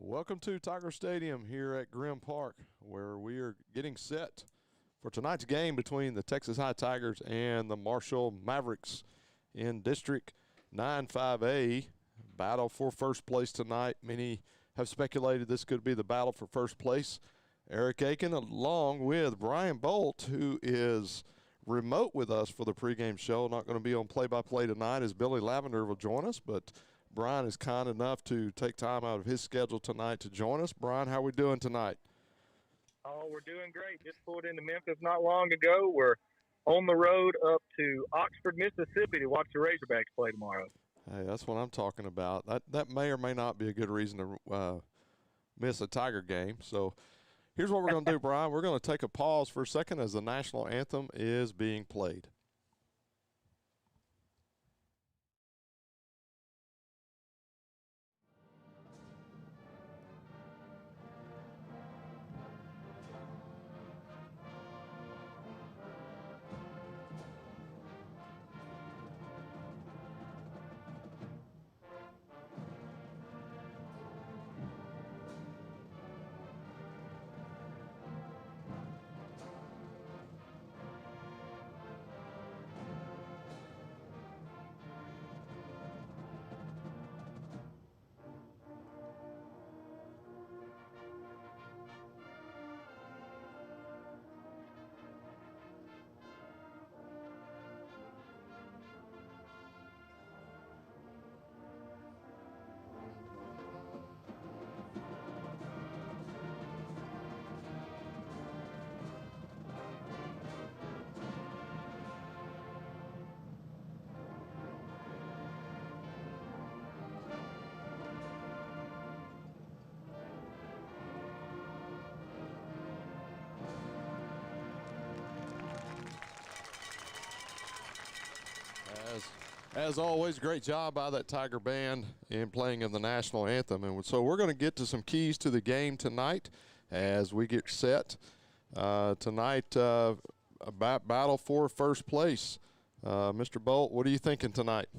Welcome to Tiger Stadium here at Grimm Park, where we are getting set for tonight's game between the Texas High Tigers and the Marshall Mavericks in District 9-5A. Battle for first place tonight. Many have speculated this could be the battle for first place. Eric Aiken along with Brian Bolt, who is remote with us for the pregame show. Not going to be on play-by-play tonight, as Billy Lavender will join us, but Brian is kind enough to take time out of his schedule tonight to join us. Brian, how are we doing tonight? Oh, we're doing great. Just pulled into Memphis not long ago. We're on the road up to Oxford, Mississippi to watch the Razorbacks play tomorrow. Hey, that's what I'm talking about. That may or may not be a good reason to miss a Tiger game. So here's what we're going to do, Brian. We're going to take a pause for a second as the national anthem is being played. As always, great job by that Tiger band in playing in the national anthem. And so we're going to get to some keys to the game tonight as we get set. Tonight, a battle for first place. Mr. Bolt, what are you thinking tonight?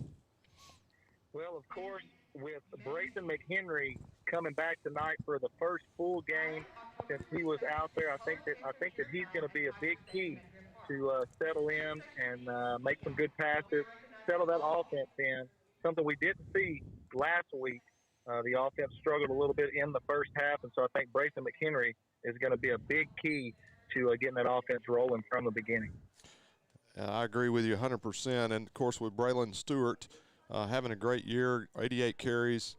Well, of course, with Braylon McHenry coming back tonight for the first full game since he was out there, I think that he's going to be a big key to settle in and make some good passes, settle that offense in, something we didn't see last week. The offense struggled a little bit in the first half, and so I think Braylon McHenry is going to be a big key to getting that offense rolling from the beginning. I agree with you 100%. And, of course, with Braylon Stewart having a great year, 88 carries,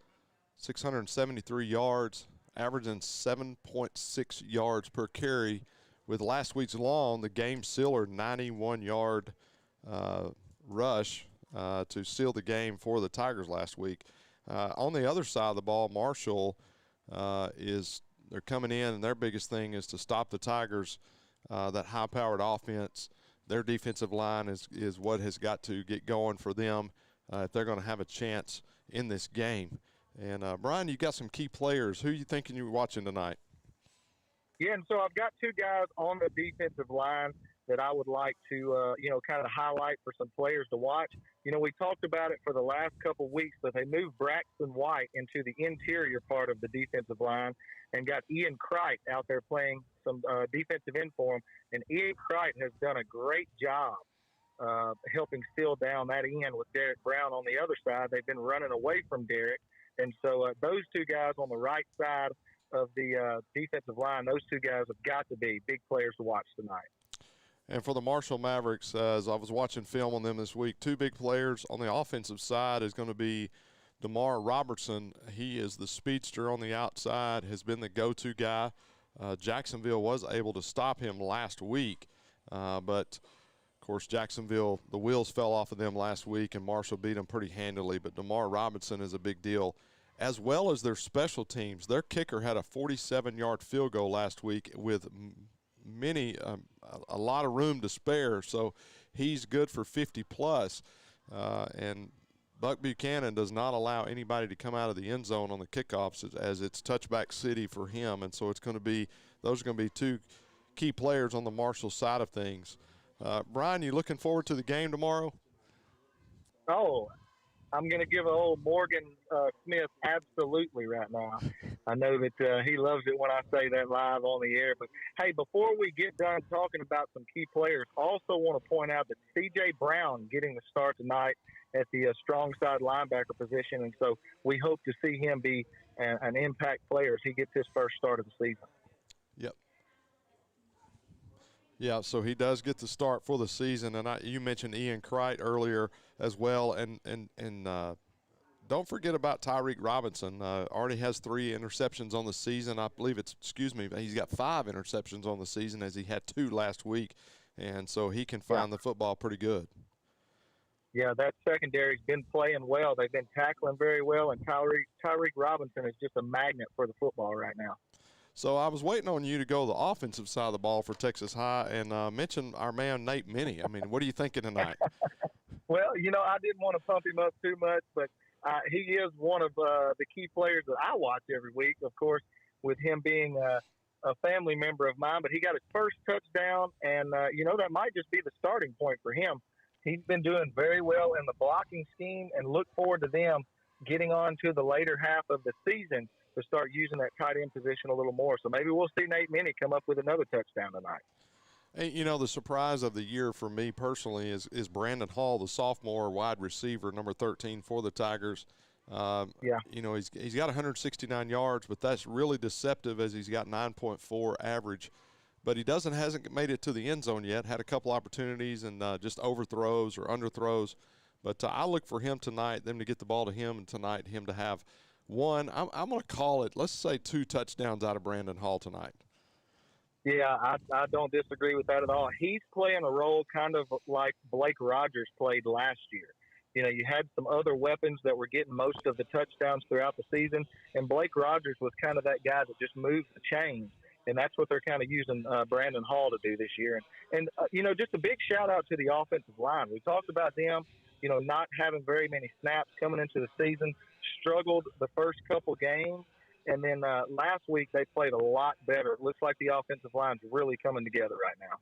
673 yards, averaging 7.6 yards per carry. With last week's long, the game sealer 91-yard rush to seal the game for the Tigers last week. On the other side of the ball, Marshall they're coming in, and their biggest thing is to stop the Tigers, that high-powered offense. Their defensive line is what has got to get going for them if they're going to have a chance in this game. And, Brian, you got some key players. Who are you thinking you're watching tonight? Yeah, and so I've got two guys on the defensive line that I would like to, kind of highlight for some players to watch. You know, we talked about it for the last couple of weeks, but they moved Braxton White into the interior part of the defensive line and got Ian Cricht out there playing some defensive end for him. And Ian Cricht has done a great job helping seal down that end with Derek Brown on the other side. They've been running away from Derek. And so those two guys on the right side of the defensive line, those two guys have got to be big players to watch tonight. And for the Marshall Mavericks, as I was watching film on them this week, two big players on the offensive side is going to be DeMar Robertson. He is the speedster on the outside, has been the go-to guy. Jacksonville was able to stop him last week, but Of course, Jacksonville, the wheels fell off of them last week, and Marshall beat them pretty handily. But DeMar Robinson is a big deal, as well as their special teams. Their kicker had a 47-yard field goal last week with a lot of room to spare. So he's good for 50-plus. And Buck Buchanan does not allow anybody to come out of the end zone on the kickoffs as it's touchback city for him. And so it's going to be – those are going to be two key players on the Marshall side of things. Brian, you looking forward to the game tomorrow? Oh, I'm going to give an old Morgan Smith absolutely right now. I know that he loves it when I say that live on the air. But, hey, before we get done talking about some key players, also want to point out that C.J. Brown getting the start tonight at the strong side linebacker position. And so we hope to see him be an impact player as he gets his first start of the season. Yep. Yeah, so he does get the start for the season, and you mentioned Ian Cright earlier as well, and don't forget about Tyreek Robinson. Already has 3 interceptions on the season. I believe he's got 5 interceptions on the season as he had 2 last week, and so he can find the football pretty good. Yeah, that secondary's been playing well. They've been tackling very well, and Tyreek Robinson is just a magnet for the football right now. So I was waiting on you to go the offensive side of the ball for Texas High and mention our man Nate Minnie. I mean, what are you thinking tonight? Well, I didn't want to pump him up too much, but he is one of the key players that I watch every week, of course, with him being a family member of mine. But he got his first touchdown, and, that might just be the starting point for him. He's been doing very well in the blocking scheme, and look forward to them getting on to the later half of the season to start using that tight end position a little more. So maybe we'll see Nate Minnie come up with another touchdown tonight. Hey, the surprise of the year for me personally is Brandon Hall, the sophomore wide receiver, number 13 for the Tigers. He's got 169 yards, but that's really deceptive as he's got 9.4 average. But he hasn't made it to the end zone yet. Had a couple opportunities and just overthrows or underthrows. But I look for him tonight, them to get the ball to him, and tonight him to have one. I'm going to call it, let's say 2 touchdowns out of Brandon Hall tonight. Yeah, I don't disagree with that at all. He's playing a role kind of like Blake Rogers played last year. You had some other weapons that were getting most of the touchdowns throughout the season, and Blake Rogers was kind of that guy that just moved the chains, and that's what they're kind of using Brandon Hall to do this year. And just a big shout-out to the offensive line. We talked about them, not having very many snaps coming into the season, struggled the first couple games, and then last week they played a lot better. It looks like the offensive line's really coming together right now.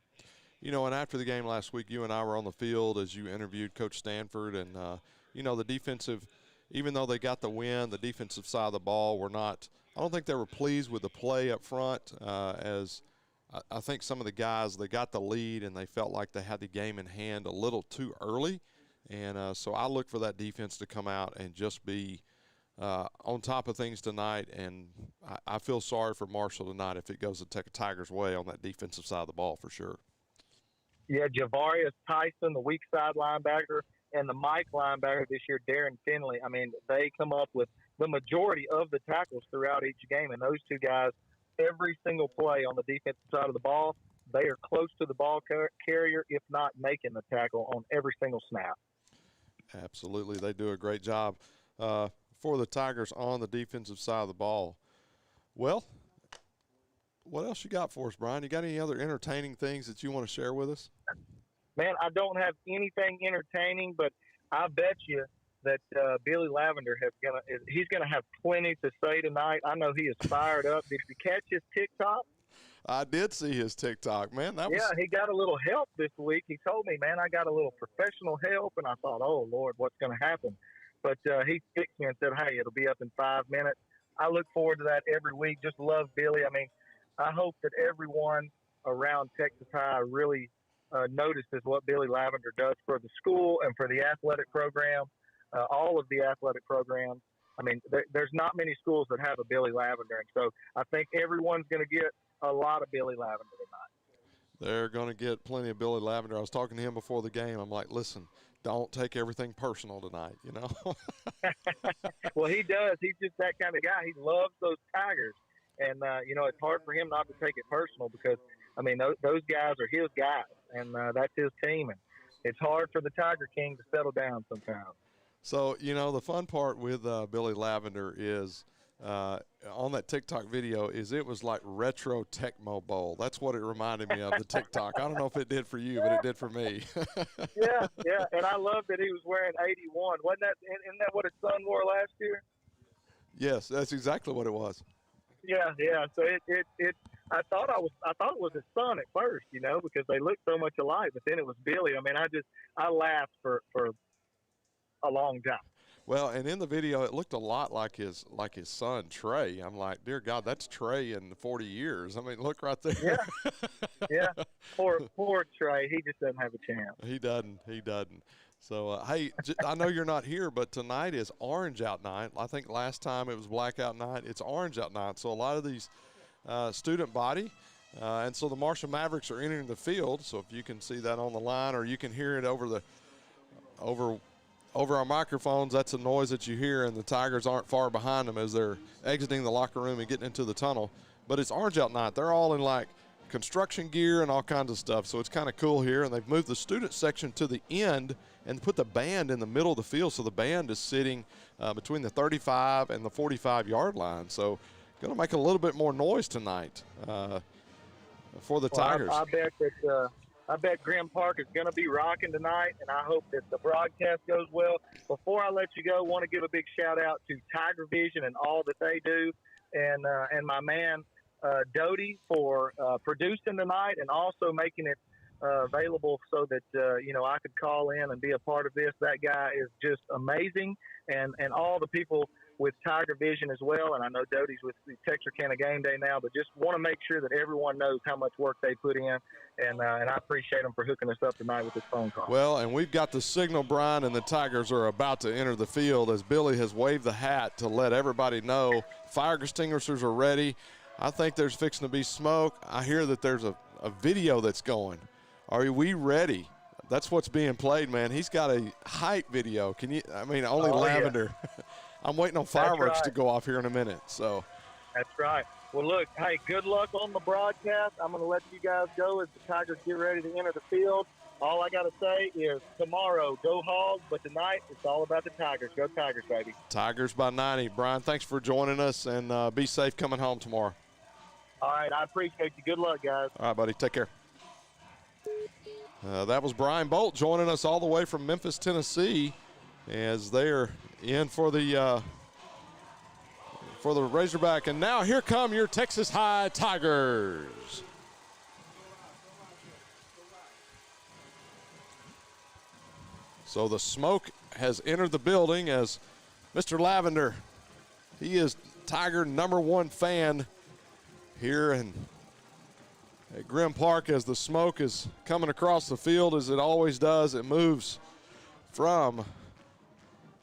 And after the game last week, you and I were on the field as you interviewed Coach Stanford, and, the defensive, even though they got the win, the defensive side of the ball I don't think they were pleased with the play up front as I think some of the guys, they got the lead and they felt like they had the game in hand a little too early. And so I look for that defense to come out and just be on top of things tonight. And I feel sorry for Marshall tonight if it goes the Tigers' way on that defensive side of the ball for sure. Yeah, Javarius Tyson, the weak side linebacker, and the Mike linebacker this year, Darren Finley. I mean, they come up with the majority of the tackles throughout each game. And those two guys, every single play on the defensive side of the ball, they are close to the ball carrier, if not making the tackle on every single snap. Absolutely. They do a great job for the Tigers on the defensive side of the ball. Well, what else you got for us, Brian? You got any other entertaining things that you want to share with us? Man, I don't have anything entertaining, but I bet you that Billy Lavender he's gonna have plenty to say tonight. I know he is fired up. Did you catch his TikTok? I did see his TikTok, man. He got a little help this week. He told me, man, I got a little professional help, and I thought, oh Lord, what's going to happen? But he fixed me and said, hey, it'll be up in 5 minutes. I look forward to that every week. Just love Billy. I mean, I hope that everyone around Texas High really notices what Billy Lavender does for the school and for the athletic program, all of the athletic programs. I mean, there's not many schools that have a Billy Lavender, and so I think everyone's going to get a lot of Billy Lavender tonight. They're going to get plenty of Billy Lavender. I was talking to him before the game. I'm like, listen, don't take everything personal tonight, Well, he does. He's just that kind of guy. He loves those Tigers. And, it's hard for him not to take it personal because, I mean, those guys are his guys, and that's his team. And it's hard for the Tiger King to settle down sometimes. So, you know, the fun part with Billy Lavender is on that TikTok video is it was like retro Tecmo Bowl. That's what it reminded me of, the TikTok. I don't know if it did for you, but it did for me. Yeah, and I love that he was wearing 81. Isn't that what his son wore last year? Yes, that's exactly what it was. Yeah. So I thought it was his son at first, you know, because they looked so much alike. But then it was Billy. I mean, I laughed for a long time. Well, and in the video, it looked a lot like his son Trey. I'm like, dear God, that's Trey in 40 years. I mean, look right there. Yeah. Poor Trey. He just doesn't have a chance. He doesn't. So, hey, I know you're not here, but tonight is orange out night. I think last time it was blackout night. It's orange out night. So a lot of these student body, and so the Marshall Mavericks are entering the field. So if you can see that on the line, or you can hear it over our microphones, that's a noise that you hear, and the Tigers aren't far behind them as they're exiting the locker room and getting into the tunnel. But it's orange out night. They're all in like construction gear and all kinds of stuff, so it's kind of cool here. And they've moved the student section to the end and put the band in the middle of the field, so the band is sitting between the 35 and the 45-yard line. So going to make a little bit more noise tonight for the Tigers. I bet Graham Park is going to be rocking tonight, and I hope that the broadcast goes well. Before I let you go, I want to give a big shout-out to TigerVision and all that they do, and my man Doty for producing tonight and also making it available so that, I could call in and be a part of this. That guy is just amazing, and all the people with TigerVision as well, and I know Doty's with the Texarkana Gameday now, but just want to make sure that everyone knows how much work they put in, and I appreciate them for hooking us up tonight with this phone call. Well, and we've got the signal, Brian, and the Tigers are about to enter the field as Billy has waved the hat to let everybody know fire extinguishers are ready. I think there's fixing to be smoke. I hear that there's a video that's going. Are we ready? That's what's being played, man. He's got a hype video. Only Lavender. Yeah. I'm waiting on fireworks to go off here in a minute. So that's right. Well, look, hey, good luck on the broadcast. I'm going to let you guys go as the Tigers get ready to enter the field. All I got to say is tomorrow, go Hogs, but tonight it's all about the Tigers. Go Tigers, baby. Tigers by 90. Brian, thanks for joining us, and be safe coming home tomorrow. All right, I appreciate you. Good luck, guys. All right, buddy. Take care. That was Brian Bolt joining us all the way from Memphis, Tennessee, as they're in for the Razorback. And now here come your Texas High Tigers. So the smoke has entered the building as Mr. Lavender, he is Tiger #1 fan here at Grimm Park as the smoke is coming across the field as it always does. It moves from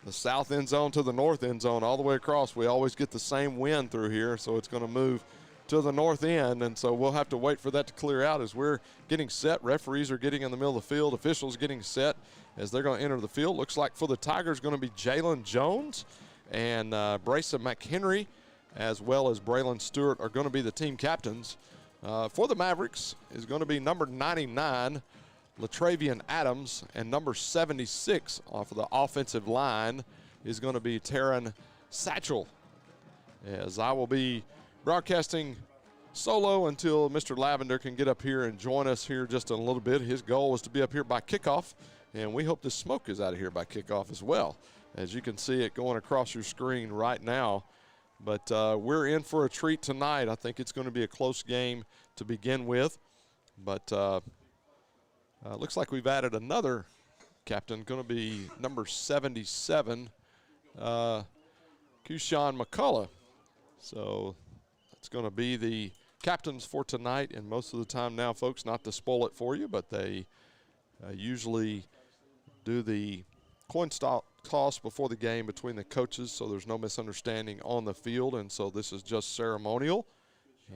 the south end zone to the north end zone all the way across. We always get the same wind through here, so it's going to move to the north end, and so we'll have to wait for that to clear out as we're getting set. Referees are getting in the middle of the field. Officials getting set as they're going to enter the field. Looks like for the Tigers going to be Jalen Jones and Brayson McHenry, as well as Braylon Stewart are going to be the team captains. For the Mavericks is going to be number 99, Latravian Adams, and number 76 off of the offensive line is going to be Taryn Satchel. As I will be broadcasting solo until Mr. Lavender can get up here and join us here just in a little bit. His goal is to be up here by kickoff, and we hope the smoke is out of here by kickoff as well. As you can see it going across your screen right now. But we're in for a treat tonight. I think it's going to be a close game to begin with. But looks like we've added another captain, going to be number 77, Kushan McCullough. So that's going to be the captains for tonight. And most of the time now, folks, not to spoil it for you, but they usually do the coin toss before the game between the coaches, so there's no misunderstanding on the field, and so this is just ceremonial.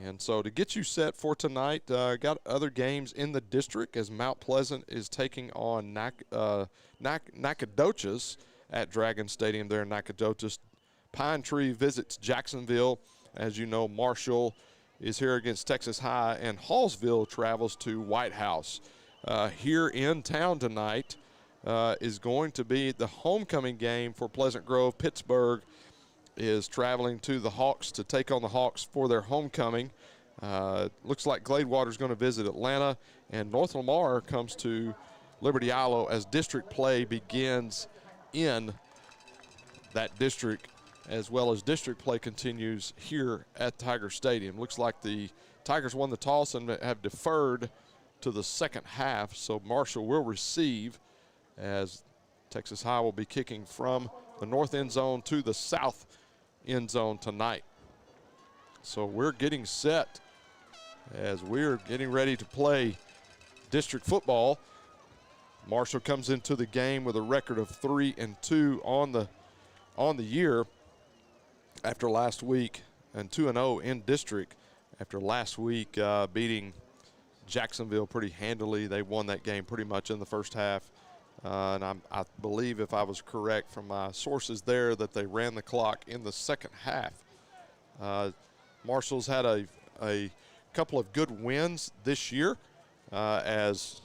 And so to get you set for tonight, got other games in the district as Mount Pleasant is taking on Nacogdoches at Dragon Stadium there in Nacogdoches. Pine Tree visits Jacksonville. As you know, Marshall is here against Texas High, and Hallsville travels to White House. here in town tonight is going to be the homecoming game for Pleasant Grove. Pittsburgh is traveling to the Hawks to take on the Hawks for their homecoming. Looks like Gladewater is going to visit Atlanta, and North Lamar comes to Liberty Isle as district play begins in that district, as well as district play continues here at Tiger Stadium. Looks like the Tigers won the toss and have deferred to the second half, so Marshall will receive as Texas High will be kicking from the north end zone to the south end zone tonight. So we're getting set as we're getting ready to play district football. Marshall comes into the game with a record of 3-2 on the year after last week, and 2-0 in district after last week beating Jacksonville pretty handily. They won that game pretty much in the first half. And I believe, if I was correct from my sources there, that they ran the clock in the second half. Marshall's had a couple of good wins this year as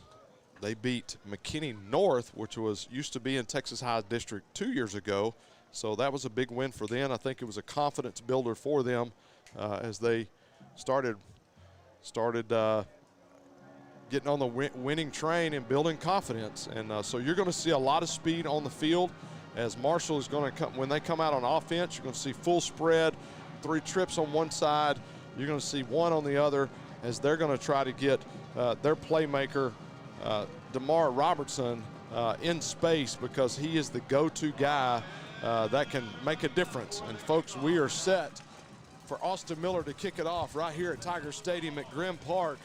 they beat McKinney North, which used to be in Texas High District 2 years ago. So that was a big win for them. I think it was a confidence builder for them as they started getting on the winning train and building confidence. And so you're going to see a lot of speed on the field as Marshall is going to come. When they come out on offense, you're going to see full spread, 3 trips on one side. You're going to see one on the other as they're going to try to get their playmaker, DeMar Robertson, in space, because he is the go-to guy that can make a difference. And folks, we are set for Austin Miller to kick it off right here at Tiger Stadium at Grimm Park.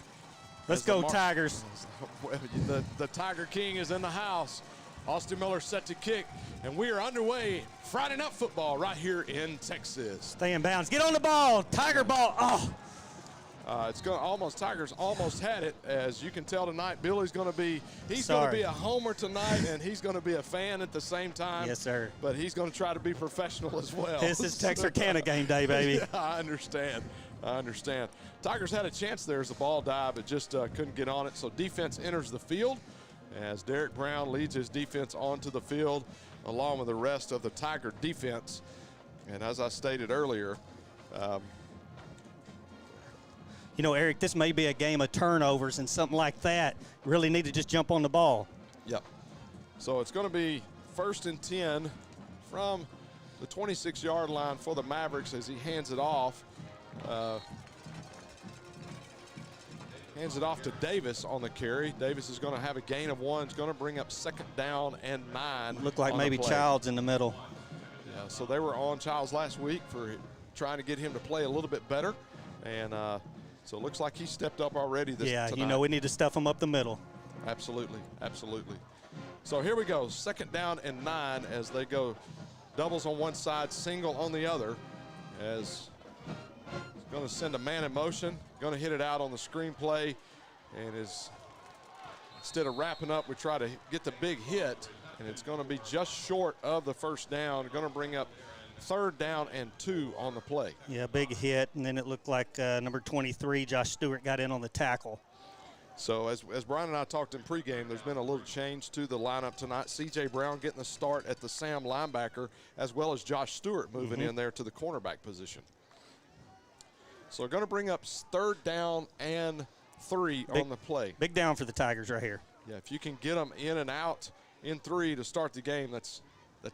Let's go Tigers. The Tiger King is in the house. Austin Miller set to kick, and we are underway. Friday Night Football right here in Texas. Stay in bounds. Get on the ball. Tiger ball. Oh. Tigers almost had it. As you can tell tonight, Billy's going to be, he's going to be a homer tonight, and he's going to be a fan at the same time. Yes, sir. But he's going to try to be professional as well. This is Texarkana game day, baby. Yeah, I understand. Tigers had a chance there as the ball dive, but just couldn't get on it. So defense enters the field as Derek Brown leads his defense onto the field along with the rest of the Tiger defense. And as I stated earlier, you know, Eric, this may be a game of turnovers, and something like that really need to just jump on the ball. Yep. So it's going to be 1st and 10 from the 26-yard line for the Mavericks as he hands it off. Hands it off to Davis on the carry. Davis is going to have a gain of 1. It's going to bring up 2nd down and 9. Looked like maybe Childs in the middle. Yeah, so they were on Childs last week for trying to get him to play a little bit better. And so it looks like he stepped up already tonight. You know, we need to stuff him up the middle. Absolutely. So here we go, 2nd down and 9 as they go doubles on one side, single on the other, as going to send a man in motion, going to hit it out on the screen play, and instead of wrapping up, we try to get the big hit, and it's going to be just short of the 1st down. Going to bring up 3rd down and 2 on the play. Yeah, big hit, and then it looked like number 23, Josh Stewart, got in on the tackle. So as Brian and I talked in pregame, there's been a little change to the lineup tonight. C.J. Brown getting the start at the Sam linebacker, as well as Josh Stewart moving in there to the cornerback position. So they're going to bring up 3rd down and 3 on the play. Big down for the Tigers right here. Yeah, if you can get them in and out in 3 to start the game, that's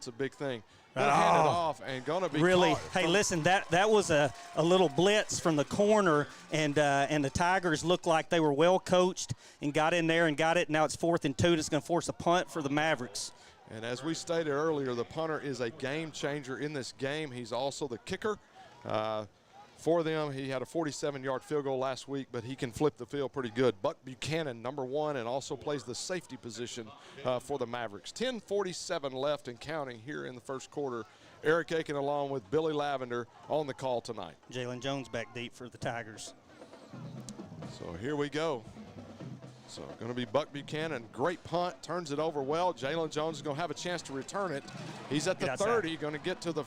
a big thing. Hand it off and going to be really. caught. Hey, listen, that was a little blitz from the corner, and the Tigers looked like they were well coached and got in there and got it. Now it's 4th and 2. It's going to force a punt for the Mavericks. And as we stated earlier, the punter is a game changer in this game. He's also the kicker. For them, he had a 47-yard field goal last week, but he can flip the field pretty good. Buck Buchanan, number 1, and also plays the safety position for the Mavericks. 10:47 left and counting here in the first quarter. Eric Aiken along with Billy Lavender on the call tonight. Jalen Jones back deep for the Tigers. So here we go. So going to be Buck Buchanan. Great punt, turns it over well. Jalen Jones is going to have a chance to return it. He's at the 30, going to get to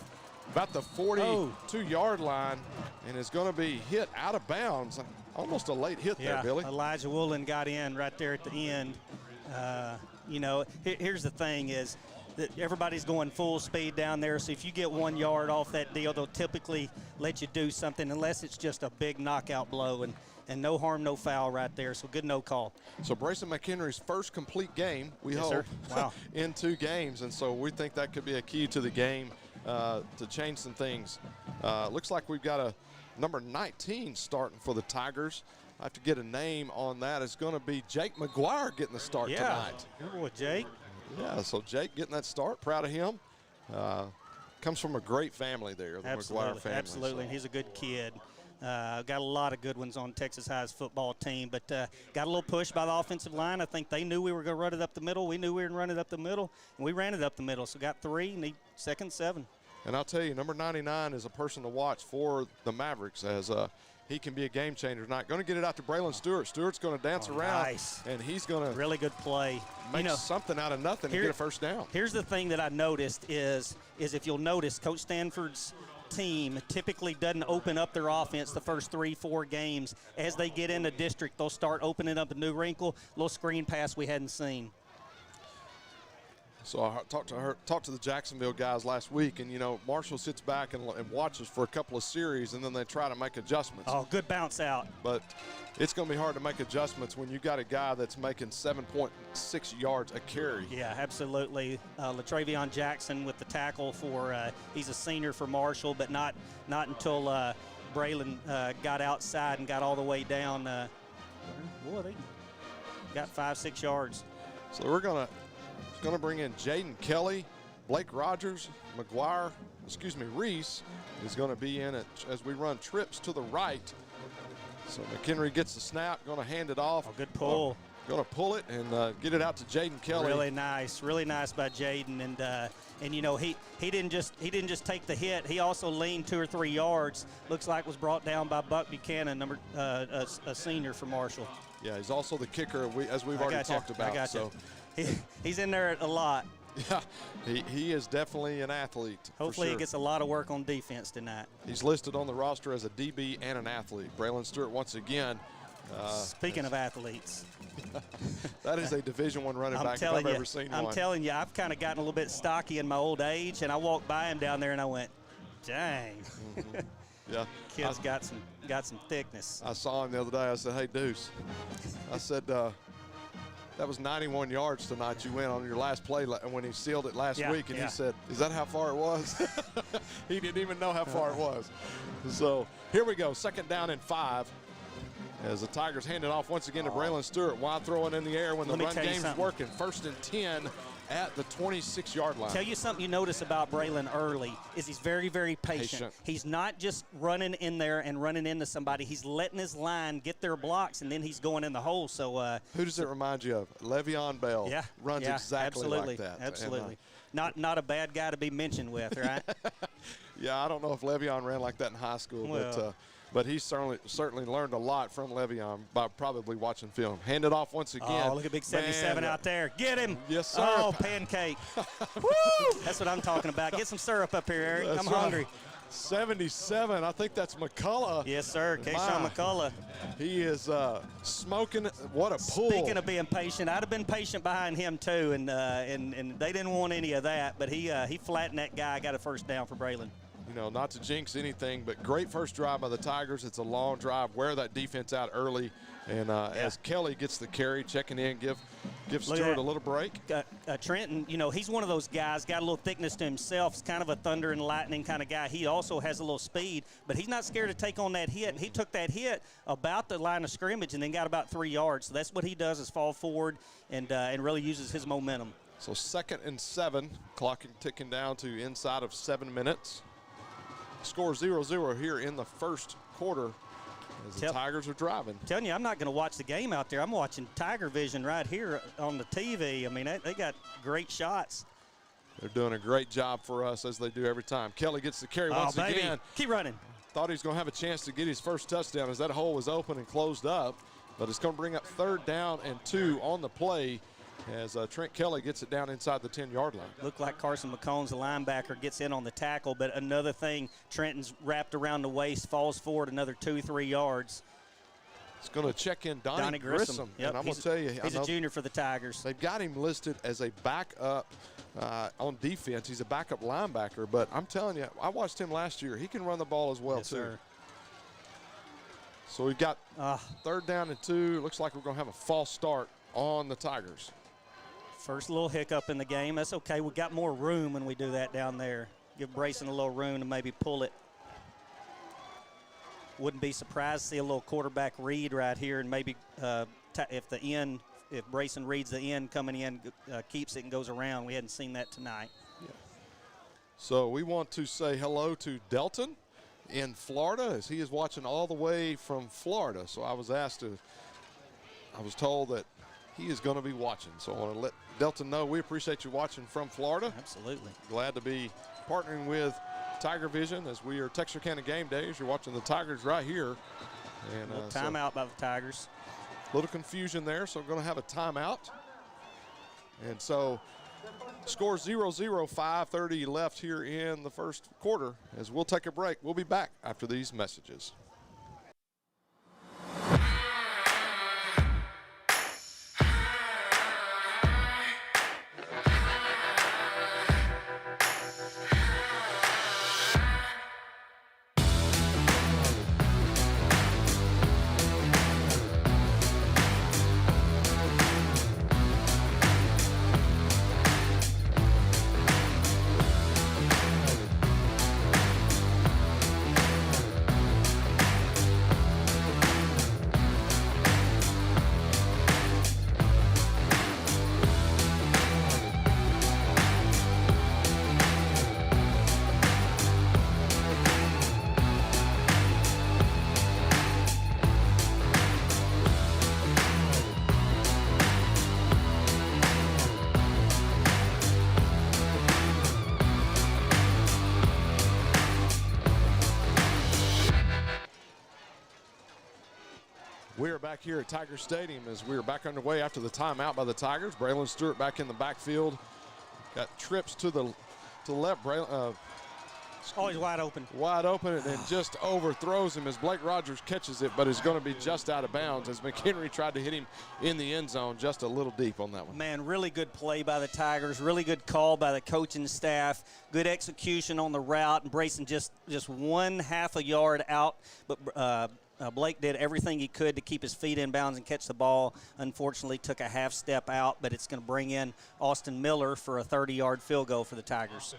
about the 42-yard line, and is going to be hit out of bounds. almost a late hit there, Yeah, Billy. Elijah Woolen got in right there at the end. You know, here's the thing is that everybody's going full speed down there, so if you get 1 yard off that deal, they'll typically let you do something unless it's just a big knockout blow, and no harm, no foul right there, so good no call. So Brayson McHenry's first complete game, we Yes, hope, sir. Wow. in 2 games, and so we think that could be a key to the game to change some things. Looks like we've got a number 19 starting for the Tigers. I have to get a name on that. It's going to be Jake McGuire getting the start tonight. Good boy, Jake. Yeah, so Jake getting that start, proud of him. Comes from a great family there, the McGuire family. Absolutely, So. he's a good kid. Got a lot of good ones on Texas High's football team, but got a little push by the offensive line. I think they knew we were going to run it up the middle. We knew we were going to run it up the middle, and we ran it up the middle. So got 3, need second 7. And I'll tell you, number 99 is a person to watch for the Mavericks as he can be a game changer tonight. Going to get it out to Braylon Stewart. Stewart's going to dance around, nice. and he's going to Really good play. make something out of nothing and get a first down. Here's the thing that I noticed is if you'll notice, Coach Stanford's team typically doesn't open up their offense the first 3-4 games. As they get into district, they'll start opening up a new wrinkle, little screen pass we hadn't seen. So I talked to the Jacksonville guys last week, and, you know, Marshall sits back and watches for a couple of series, and then they try to make adjustments. Oh, good bounce out. But it's going to be hard to make adjustments when you got a guy that's making 7.6 yards a carry. Yeah, absolutely. LaTravion Jackson with the tackle for he's a senior for Marshall, but not until Braylon got outside and got all the way down. Boy, they got 5-6 yards. So we're going to bring in Jaden Kelly, Blake Rogers, Reese is going to be in it as we run trips to the right. So McHenry gets the snap, going to hand it off. Oh, good pull. Going to pull it and get it out to Jaden Kelly. Really nice by Jaden, and you know he didn't just take the hit. He also leaned 2 or 3 yards. Looks like was brought down by Buck Buchanan, a senior for Marshall. Yeah, he's also the kicker, as we've already talked about. I got so he's in there a lot. Yeah, he is definitely an athlete. Hopefully for sure. he gets a lot of work on defense tonight. He's listed on the roster as a DB and an athlete. Braylon Stewart once again. Speaking of athletes. That is a Division I running back if I've ever seen one. I'm telling you, I've kind of gotten a little bit stocky in my old age, and I walked by him down there and I went, dang. Mm-hmm. Yeah. Kid's got some thickness. I saw him the other day. I said, hey, Deuce. I said, that was 91 yards tonight you went on your last play when he sealed it last week. And he said, is that how far it was? He didn't even know how far it was. So here we go, 2nd down and 5. As the Tigers hand it off once again to Braylon Stewart. While throwing in the air when the run game's working. 1st and 10 at the 26-yard line. Tell you something you notice about Braylon early is he's very, very patient. He's not just running in there and running into somebody. He's letting his line get their blocks, and then he's going in the hole. So who does it remind you of? Le'Veon Bell. Yeah, runs exactly like that. Absolutely. not a bad guy to be mentioned with, right? Yeah, I don't know if Le'Veon ran like that in high school, but he certainly learned a lot from Le'Veon by probably watching film. Hand it off once again. Oh, look at Big 77 out there. Get him. Yes, sir. Oh, pancake. Woo! That's what I'm talking about. Get some syrup up here, Eric. I'm hungry. 77. I think that's McCullough. Yes, sir. Kayshawn McCullough. He is smoking. What a pull. Speaking of being patient, I'd have been patient behind him too, and they didn't want any of that. But he flattened that guy. Got a first down for Braylon. You know, not to jinx anything, but great first drive by the Tigers. It's a long drive. Wear that defense out early. And as Kelly gets the carry, checking in, give Stewart a little break. Trenton, you know, he's one of those guys, got a little thickness to himself. He's kind of a thunder and lightning kind of guy. He also has a little speed, but he's not scared to take on that hit. He took that hit about the line of scrimmage and then got about 3 yards. So that's what he does is fall forward and really uses his momentum. So 2nd and 7, clock ticking down to inside of 7 minutes. Score 0-0 here in the first quarter as the Tigers are driving. I'm telling you, I'm not going to watch the game out there. I'm watching TigerVision right here on the TV. I mean, they got great shots. They're doing a great job for us as they do every time. Kelly gets the carry once again. Keep running. Thought he was going to have a chance to get his first touchdown as that hole was open and closed up. But it's going to bring up 3rd down and 2 on the play as Trent Kelly gets it down inside the 10-yard line. Looked like Carson McCombs, the linebacker, gets in on the tackle, but another thing, Trenton's wrapped around the waist, falls forward another 2-3 yards. It's going to check in Donnie Grissom. Grissom. Yep. And I'm going to tell you, he's a junior for the Tigers. They've got him listed as a backup on defense. He's a backup linebacker, but I'm telling you, I watched him last year. He can run the ball as well, yes, too. Sir. So we've got 3rd down and 2. Looks like we're going to have a false start on the Tigers. First little hiccup in the game. That's okay. We got more room when we do that down there. Give Brayson a little room to maybe pull it. Wouldn't be surprised to see a little quarterback read right here, and maybe if Brayson reads the end coming in, keeps it and goes around. We hadn't seen that tonight. Yeah. So we want to say hello to Delton in Florida, as he is watching all the way from Florida. So I was told that he is going to be watching. So I want to let Delton know we appreciate you watching from Florida. Absolutely. Glad to be partnering with TigerVision as we are Texarkana Gameday. As you're watching the Tigers right here. And timeout by the Tigers. A little confusion there, so we're going to have a timeout. And so score 0-0, 5:30 left here in the first quarter. As we'll take a break, we'll be back after these messages. We are back here at Tiger Stadium as we are back underway after the timeout by the Tigers. Braylon Stewart back in the backfield. Got trips to the left. Always wide open. Wide open, and then just overthrows him as Blake Rogers catches it, but is going to be just out of bounds as McHenry tried to hit him in the end zone just a little deep on that one. Man, really good play by the Tigers. Really good call by the coaching staff. Good execution on the route, and Brayson just 1/2 a yard out, but Blake did everything he could to keep his feet in bounds and catch the ball. Unfortunately, took a half step out, but it's going to bring in Austin Miller for a 30-yard field goal for the Tigers.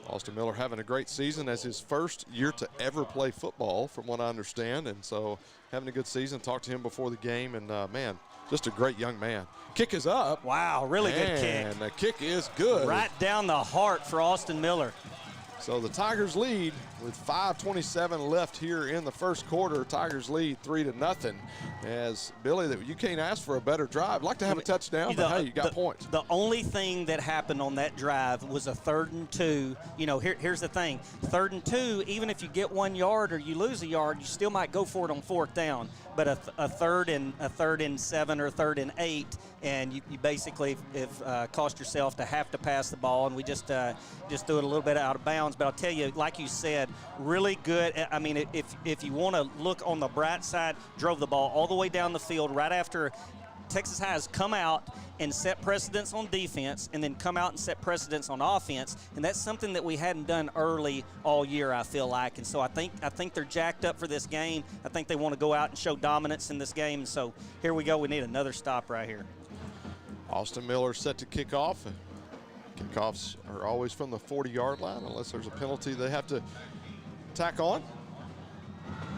Austin Miller having a great season as his first year to ever play football, from what I understand, and so having a good season. Talked to him before the game, and man, just a great young man. Kick is up. Wow, really good kick. And the kick is good. Right down the heart for Austin Miller. So the Tigers lead with 5:27 left here in the first quarter. Tigers lead 3-0. As Billy, you can't ask for a better drive. Like to have a touchdown, but hey, you got points. The only thing that happened on that drive was a 3rd and 2. You know, here's the thing: 3rd and 2. Even if you get 1 yard or you lose a yard, you still might go for it on 4th down. But a 3rd and 7 or 3rd and 8, and you basically have cost yourself to have to pass the ball, and we just threw it a little bit out of bounds. But I'll tell you, like you said, really good. I mean, if you want to look on the bright side, drove the ball all the way down the field right after Texas High has come out and set precedence on defense, and then come out and set precedence on offense, and that's something that we hadn't done early all year, I feel like. And so I think they're jacked up for this game. I think they want to go out and show dominance in this game. And so here we go. We need another stop right here. Austin Miller set to kick off. Kickoffs are always from the 40-yard line unless there's a penalty they have to tack on.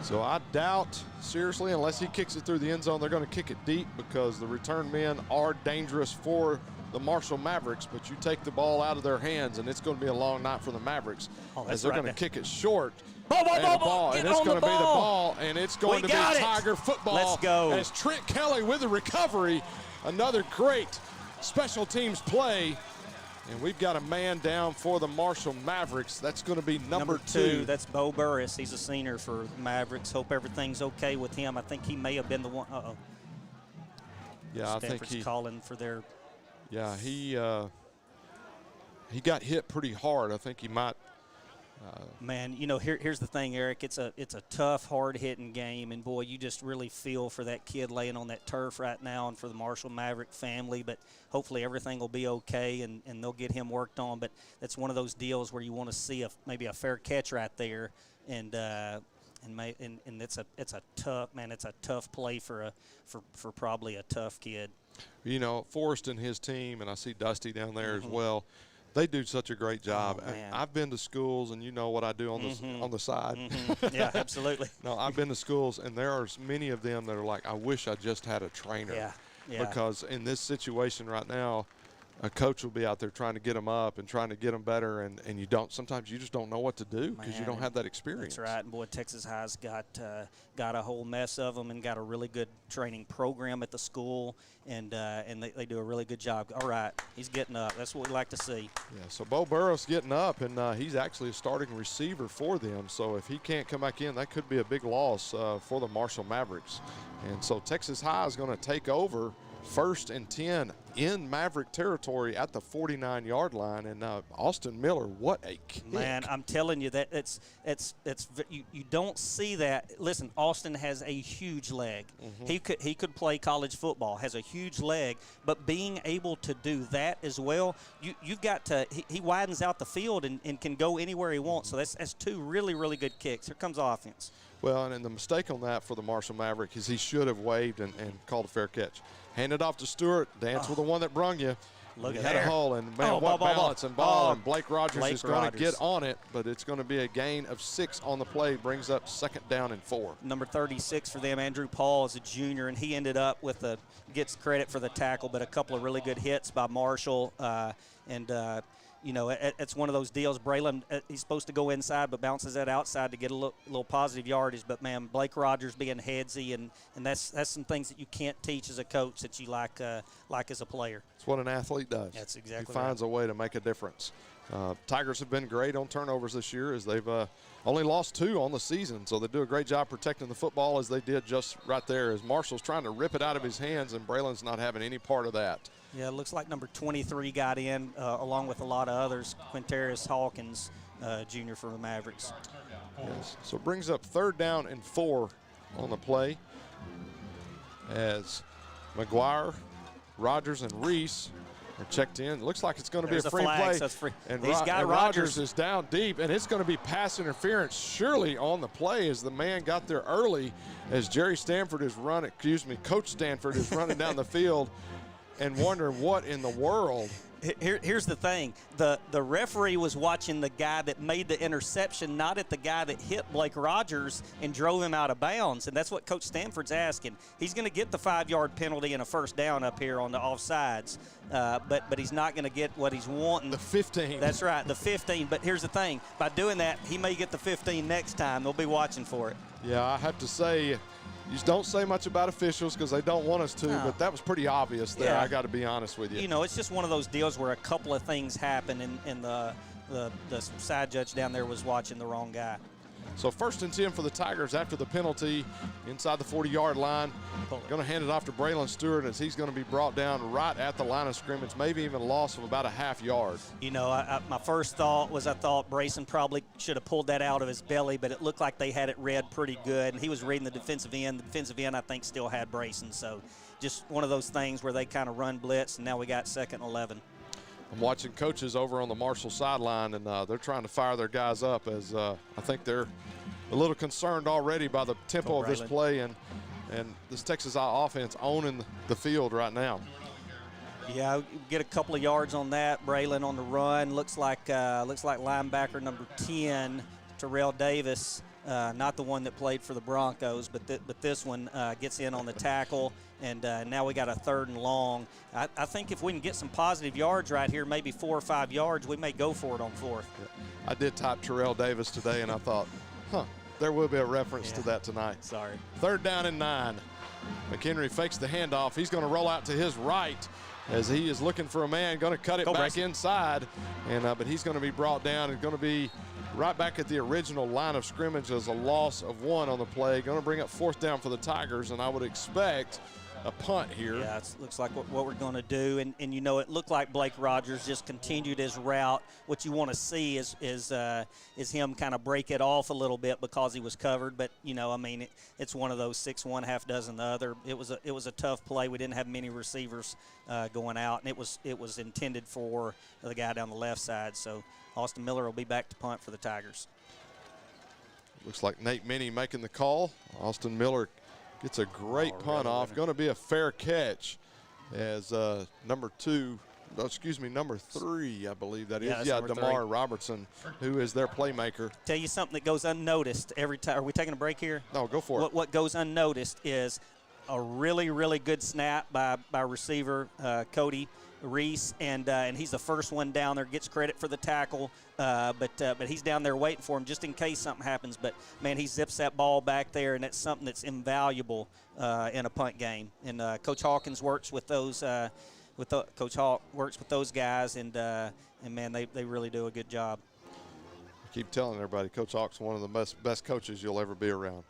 So I doubt, seriously, unless he kicks it through the end zone, they're going to kick it deep, because the return men are dangerous for the Marshall Mavericks. But you take the ball out of their hands, and it's going to be a long night for the Mavericks, as they're going to kick it short. And it's going to be the ball, and it's going to be Tiger football. Let's go. As Trent Kelly with the recovery. Another great special teams play. And we've got a man down for the Marshall Mavericks. That's going to be number 2. That's Bo Burris. He's a senior for Mavericks. Hope everything's okay with him. I think he may have been the one. Yeah, Stanford's I think he calling for their. Yeah, he got hit pretty hard. I think he might Man, you know, here's the thing, Eric. It's a tough, hard-hitting game, and boy, you just really feel for that kid laying on that turf right now, and for the Marshall Maverick family. But hopefully everything will be okay, and they'll get him worked on. But that's one of those deals where you want to see maybe a fair catch right there, and it's a tough play for probably a tough kid. You know, Forrest and his team, and I see Dusty down there as well. They do such a great job. Oh, I've been to schools, and you know what I do on the side. Yeah, absolutely. No, I've been to schools, and there are many of them that are like, I wish I just had a trainer. Yeah. Because in this situation right now, a coach will be out there trying to get them up and trying to get them better, and sometimes you just don't know what to do because you don't have that experience. That's right. And boy, Texas High's got a whole mess of them and got a really good training program at the school, and they do a really good job. All right, he's getting up. That's what we like to see. Yeah, so Bo Burrow's getting up, and he's actually a starting receiver for them. So if he can't come back in, that could be a big loss for the Marshall Mavericks. And so Texas High is going to take over 1st and 10 in Maverick territory at the 49-yard line, and Austin Miller, what a kick! Man, I'm telling you that you don't see that. Listen, Austin has a huge leg. He could play college football. Has a huge leg, but being able to do that as well, you've got to. He widens out the field and can go anywhere he wants. So that's two really, really good kicks. Here comes offense. Well, and the mistake on that for the Marshall Maverick is he should have waved and called a fair catch. Hand it off to Stewart. Dance with the one that brung you. Look at had there. A hole, and man, what balance and ball. And Blake Rogers is going to get on it, but it's going to be a gain of 6 on the play. Brings up 2nd down and 4. Number 36 for them, Andrew Paul, is a junior, and he ended up with gets credit for the tackle, but a couple of really good hits by Marshall. You know, it's one of those deals. Braylon, he's supposed to go inside, but bounces that outside to get a little positive yardage. But, man, Blake Rogers being headsy, and that's some things that you can't teach as a coach that you like as a player. It's what an athlete does. That's exactly He finds a way to make a difference. Tigers have been great on turnovers this year, as they've only lost 2 on the season. So they do a great job protecting the football, as they did just right there, as Marshall's trying to rip it out of his hands, and Braylon's not having any part of that. Yeah, it looks like number 23 got in along with a lot of others. Quintarius Hawkins, junior for the Mavericks. Yes. So it brings up 3rd down and 4 on the play, as McGuire, Rogers, and Reese are checked in. It looks like it's going to be a free play. So it's free. And, and Rogers is down deep, and it's going to be pass interference surely on the play, as the man got there early, as Coach Stanford is running down the field and wondering what in the world. Here's the thing. The referee was watching the guy that made the interception, not at the guy that hit Blake Rogers and drove him out of bounds. And that's what Coach Stanford's asking. He's going to get the 5-yard penalty and a 1st down up here on the offsides, but he's not going to get what he's wanting. The 15. That's right, the 15. But here's the thing. By doing that, he may get the 15 next time. They'll be watching for it. Yeah, I have to say, you don't say much about officials because they don't want us to, but that was pretty obvious there. Yeah. I got to be honest with you. You know, it's just one of those deals where a couple of things happen, and the side judge down there was watching the wrong guy. So 1st and 10 for the Tigers after the penalty inside the 40-yard line. Going to hand it off to Braylon Stewart, as he's going to be brought down right at the line of scrimmage, maybe even a loss of about a half yard. You know, my first thought was I thought Brayson probably should have pulled that out of his belly, but it looked like they had it read pretty good, and he was reading the defensive end. The defensive end, I think, still had Brayson. So just one of those things where they kind of run blitz, and now we got 2nd and 11. I'm watching coaches over on the Marshall sideline, and they're trying to fire their guys up, as I think they're a little concerned already by the tempo of this play and this Texas offense owning the field right now. Yeah, get a couple of yards on that. Braylon on the run. Looks like linebacker number 10, Terrell Davis, not the one that played for the Broncos, but this one gets in on the tackle. And now we got a 3rd and long. I think if we can get some positive yards right here, maybe 4 or 5 yards, we may go for it on 4th. Yeah. I did type Terrell Davis today, and I thought, there will be a reference to that tonight. Sorry. 3rd down and 9. McHenry fakes the handoff. He's going to roll out to his right, as he is looking for a man, going to cut it back inside. And but he's going to be brought down and going to be right back at the original line of scrimmage, as a loss of 1 on the play. Going to bring up 4th down for the Tigers, and I would expect a punt here. Yeah, it looks like what we're going to do. And, you know, it looked like Blake Rogers just continued his route. What you want to see is him kind of break it off a little bit because he was covered. But, you know, I mean, it's one of those 6-1, half dozen the other. It was a tough play. We didn't have many receivers going out, and it was intended for the guy down the left side. So Austin Miller will be back to punt for the Tigers. Looks like Nate Minnie making the call. Austin Miller gets a great punt off. Going to be a fair catch as number 3, I believe that is. Yeah, DeMar Robertson, who is their playmaker. Tell you something that goes unnoticed every time. Are we taking a break here? No, go for it. What goes unnoticed is a really, really good snap by receiver Cody Reese, and he's the first one down there. Gets credit for the tackle, but he's down there waiting for him just in case something happens. But man, he zips that ball back there, and that's something that's invaluable in a punt game. And Coach Hawkins works with those. Coach Hawk works with those guys, and man, they really do a good job. I keep telling everybody, Coach Hawk's one of the best coaches you'll ever be around.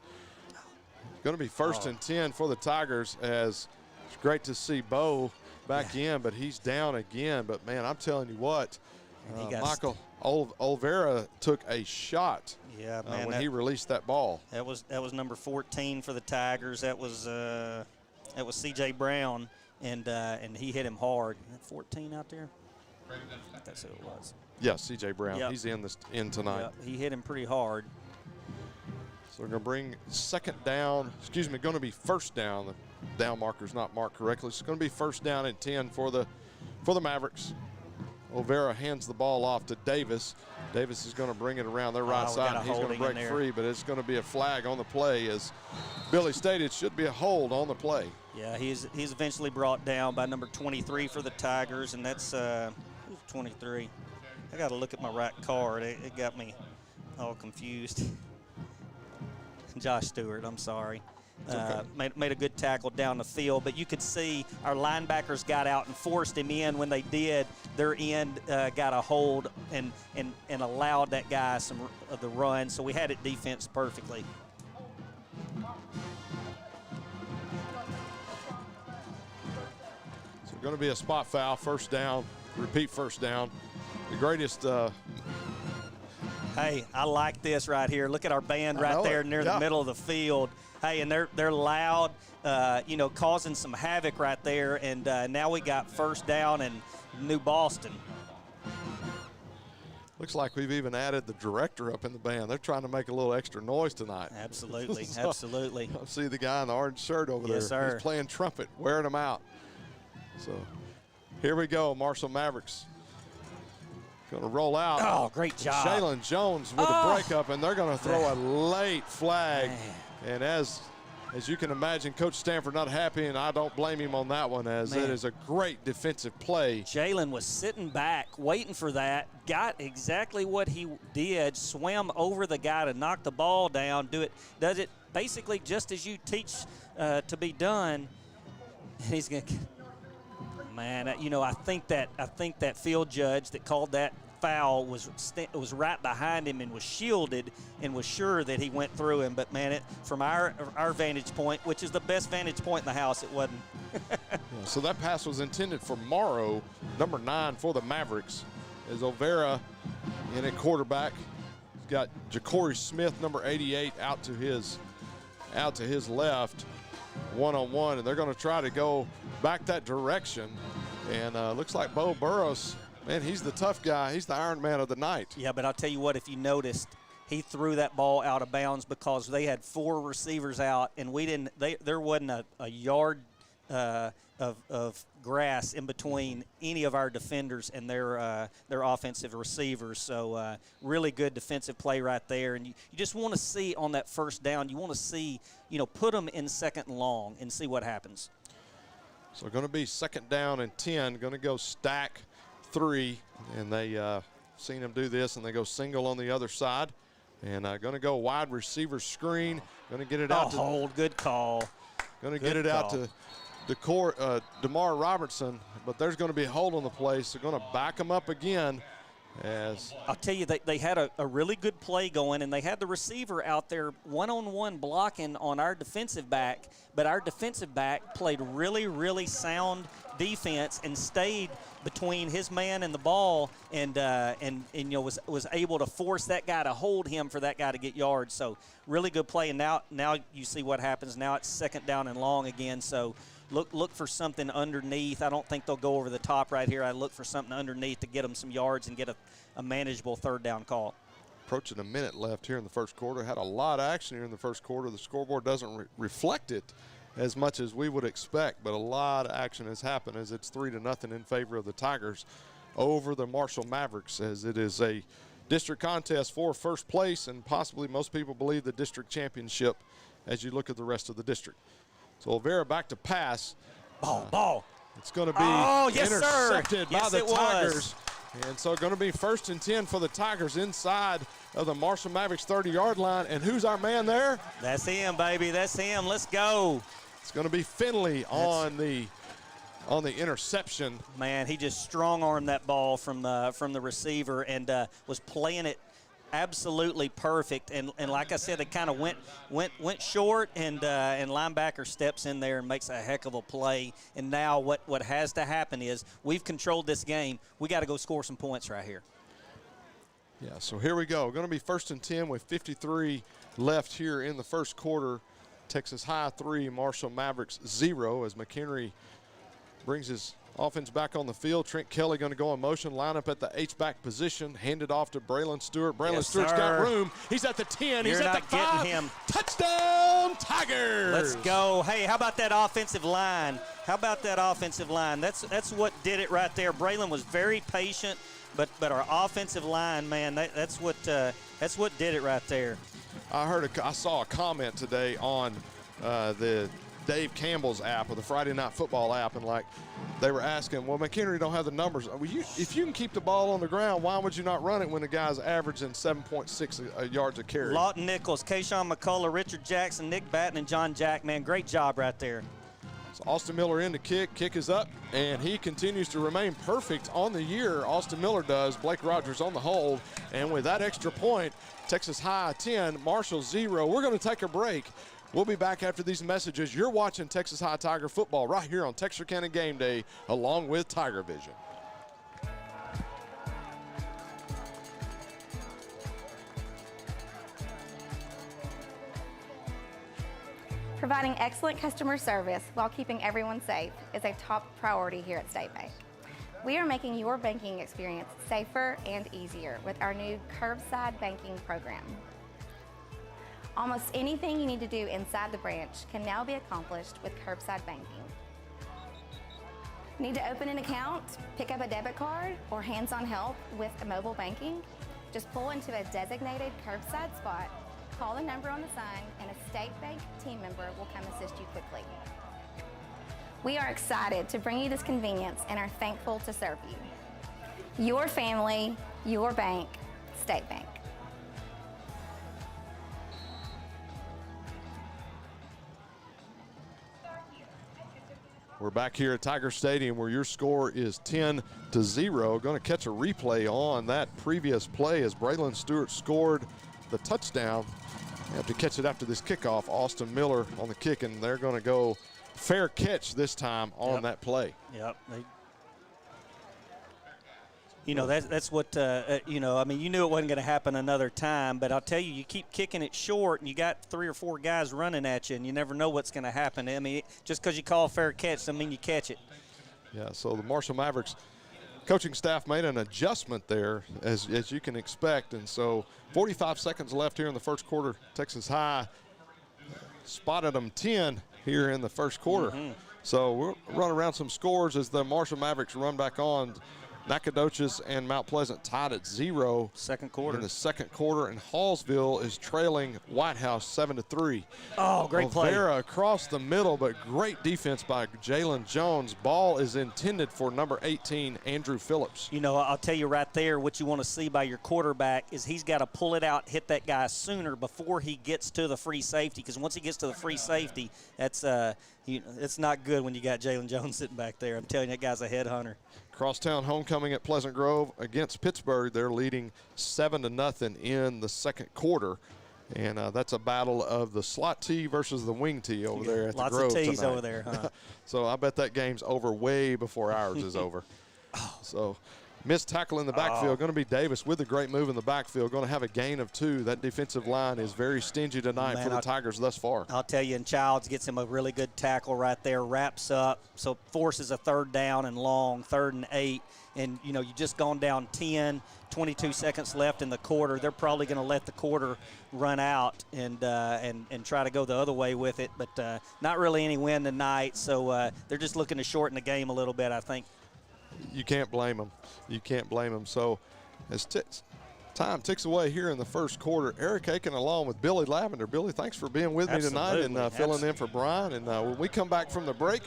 Going to be first and 10 for the Tigers, as it's great to see Bo back in, but he's down again. But, man, I'm telling you what, Michael Olvera took a shot when he released that ball. That was number 14 for the Tigers. That was C.J. Brown, and he hit him hard. 14 out there? That's who it was. Yeah, C.J. Brown. Yep. He's in tonight. Yep. He hit him pretty hard. So we're going to bring going to be first down. The down marker's not marked correctly. It's going to be first down and 10 for the Mavericks. Olvera hands the ball off to Davis. Davis is going to bring it around their right side, and he's going to break free, but it's going to be a flag on the play. As Billy stated, it should be a hold on the play. Yeah, he's eventually brought down by number 23 for the Tigers, and that's 23. I got to look at my right card. It got me all confused. Josh Stewart, I'm sorry. Okay. Made a good tackle down the field, but you could see our linebackers got out and forced him in. When they did, their end got a hold and allowed that guy some of the run, so we had it defense perfectly. So going to be a spot foul, first down, repeat first down. The greatest Hey, I like this right here. Look at our band right there near the middle of the field. Hey, and they're loud, causing some havoc right there. And now we got first down in New Boston. Looks like we've even added the director up in the band. They're trying to make a little extra noise tonight. Absolutely, absolutely. I see the guy in the orange shirt over there. Yes, sir. He's playing trumpet, wearing them out. So here we go, Marshall Mavericks. Going to roll out. Oh, great job. Shaylin Jones with the breakup, and they're going to throw a late flag. Man. And as you can imagine, Coach Stanford not happy, and I don't blame him on that one, as it is a great defensive play. Jalen was sitting back, waiting for that, got exactly what he did, swam over the guy to knock the ball down, does it basically just as you teach to be done. And he's going to, man, I think that field judge that called that foul was right behind him and was shielded and was sure that he went through him. But man, from our vantage point, which is the best vantage point in the house, it wasn't. So that pass was intended for Morrow, number 9 for the Mavericks, as Olvera in at quarterback. He's got Ja'Cory Smith, number 88, out to his left, one-on-one, and they're going to try to go back that direction. And looks like Bo Burrows, man, he's the tough guy. He's the Iron Man of the night. Yeah, but I'll tell you what, if you noticed, he threw that ball out of bounds because they had 4 receivers out, and we didn't. There wasn't a yard of grass in between any of our defenders and their offensive receivers. So really good defensive play right there. And you just want to see on that first down, you want to see, put them in second and long and see what happens. So going to be second down and 10, going to go stack 3, and they seen them do this, and they go single on the other side, and going to go wide receiver screen, going to get it out to hold, good call. Going to get it out to DeMar Robertson, but there's going to be a hold on the play, so going to back them up again, As I'll tell you, they had a really good play going, and they had the receiver out there one-on-one blocking on our defensive back, but our defensive back played really, really sound defense and stayed between his man and the ball, and you know, was able to force that guy to hold him for that guy to get yards. So really good play, and now you see what happens. Now it's 2nd down and long again, so look for something underneath. I don't think they'll go over the top right here. I look for something underneath to get them some yards and get a manageable 3rd down call. approaching a minute left here in the first quarter. Had a lot of action here in the first quarter. The scoreboard doesn't reflect it as much as we would expect, but a lot of action has happened as it's 3-0 in favor of the Tigers over the Marshall Mavericks, as it is a district contest for first place and possibly, most people believe, the district championship as you look at the rest of the district. So Olvera back to pass. Ball. It's going to be intercepted by the Tigers. Was. And so going to be 1st and 10 for the Tigers inside of the Marshall Mavericks 30-yard line. And who's our man there? That's him, baby. That's him. Let's go. It's going to be Finley on the interception. Man, he just strong-armed that ball from the receiver and was playing it absolutely perfect. And like I said, it kind of went short, and linebacker steps in there and makes a heck of a play. And now what has to happen is we've controlled this game. We got to go score some points right here. Yeah, so here we go. Going to be 1st and 10 with 53 left here in the first quarter. Texas High 3, Marshall Mavericks 0 as McHenry brings his offense back on the field. Trent Kelly going to go in motion, line up at the H-back position, hand it off to Braylon Stewart. Braylon Stewart's got room. He's at the 10. He's at the 5. Him. Touchdown, Tigers! Let's go. Hey, how about that offensive line? That's what did it right there. Braylon was very patient, but our offensive line, man, that's what did it right there. I saw a comment today on the Dave Campbell's app, or the Friday Night Football app, and like they were asking, well, McHenry don't have the numbers. Well, if you can keep the ball on the ground, why would you not run it when the guy's averaging 7.6 yards a carry? Lawton Nichols, Kayshawn McCullough, Richard Jackson, Nick Batten, and John Jack, man, great job right there. So Austin Miller in to kick. Kick is up, and he continues to remain perfect on the year. Austin Miller does. Blake Rogers on the hold, and with that extra point, Texas High 10, Marshall 0. We're going to take a break. We'll be back after these messages. You're watching Texas High Tiger football right here on Texarkana Game Day along with TigerVision. Providing excellent customer service while keeping everyone safe is a top priority here at State Bank. We are making your banking experience safer and easier with our new curbside banking program. Almost anything you need to do inside the branch can now be accomplished with curbside banking. Need to open an account, pick up a debit card, or hands-on help with mobile banking? Just pull into a designated curbside spot, call the number on the sign, and a State Bank team member will come assist you quickly. We are excited to bring you this convenience and are thankful to serve you. Your family, your bank, State Bank. We're back here at Tiger Stadium where your score is 10-0. Going to catch a replay on that previous play as Braylon Stewart scored the touchdown. You have to catch it after this kickoff. Austin Miller on the kick, and they're going to go fair catch this time on that play. Yep. That's what, I mean, you knew it wasn't going to happen another time, but I'll tell you, you keep kicking it short and you got 3 or 4 guys running at you, and you never know what's going to happen. I mean, just because you call a fair catch doesn't mean you catch it. Yeah, so the Marshall Mavericks coaching staff made an adjustment there, as you can expect, and so 45 seconds left here in the first quarter. Texas High spotted them 10 here in the first quarter. So we'll run around some scores as the Marshall Mavericks run back on. Nacogdoches and Mount Pleasant tied at 0 second quarter. In the second quarter, and Hallsville is trailing White House 7-3. Oh, great play. Olvera across the middle, but great defense by Jalen Jones. Ball is intended for number 18, Andrew Phillips. You know, I'll tell you right there, what you want to see by your quarterback is he's got to pull it out, hit that guy sooner before he gets to the free safety, because once he gets to the free safety, that's it's not good when you got Jalen Jones sitting back there. I'm telling you, that guy's a headhunter. Crosstown homecoming at Pleasant Grove against Pittsburgh. They're leading 7-0 in the second quarter. And that's a battle of the slot tee versus the wing tee over there at the Grove Lots of tees tonight. over there, huh? So I bet that game's over way before ours is over. So missed tackle in the backfield. Going to be Davis with a great move in the backfield. Going to have a gain of 2. That defensive line is very stingy tonight for the Tigers thus far. I'll tell you, and Childs gets him a really good tackle right there, wraps up, so forces a 3rd down and long, 3rd and 8. And, you just gone down 10, 22 seconds left in the quarter. They're probably going to let the quarter run out and try to go the other way with it. But not really any win tonight, so they're just looking to shorten the game a little bit, I think. You can't blame them. You can't blame them. So as time ticks away here in the first quarter, Eric Aiken along with Billy Lavender. Billy, thanks for being with me tonight and filling in for Brian. And when we come back from the break,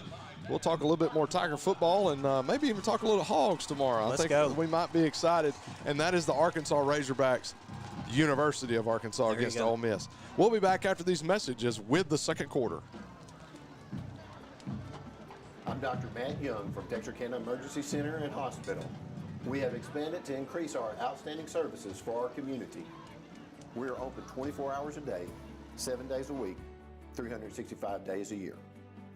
we'll talk a little bit more Tiger football and maybe even talk a little Hogs tomorrow. Let's I think go. We might be excited. And that is the Arkansas Razorbacks, University of Arkansas There against Ole Miss. We'll be back after these messages with the second quarter. I'm Dr. Matt Young from Texarkana Emergency Center and Hospital. We have expanded to increase our outstanding services for our community. We are open 24 hours a day, 7 days a week, 365 days a year.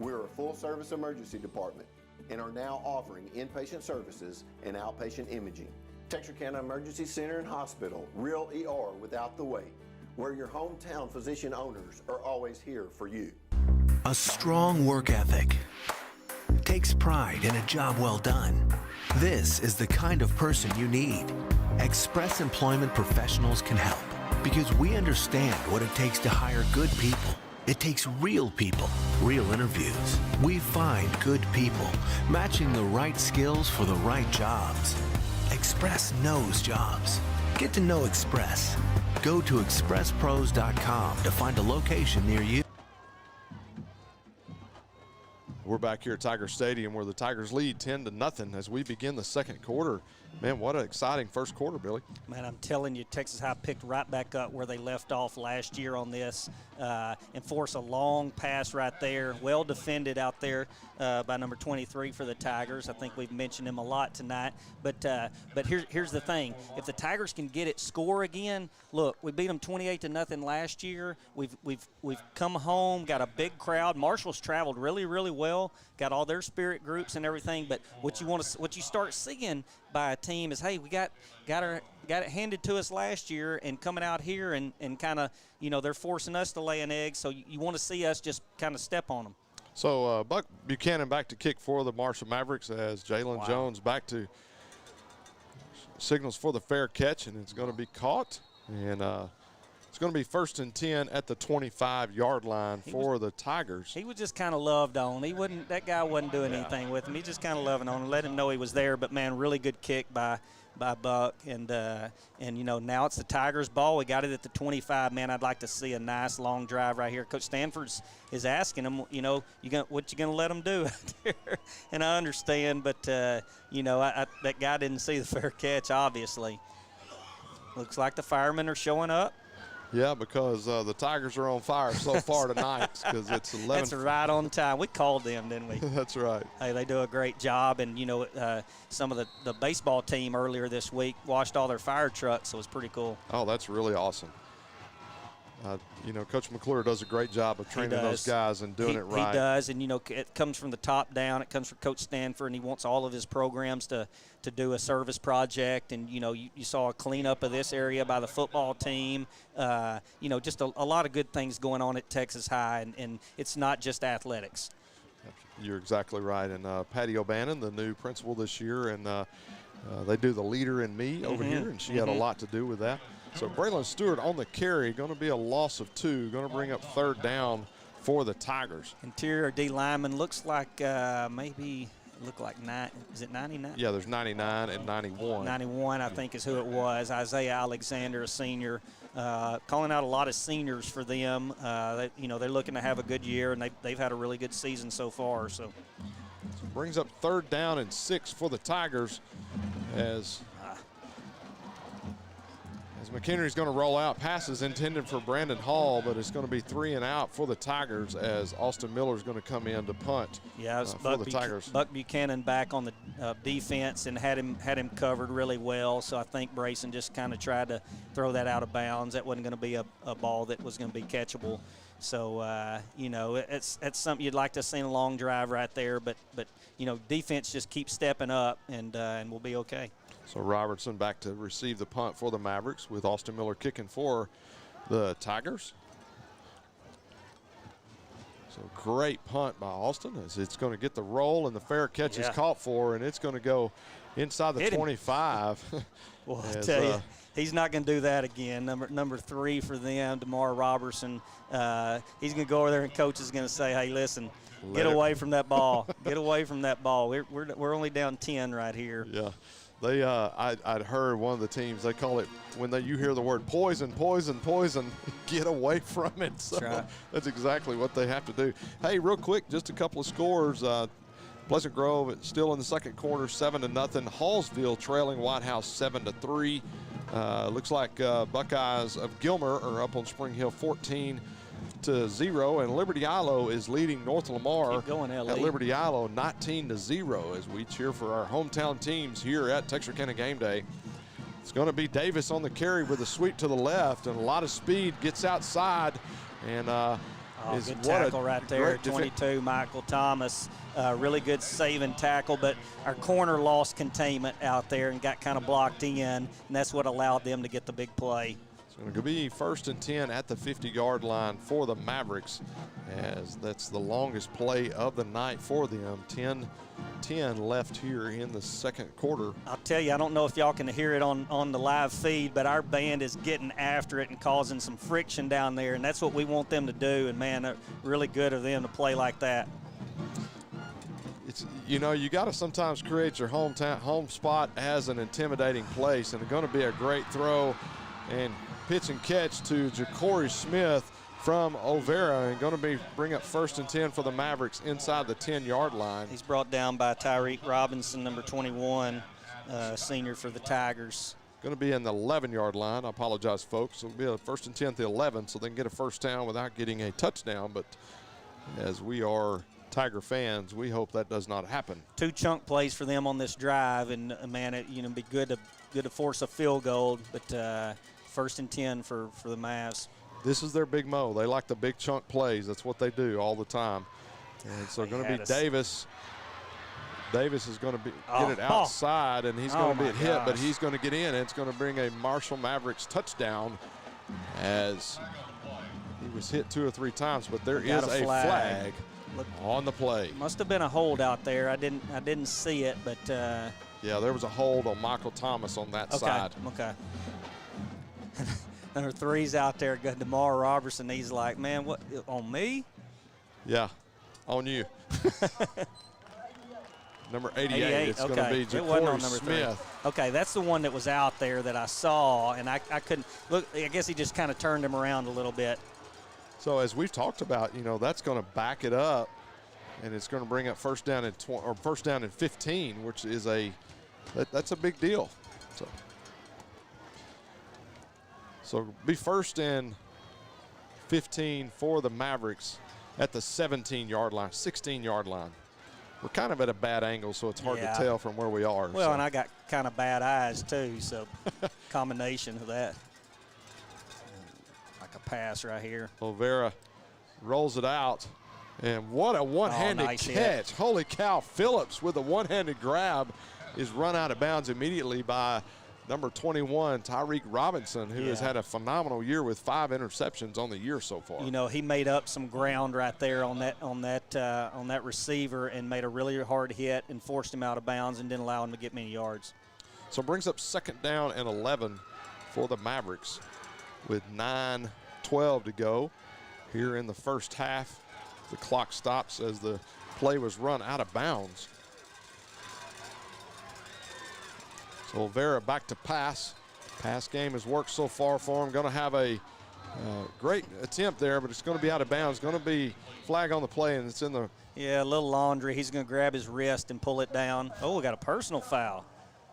We're a full-service emergency department and are now offering inpatient services and outpatient imaging. Texarkana Emergency Center and Hospital, real ER without the wait, where your hometown physician owners are always here for you. A strong work ethic takes pride in a job well done. This is the kind of person you need. Express Employment Professionals can help because we understand what it takes to hire good people. It takes real people, real interviews. We find good people, matching the right skills for the right jobs. Express knows jobs. Get to know Express. Go to expresspros.com to find a location near you. We're back here at Tiger Stadium where the Tigers lead 10-0 as we begin the second quarter. Man, what an exciting first quarter, Billy. Man, I'm telling you, Texas High picked right back up where they left off last year on this and forced a long pass right there. Well defended out there by number 23 for the Tigers. I think we've mentioned him a lot tonight. But here's the thing. If the Tigers can get it score again, look, we beat them 28-0 last year. We've come home, got a big crowd. Marshall's traveled really, really well, got all their spirit groups and everything. But what you start seeing by a team is, hey, we got it handed to us last year, and coming out here and kind of, they're forcing us to lay an egg. So you want to see us just kind of step on them. So Buck Buchanan back to kick for the Marshall Mavericks as Jalen Jones back to signals for the fair catch, and it's going to be caught. And it's going to be 1st and 10 at the 25-yard line for the Tigers. He was just kind of loved on. That guy wasn't doing anything with him. He just kind of loving on him, let him know he was there. But man, really good kick by Buck, and now it's the Tigers' ball. We got it at the 25. Man, I'd like to see a nice long drive right here. Coach Stanford's is asking him, what you gonna let him do out there? And I understand, but that guy didn't see the fair catch. Obviously, looks like the firemen are showing up. Yeah, because the Tigers are on fire so far tonight because it's 11. That's right on time. We called them, didn't we? That's right. Hey, they do a great job. And, some of the baseball team earlier this week washed all their fire trucks, so it was pretty cool. Oh, that's really awesome. Coach McClure does a great job of training those guys and doing it right. He does, and, it comes from the top down. It comes from Coach Stanford, and he wants all of his programs to do a service project. And, you saw a cleanup of this area by the football team. Just a lot of good things going on at Texas High, and it's not just athletics. You're exactly right. And Patty O'Bannon, the new principal this year, and they do the Leader in Me over here, and she had a lot to do with that. So Braylon Stewart on the carry, going to be a loss of 2, going to bring up 3rd down for the Tigers. Interior D lineman looks like look like 9. Is it 99? Yeah, there's 99 and 91. 91, I think, is who it was. Isaiah Alexander, a senior, calling out a lot of seniors for them. They're looking to have a good year, and they've had a really good season so far. So brings up 3rd down and 6 for the Tigers as McHenry's going to roll out. Passes intended for Brandon Hall, but it's going to be 3 and out for the Tigers as Austin Miller's going to come in to punt for the Tigers. Buck Buchanan back on the defense and had him covered really well. So I think Brayson just kind of tried to throw that out of bounds. That wasn't going to be a ball that was going to be catchable. So, you know, it's something you'd like to see in a long drive right there. But you know, defense just keeps stepping up, and we'll be okay. So Robertson back to receive the punt for the Mavericks with Austin Miller kicking for the Tigers. So great punt by Austin as it's going to get the roll, and the fair catch is caught for, and it's going to go inside the 25. Well, I tell you, he's not going to do that again. Number 3 for them, DeMar Robertson. He's going to go over there, and coach is going to say, hey, listen, get away from that ball. Get away from that ball. We're only down 10 right here. Yeah. They, I'd heard one of the teams, they call it, when you hear the word poison, poison, poison, get away from it. So that's exactly what they have to do. Hey, real quick, just a couple of scores. Pleasant Grove still in the second quarter, 7-0. Hallsville trailing White House 7-3. Looks like Buckeyes of Gilmer are up on Spring Hill 14-0, and Liberty Ilo is leading North Lamar at Liberty Ilo 19-0 as we cheer for our hometown teams here at Texarkana Game Day. It's going to be Davis on the carry with a sweep to the left and a lot of speed, gets outside, and good tackle right there, 22, Michael Thomas. Really good saving tackle, but our corner lost containment out there and got kind of blocked in, and that's what allowed them to get the big play. It's going to be 1st and 10 at the 50-yard line for the Mavericks, as that's the longest play of the night for them. 10 left here in the second quarter. I'll tell you, I don't know if y'all can hear it on the live feed, but our band is getting after it and causing some friction down there, and that's what we want them to do. And, man, really good of them to play like that. It's, you know, you got to sometimes create your home spot as an intimidating place, and it's going to be a great throw and pitch and catch to Ja'Cory Smith from Overa, and going to bring up 1st and 10 for the Mavericks inside the 10-yard line. He's brought down by Tyreek Robinson, number 21, senior for the Tigers. Going to be in the 11-yard line. I apologize, folks. It'll be a 1st and 10 at the 11, so they can get a first down without getting a touchdown. But as we are Tiger fans, we hope that does not happen. 2 chunk plays for them on this drive, and man, it be good to force a field goal, but 1st and 10 for the Mavs. This is their big mo. They like the big chunk plays. That's what they do all the time. And so going to be Davis. Davis is going to get it outside, and he's going to be hit, but he's going to get in. And it's going to bring a Marshall Mavericks touchdown as he was hit 2 or 3 times, but there is a flag on the play. Must have been a hold out there. I didn't see it, but yeah, there was a hold on Michael Thomas on that side. Okay. Number 3's out there, got DeMar Robertson. He's like, man, what, on me? Yeah, on you. Number 88, it's going to be Ja'Cory Smith. 3. Okay, that's the one that was out there that I saw, and I couldn't look. I guess he just kind of turned him around a little bit. So as we've talked about, you know, that's going to back it up, and it's going to bring up 1st down and 15, which is that's a big deal. So be 1st and 15 for the Mavericks at the 17-yard line, 16-yard line. We're kind of at a bad angle, so it's hard to tell from where we are. Well, and I got kind of bad eyes too, so combination of that. Like a pass right here. Overa rolls it out, and what a one-handed nice catch. Hit. Holy cow, Phillips with a one-handed grab is run out of bounds immediately by number 21, Tyreek Robinson, who has had a phenomenal year with 5 interceptions on the year so far. You know, he made up some ground right there on that receiver and made a really hard hit and forced him out of bounds and didn't allow him to get many yards. So brings up 2nd down and 11 for the Mavericks with 9:12 to go here in the first half. The clock stops as the play was run out of bounds. So Vera back to pass. Pass game has worked so far for him. Going to have a great attempt there, but it's going to be out of bounds. Going to be flag on the play, and it's in the. Yeah, a little laundry. He's going to grab his wrist and pull it down. Oh, we got a personal foul.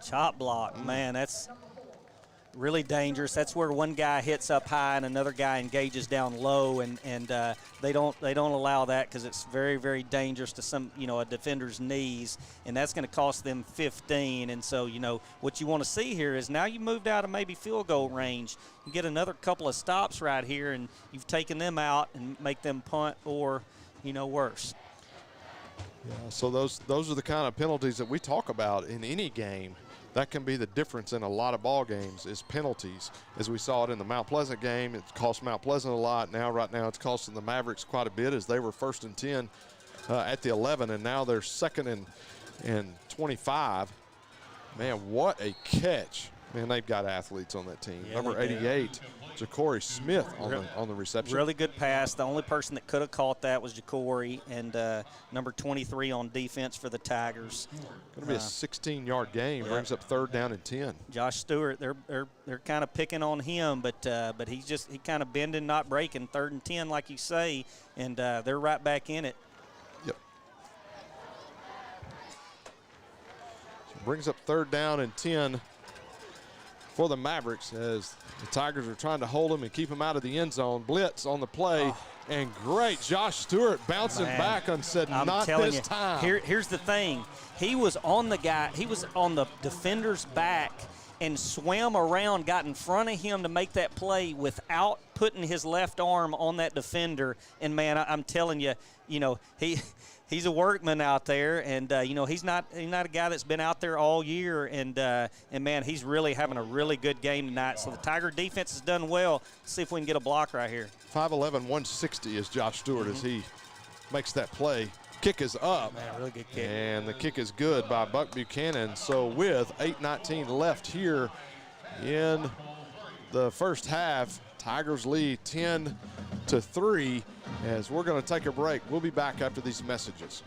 Chop block. Man, that's really dangerous. That's where one guy hits up high and another guy engages down low, and they don't allow that because it's very, very dangerous to some, a defender's knees, and that's going to cost them 15. And so, what you want to see here is now you moved out of maybe field goal range. You get another couple of stops right here, and you've taken them out and make them punt or, worse. Yeah, so those are the kind of penalties that we talk about in any game. That can be the difference in a lot of ball games is penalties. As we saw it in the Mount Pleasant game, it cost Mount Pleasant a lot. Right now it's costing the Mavericks quite a bit as they were 1st and 10 at the 11, and now they're 2nd and 25. Man, what a catch. Man, they've got athletes on that team. Yeah, Number 88, Ja'Cory Smith on the reception. Really good pass. The only person that could have caught that was Ja'Cory, and number 23 on defense for the Tigers. Going to be a 16-yard game. Yeah. Brings up 3rd down and 10. Josh Stewart, they're kind of picking on him, but he kind of bending, not breaking. 3rd and 10, like you say, and they're right back in it. Yep. So brings up 3rd down and 10. For the Mavericks as the Tigers are trying to hold him and keep him out of the end zone. Blitz on the play, and great Josh Stewart bouncing back and said, not this time. Here's the thing. He was on the defender's back and swam around, got in front of him to make that play without putting his left arm on that defender. And, man, I'm telling you, he's a workman out there, and he's not a guy that's been out there all year, and man, he's really having a really good game tonight. So the Tiger defense has done well. Let's see if we can get a block right here. 5'11", 160 is Josh Stewart as he makes that play. Kick is up. Man, really good kick. And the kick is good by Buck Buchanan. So with 8:19 left here in the first half, Tigers lead 10-3 as we're going to take a break. We'll be back after these messages.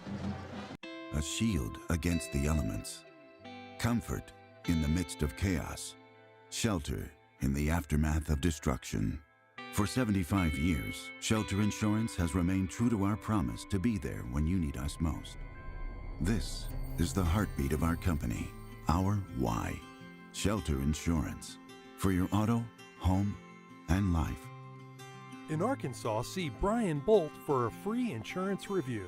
A shield against the elements. Comfort in the midst of chaos. Shelter in the aftermath of destruction. For 75 years, Shelter Insurance has remained true to our promise to be there when you need us most. This is the heartbeat of our company, our why. Shelter Insurance. For your auto, home, and life. In Arkansas, see Brian Bolt for a free insurance review.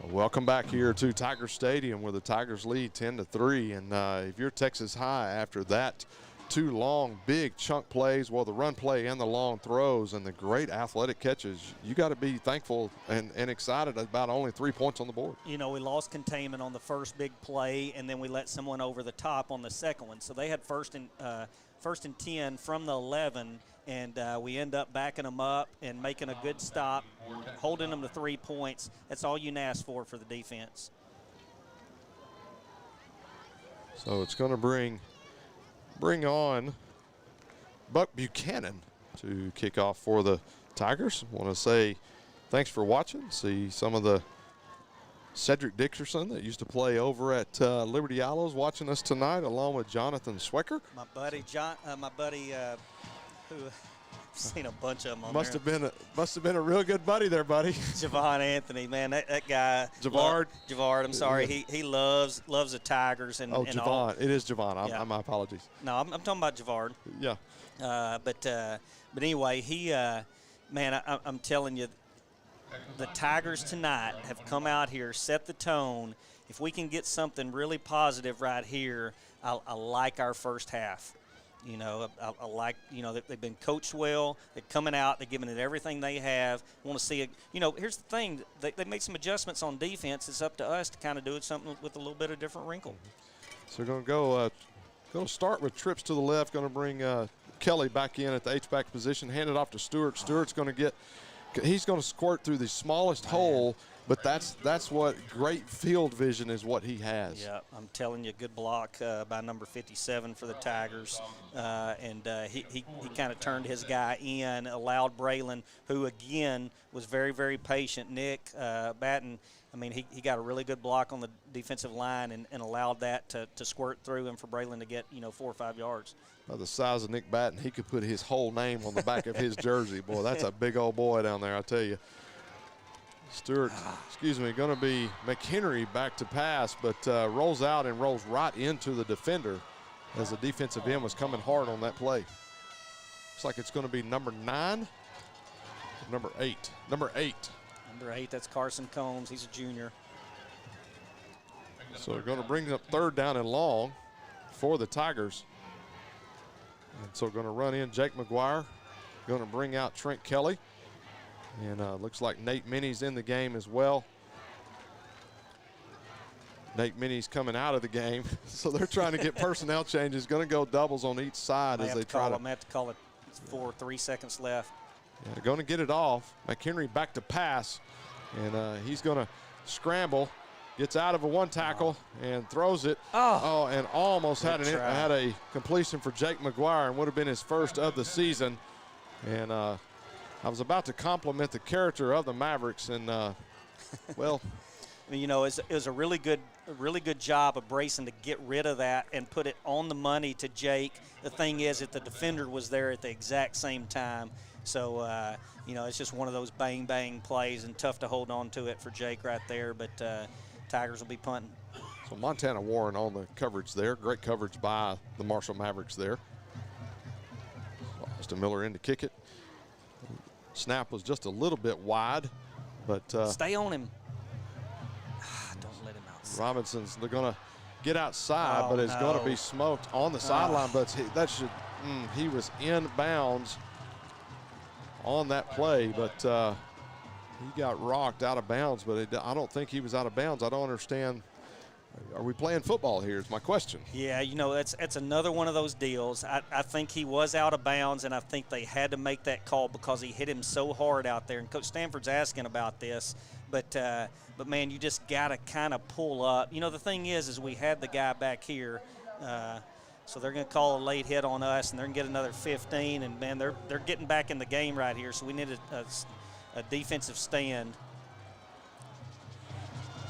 Welcome back here to Tiger Stadium where the Tigers lead 10-3. And if you're Texas High after that 2 long, big chunk plays, the run play and the long throws and the great athletic catches, you got to be thankful and excited about only 3 points on the board. We lost containment on the first big play, and then we let someone over the top on the second one. So they had first and 10 from the 11, and we end up backing them up and making a good stop, holding them to 3 points. That's all you can ask for the defense. So it's going to bring on Buck Buchanan to kick off for the Tigers. I want to say thanks for watching. See some of the Cedric Dickerson that used to play over at Liberty Aloes watching us tonight, along with Jonathan Swecker. My buddy who I've seen a bunch of them on must have been a real good buddy there, buddy. Javon Anthony, man, that guy. Javard, I'm sorry. He loves the Tigers and Javon. all. It is Javon. Yeah. My apologies. No, I'm talking about Javard. Yeah. But anyway, he man, I'm telling you, the Tigers tonight have come out here, set the tone. If we can get something really positive right here, I like our first half. I like, that they've been coached well. They're coming out. They're giving it everything they have. Want to see it. Here's the thing. They made some adjustments on defense. It's up to us to kind of do it something with a little bit of different wrinkle. So we're going to start with trips to the left. Going to bring Kelly back in at the H-back position. Hand it off to Stewart. Stewart's going to he's going to squirt through the smallest hole. But that's what great field vision is what he has. Yeah, I'm telling you, good block by number 57 for the Tigers. And he kind of turned his guy in, allowed Braylon, who, again, was very, very patient. Nick Batten, he got a really good block on the defensive line and allowed that to squirt through and for Braylon to get, 4 or 5 yards. By the size of Nick Batten, he could put his whole name on the back of his jersey. Boy, that's a big old boy down there, I tell you. Stewart, going to be McHenry back to pass, but rolls out and rolls right into the defender as the defensive end was coming hard on that play. Looks like it's going to be number 9, number 8. Number 8. Number 8, that's Carson Combs. He's a junior. So we're going to bring up 3rd down and long for the Tigers. And so we're going to run in Jake McGuire, going to bring out Trent Kelly. And looks like Nate Minnie's in the game as well. Nate Minnie's coming out of the game, so they're trying to get personnel changes. Going to go doubles on each side as they try to. I have to call it 3 seconds left. Yeah, going to get it off. McHenry back to pass, and he's going to scramble. Gets out of a 1 tackle and throws it. And almost had a completion for Jake McGuire, and would have been his first of the season. And I was about to compliment the character of the Mavericks, and well, you know, it was a really good job of Brayson to get rid of that and put it on the money to Jake. The thing is that the defender was there at the exact same time. So, you know, it's just one of those bang plays, and tough to hold on to it for Jake right there. But Tigers will be punting. So Montana Warren on the coverage there. Great coverage by the Marshall Mavericks there. Austin Miller in to kick it. Snap was just a little bit wide, but stay on him. Don't let him outside. Robinson's going to get outside, but it's going to be smoked on the sideline. But he was in bounds on that play, but he got rocked out of bounds. But I don't think he was out of bounds. I don't understand. Are we playing football here is my question. Yeah, you know, that's another one of those deals. I think he was out of bounds, and I think they had to make that call because he hit him so hard out there. And Coach Stanford's asking about this, but man, you just got to kind of pull up. You know, the thing is we had the guy back here, so they're going to call a late hit on us, and they're going to get another 15. And, man, they're getting back in the game right here, so we need a defensive stand.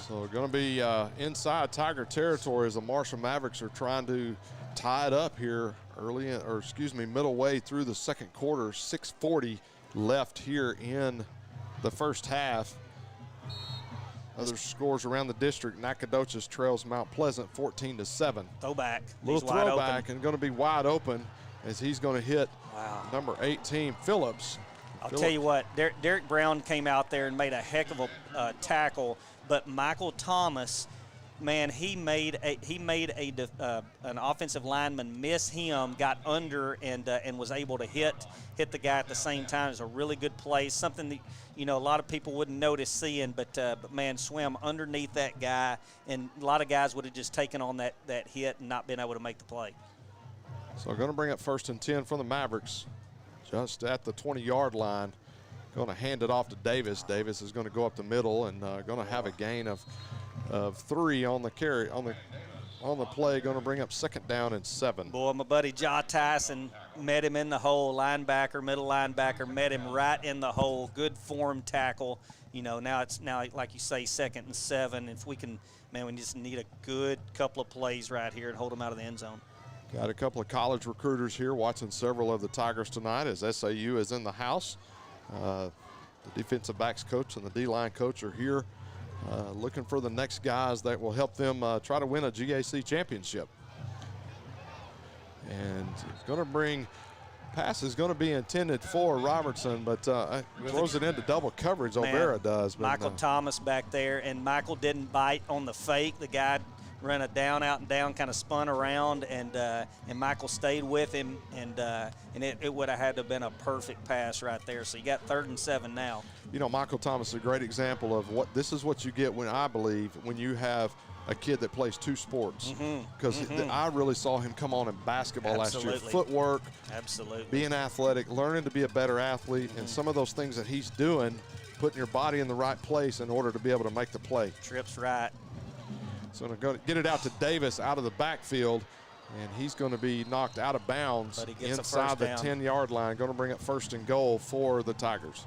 So we're going to be inside Tiger territory as the Marshall Mavericks are trying to tie it up here middle way through the second quarter. 6:40 left here in the first half. Other scores around the district: Nacogdoches trails Mount Pleasant 14-7. Throwback. Little throwback, and going to be wide open as he's going to hit number 18, Phillips. I'll tell you what, Derek Brown came out there and made a heck of a tackle. But Michael Thomas, man, he made an offensive lineman miss him, got under, and was able to hit the guy at the same time. It's a really good play, something that, you know, a lot of people wouldn't notice seeing, but man, swam underneath that guy, and a lot of guys would have just taken on that hit and not been able to make the play. So going to bring up 1st and 10 from the Mavericks, just at the 20-yard line. Going to hand it off to Davis. Davis is going to go up the middle and going to have a gain of 3 on the carry on the play. Going to bring up 2nd down and 7. Boy, my buddy Jaw Tyson met him in the hole. Middle linebacker met him right in the hole. Good form tackle. You know, now like you say, 2nd and 7. If we can, man, we just need a good couple of plays right here and hold them out of the end zone. Got a couple of college recruiters here watching several of the Tigers tonight as SAU is in the house. The defensive backs coach and the D-line coach are here looking for the next guys that will help them try to win a GAC championship. And he's going to bring pass is going to be intended for Robertson, but throws it into double coverage. O'Vera does. But Michael Thomas back there, and Michael didn't bite on the fake. The guy ran a down, out and down, kind of spun around, and Michael stayed with him, and it would have had to have been a perfect pass right there. So you got 3rd and 7 now. You know, Michael Thomas is a great example of this is what you get when you have a kid that plays 2 sports. Because I really saw him come on in basketball last year. Footwork, being athletic, learning to be a better athlete, and some of those things that he's doing, putting your body in the right place in order to be able to make the play. Trips right. So going to get it out to Davis out of the backfield, and he's going to be knocked out of bounds inside the 10-yard line. Going to bring up 1st and goal for the Tigers.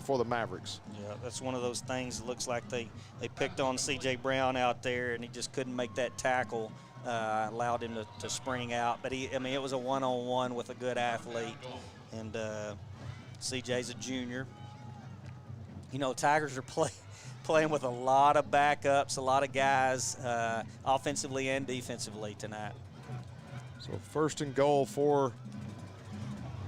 For the Mavericks. Yeah, that's one of those things. It looks like they picked on C.J. Brown out there, and he just couldn't make that tackle. Allowed him to spring out. But it was a one-on-one with a good athlete, and C.J.'s a junior. you know, Tigers are playing with a lot of backups, a lot of guys, offensively and defensively tonight. So first and goal for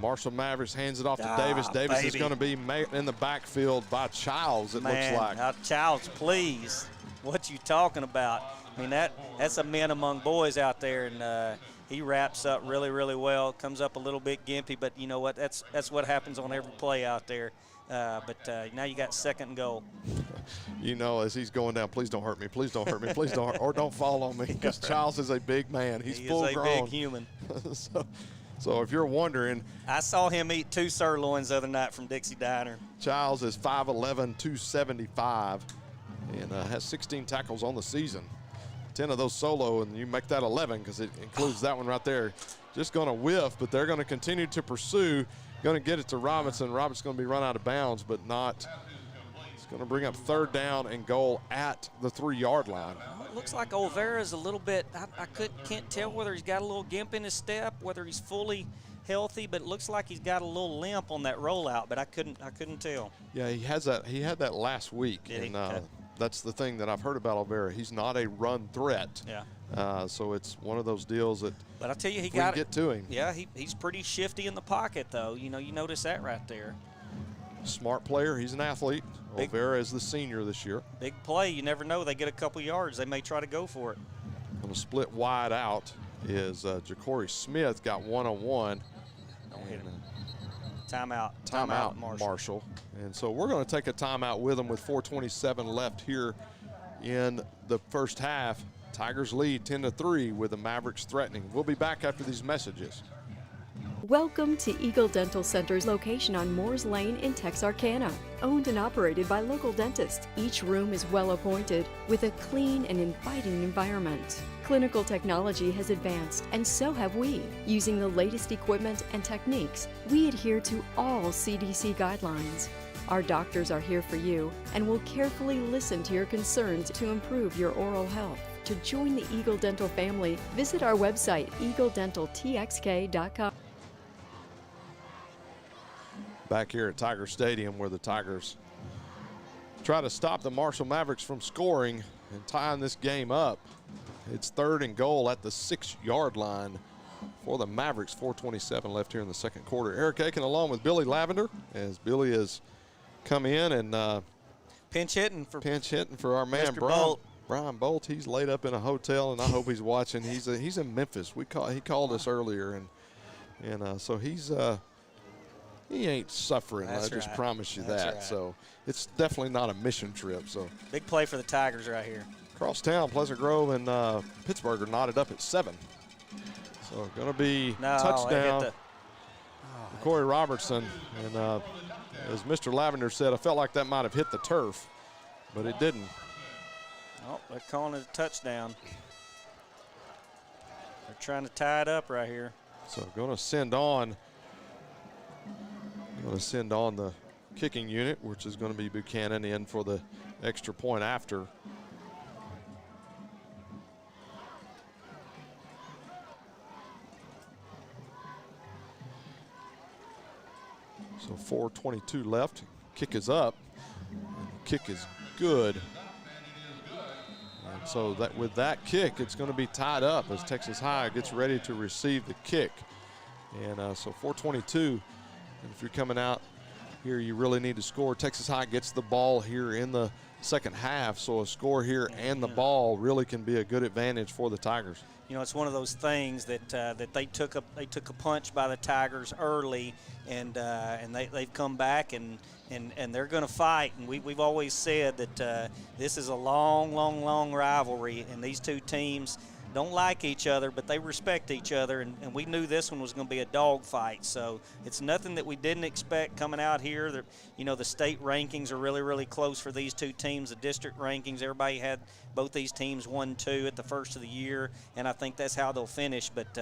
Marshall Mavericks, hands it off to Davis. Davis is going to be in the backfield by Childs, it looks like. Childs, please. What you talking about? I mean, that's a man among boys out there, and he wraps up really, really well. Comes up a little bit gimpy, but you know what? That's what happens on every play out there. But now you got second and goal. You know, as he's going down, please don't hurt me, please don't hurt me, please don't hurt, or don't fall on me, because Childs is a big man. He's full grown. He is a big human. So if you're wondering. I saw him eat 2 sirloins the other night from Dixie Diner. Childs is 5'11", 275, and has 16 tackles on the season. 10 of those solo, and you make that 11 because it includes that one right there. Just going to whiff, but they're going to continue to pursue. Going to get it to Robinson. Robinson's going to be run out of bounds, but not. It's going to bring up third down and goal at the 3-yard line. Well, it looks like Olvera's a little bit, I can't tell whether he's got a little gimp in his step, whether he's fully healthy, but it looks like he's got a little limp on that rollout, but I couldn't tell. Yeah, he had that last week, and that's the thing that I've heard about Olvera. He's not a run threat. Yeah. So it's one of those deals that. But I tell you, he got to get to him. Yeah, he's pretty shifty in the pocket, though. You know, you notice that right there. Smart player. He's an athlete. Olvera is the senior this year. Big play. You never know. They get a couple yards. They may try to go for it. On a split wide out is Ja'Cory Smith got one-on-one. Don't hit him. Timeout. Timeout, Marshall. And so we're going to take a timeout with them with 4:27 left here in the first half. Tigers lead 10-3 with the Mavericks threatening. We'll be back after these messages. Welcome to Eagle Dental Center's location on Moores Lane in Texarkana. Owned and operated by local dentists, each room is well appointed with a clean and inviting environment. Clinical technology has advanced, and so have we. Using the latest equipment and techniques, we adhere to all CDC guidelines. Our doctors are here for you and will carefully listen to your concerns to improve your oral health. To join the Eagle Dental family, visit our website, eagledentaltxk.com. Back here at Tiger Stadium, where the Tigers try to stop the Marshall Mavericks from scoring and tying this game up. It's third and goal at the 6-yard line for the Mavericks. 4:27 left here in the second quarter. Eric Aiken along with Billy Lavender, as Billy has come in and pinch hitting for our man Mr. Brian Bolt. He's laid up in a hotel, and I hope he's watching. He's in Memphis. He called us earlier, and so he ain't suffering. That's I just right. promise you That's that. right. So it's definitely not a mission trip. So big play for the Tigers right here. Crosstown, Pleasant Grove, and Pittsburgh are knotted up at 7. So going to be touchdown. Corey Robertson, and as Mr. Lavender said, I felt like that might have hit the turf, but it didn't. Oh, they're calling it a touchdown. They're trying to tie it up right here. So going to send on the kicking unit, which is going to be Buchanan in for the extra point after. So 4:22 left. Kick is up. Kick is good. And so that with that kick, it's going to be tied up as Texas High gets ready to receive the kick. And so 4:22. And if you're coming out here, you really need to score. Texas High gets the ball here in the second half, so a score here and the ball really can be a good advantage for the Tigers. You know, it's one of those things that that they took a punch by the Tigers early, and they've come back and they're going to fight. And we've always said that this is a long rivalry, and these two teams don't like each other, but they respect each other, and we knew this one was going to be a dogfight. So it's nothing that we didn't expect coming out here. The state rankings are really close for these two teams. The district rankings, everybody had both these teams 1-2 at the first of the year, and I think that's how they'll finish. But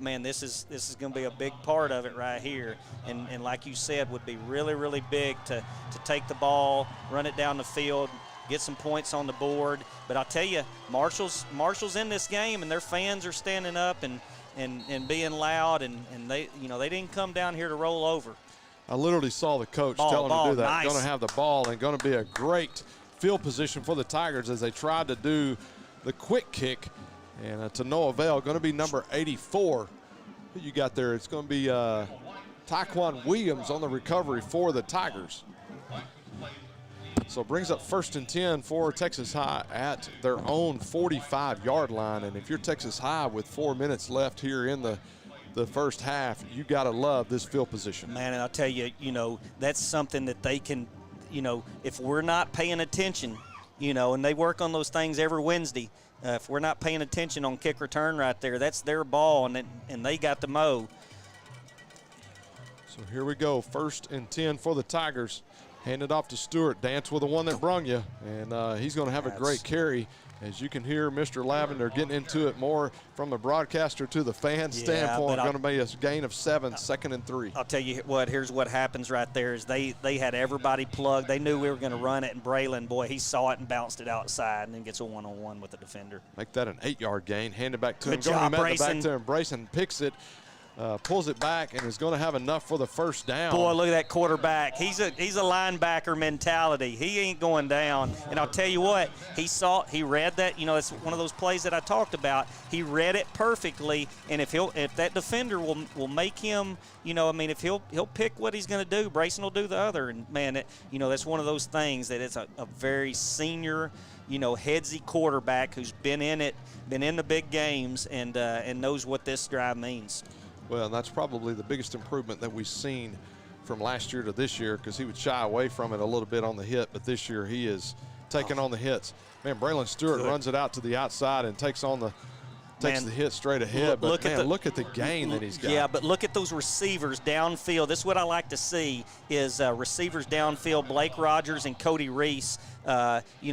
man, this is going to be a big part of it right here, and like you said, would be really big to take the ball, run it down the field, get some points on the board. But I'll tell you, Marshall's in this game, and their fans are standing up and being loud, and they didn't come down here to roll over. I literally saw the coach tell him to do that. Nice. Going to have the ball and going to be a great field position for the Tigers as they tried to do the quick kick. And to no avail, going to be number 84. Who you got there? It's going to be Taekwon Williams on the recovery for the Tigers. So brings up 1st and 10 for Texas High at their own 45-yard line. And if you're Texas High with 4 minutes left here in the first half, you got to love this field position. Man, and I'll tell you, that's something that they can, if we're not paying attention, and they work on those things every Wednesday, if we're not paying attention on kick return right there, that's their ball, and they got the mow. So here we go, 1st and 10 for the Tigers. Hand it off to Stewart. Dance with the one that brung you, and he's going to have a great carry. As you can hear, Mr. Lavender getting into it more from the broadcaster to the fan standpoint. Going to be a gain of 7, 2nd and 3. I'll tell you what, here's what happens right there is they had everybody plugged. They knew we were going to run it, and Braylon, boy, he saw it and bounced it outside and then gets a one-on-one with the defender. Make that an 8-yard gain. Hand it back to him. Good job, Back there, and Brayson picks it. Pulls it back and is going to have enough for the first down. Boy, look at that quarterback. He's a linebacker mentality. He ain't going down. And I'll tell you what, he read that. It's one of those plays that I talked about. He read it perfectly. And if that defender will make him, if he'll pick what he's going to do, Brayson will do the other. And man, that's one of those things that it's a very senior, headsy quarterback who's been in the big games and knows what this drive means. Well, and that's probably the biggest improvement that we've seen from last year to this year, because he would shy away from it a little bit on the hit, but this year he is taking on the hits. Man, Braylon Stewart runs it out to the outside and takes the hit straight ahead. But look at the gain that he's got. Yeah, but look at those receivers downfield. This is what I like to see is receivers downfield, Blake Rogers and Cody Reese,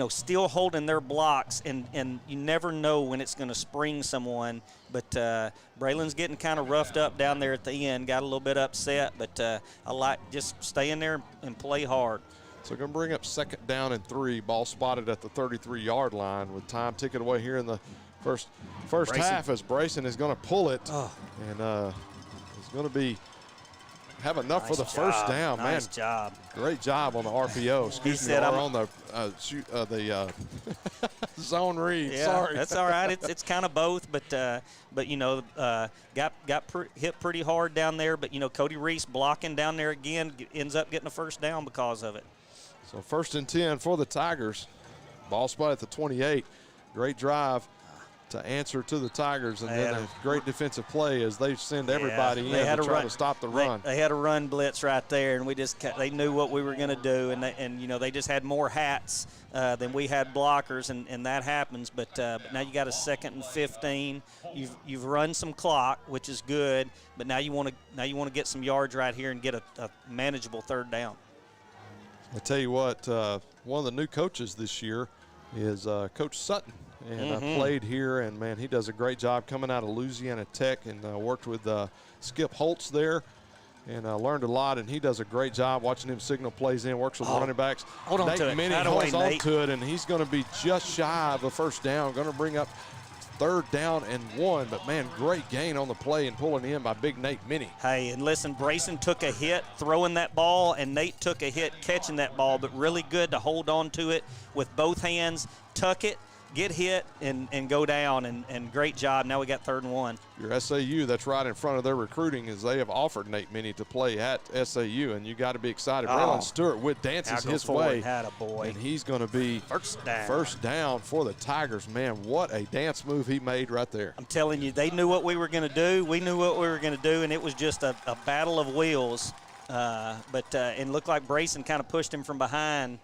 still holding their blocks, and you never know when it's going to spring someone. But Braylon's getting kind of roughed up down there at the end, got a little bit upset, but I like just stay in there and play hard. So going to bring up 2nd down and 3, ball spotted at the 33-yard line with time ticking away here in the first half as Brayson is going to pull it, and it's going to have enough for the first down. Nice job. Great job on the RPO. Excuse me, on the zone read. Yeah, sorry. That's all right. It's kind of both, but hit pretty hard down there. But Cody Reese blocking down there again ends up getting a first down because of it. So 1st and 10 for the Tigers. Ball spot at the 28. Great drive to answer to the Tigers, and then a great defensive play as they send everybody in to try to stop the run. They had a run blitz right there, and they knew what we were going to do, and they just had more hats than we had blockers, and that happens. But now you got a 2nd and 15. You've run some clock, which is good, but now you want to get some yards right here and get a manageable 3rd down. I tell you what, one of the new coaches this year is Coach Sutton. And played here, and, man, he does a great job coming out of Louisiana Tech, and worked with Skip Holtz there, and learned a lot, and he does a great job watching him signal plays in, works with running backs. Hold on to it. Nate holds on to it, and he's going to be just shy of a first down, going to bring up 3rd down and 1, but, man, great gain on the play and pulling in by big Nate Minnie. Hey, and listen, Brayson took a hit throwing that ball, and Nate took a hit catching that ball, but really good to hold on to it with both hands, tuck it, get hit, and go down, and great job. Now we got 3rd and 1. Your SAU, that's right in front of their recruiting, is they have offered Nate Minnie to play at SAU, and you got to be excited. Braylon Stewart dances his way, and he's going to be first down for the Tigers. Man, what a dance move he made right there. I'm telling you, they knew what we were going to do. We knew what we were going to do, and it was just a battle of wheels. But it looked like Brayson kind of pushed him from behind.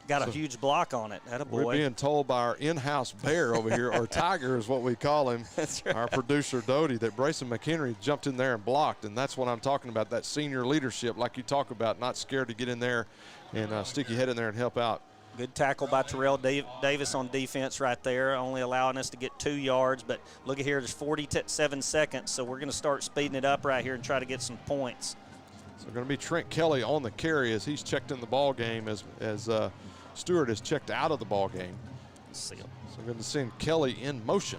Got a huge block on it. Attaboy. We're being told by our in-house bear over here, or Tiger is what we call him, that's right. Our producer, Doty, that Brayson McHenry jumped in there and blocked, and that's what I'm talking about, that senior leadership like you talk about, not scared to get in there and stick your head in there and help out. Good tackle by Terrell Davis on defense right there, only allowing us to get 2 yards. But look at here, there's 47 seconds, so we're going to start speeding it up right here and try to get some points. So going to be Trent Kelly on the carry as he's checked in the ball game as Stewart is checked out of the ball game. So we're going to send Kelly in motion.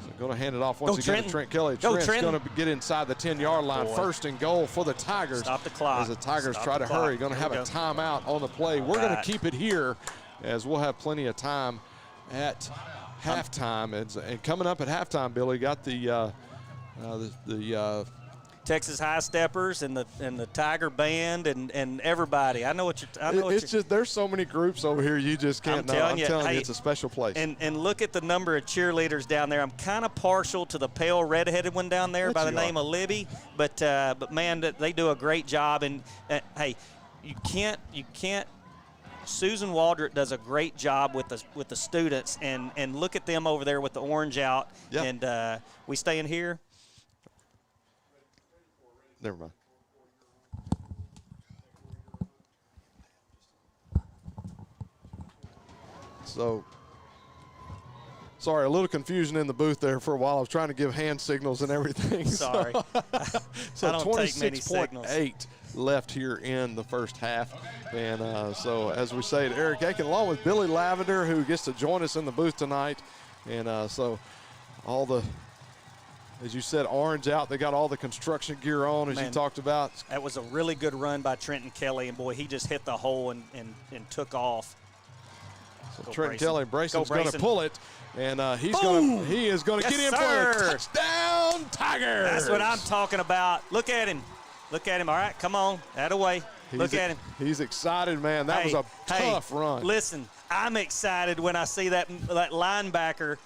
So going to hand it off once again to Trent Kelly. Go, Trent's Trenton. going to get inside the 10-yard line. Boy. First and goal for the Tigers. Stop the clock. As the Tigers Stop try the to clock. hurry. Going to Here have we a go. timeout on the play. We're going to keep it here as we'll have plenty of time at halftime. And coming up at halftime, Billy, got the Texas High Steppers and the Tiger Band and everybody. I know what you're. It's just there's so many groups over here you just can't. I'm telling you, hey, it's a special place. And look at the number of cheerleaders down there. I'm kind of partial to the pale red-headed one down there by the name of Libby, but man, they do a great job. And hey, you can't. Susan Waldrop does a great job with the students, and look at them over there with the orange out. Yep. And we stay in here. Never mind. So, sorry, a little confusion in the booth there for a while. I was trying to give hand signals and everything. Sorry. So I don't take many signals. 26.8 left here in the first half. And so, as we say, to Eric Aiken, along with Billy Lavender, who gets to join us in the booth tonight. And so all the, as you said, orange out. They got all the construction gear on, as you talked about. That was a really good run by Trenton Kelly, and boy, he just hit the hole and took off. So Trenton Kelly, Brayson's going to pull it, and he is going to get in for a touchdown, Tigers. That's what I'm talking about. Look at him. Look at him. All right, come on. That away. Look at him. He's excited, man. That was a tough run. Listen, I'm excited when I see that linebacker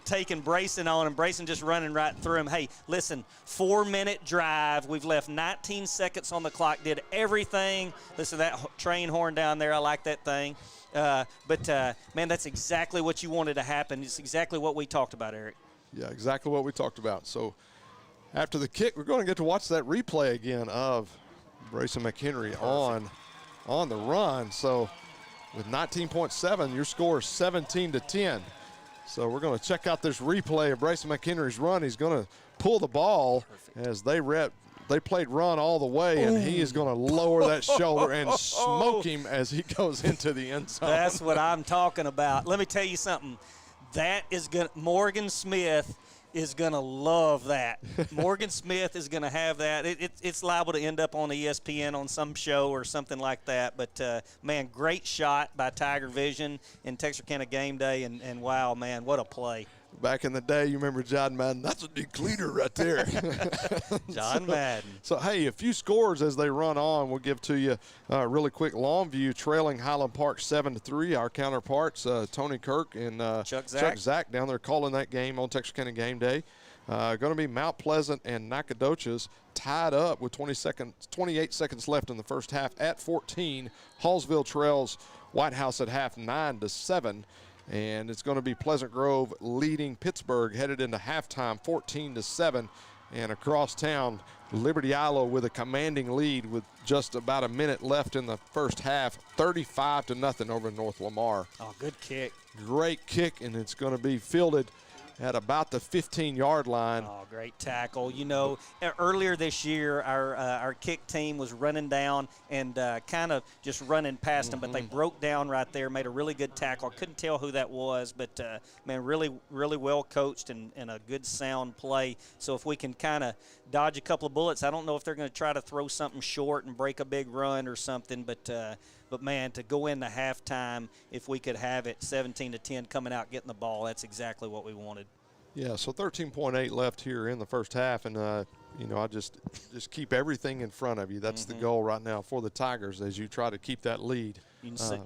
taking Brayson on, and Brayson just running right through him. Hey, listen, 4-minute drive. We've left 19 seconds on the clock, did everything. Listen to that train horn down there. I like that thing. But man, that's exactly what you wanted to happen. It's exactly what we talked about, Eric. Yeah, exactly what we talked about. So after the kick, we're going to get to watch that replay again of Brayson McHenry on the run. So with 19.7, your score is 17-10. So we're going to check out this replay of Brayson McHenry's run. He's going to pull the ball as they played run all the way, and he is going to lower that shoulder and smoke him as he goes into the end zone. That's what I'm talking about. Let me tell you something. That is going. Morgan Smith is going to love that. Morgan Smith is going to have that. It's liable to end up on ESPN on some show or something like that. But, man, great shot by TigerVision and Texarkana Gameday, and wow, man, what a play. Back in the day, you remember John Madden. That's a decleater right there. John Madden. So, hey, a few scores as they run on. We'll give to you really quick. Longview trailing Highland Park 7-3. Our counterparts, Tony Kirk and Chuck Zach down there calling that game on Texarkana Game Day. Going to be Mount Pleasant and Nacogdoches tied up with 28 seconds left in the first half at 14. Hallsville trails White House at half 9-7. And it's going to be Pleasant Grove leading Pittsburgh headed into halftime 14-7. And across town, Liberty Isle with a commanding lead with just about a minute left in the first half, 35-0 over North Lamar. Oh, good kick. Great kick, and it's going to be fielded at about the 15-yard line. Oh, great tackle. You know, earlier this year, our kick team was running down and kind of just running past them, but they broke down right there, made a really good tackle. I couldn't tell who that was, but, man, really, really well coached and a good sound play. So if we can kind of dodge a couple of bullets, I don't know if they're going to try to throw something short and break a big run or something, but man, to go into halftime, if we could have it 17-10 coming out, getting the ball, that's exactly what we wanted. Yeah, so 13.8 left here in the first half, and you know, I just keep everything in front of you. That's the goal right now for the Tigers as you try to keep that lead. You can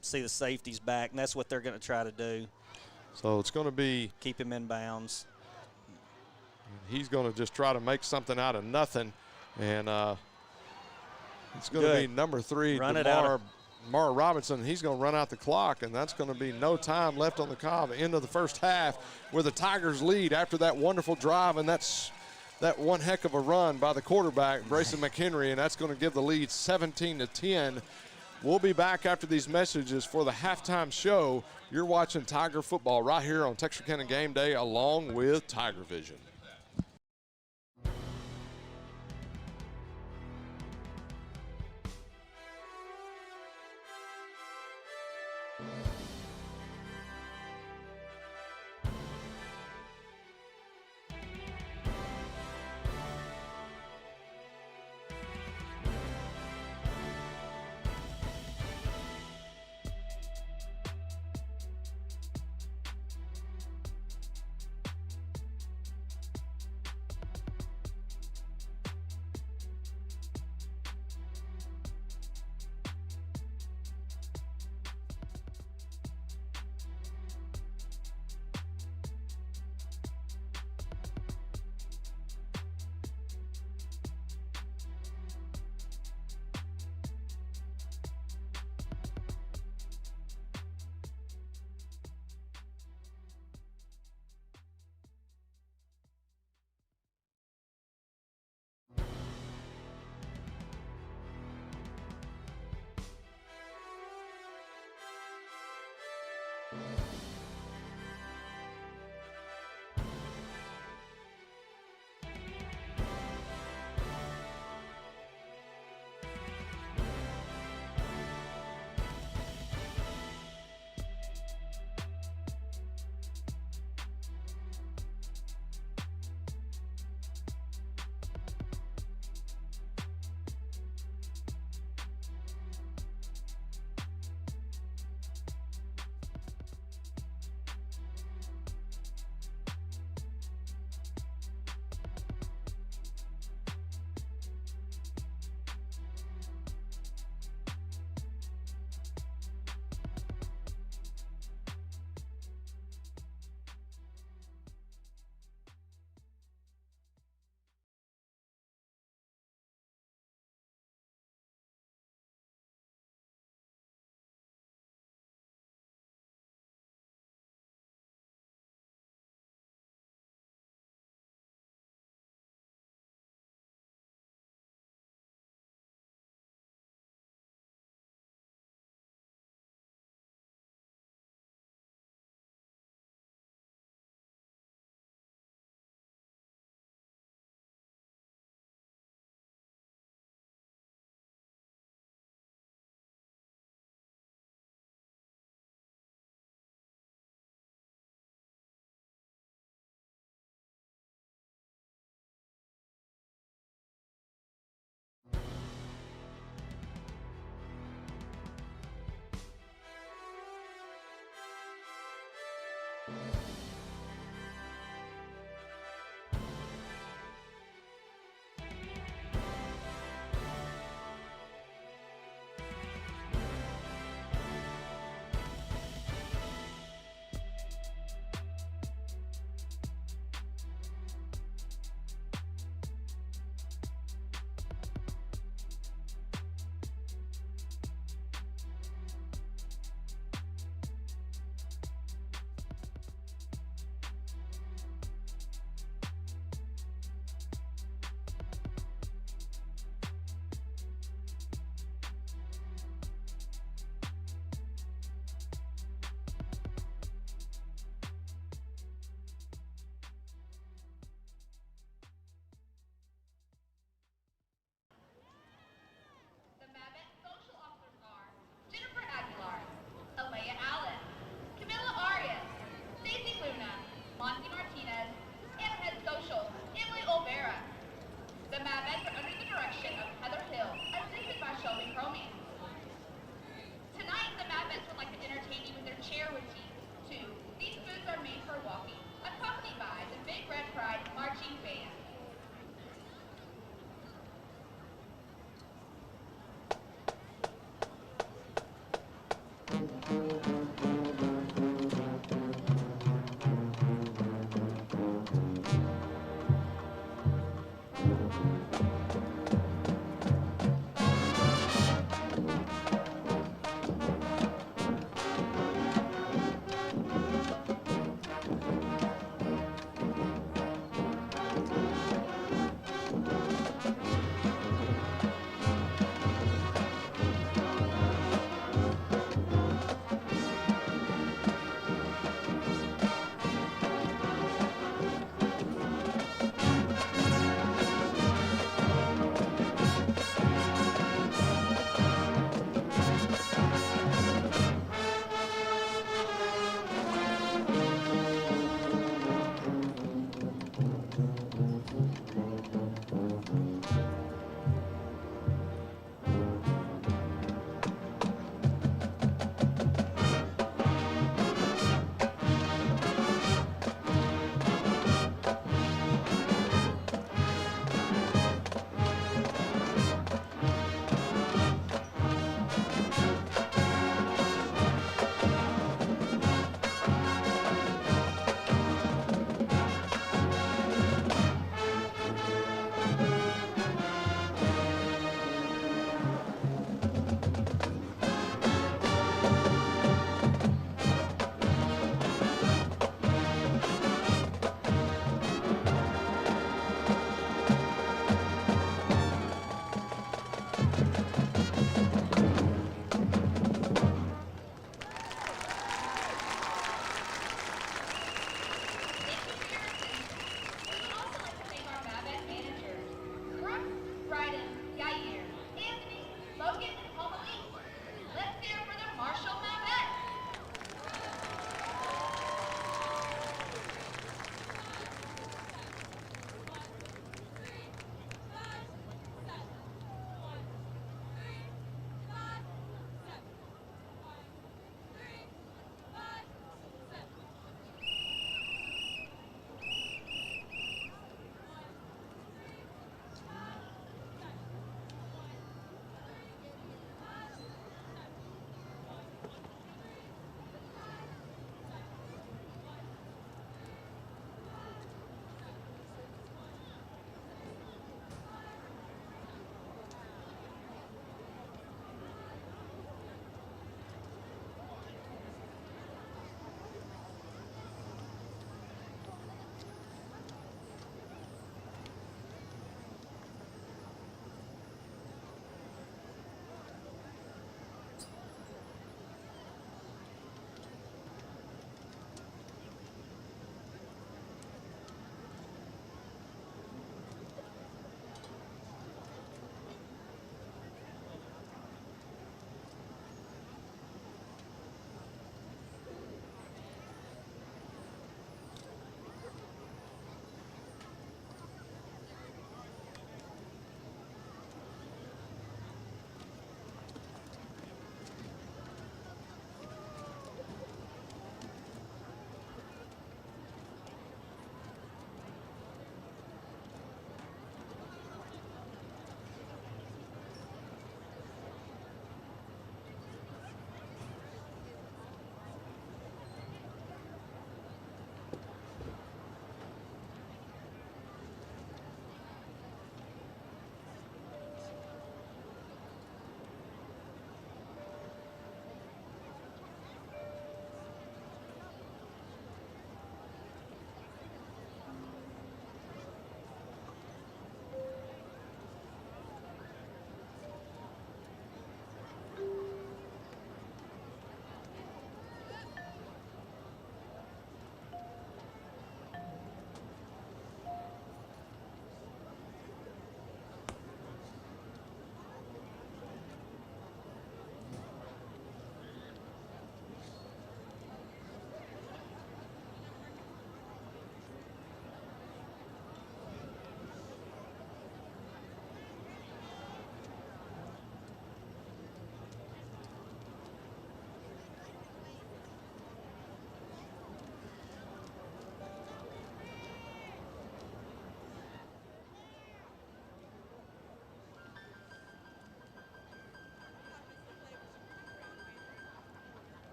see the safeties back, and that's what they're going to try to do. So it's going to be keep him in bounds. He's going to just try to make something out of nothing, and it's going to be number 3, Mara Robinson. He's going to run out the clock, and that's going to be no time left on the clock. End of the first half where the Tigers lead after that wonderful drive, and that's that one heck of a run by the quarterback, Brayson McHenry, and that's going to give the lead 17-10. We'll be back after these messages for the halftime show. You're watching Tiger football right here on Texarkana Game Day along with TigerVision.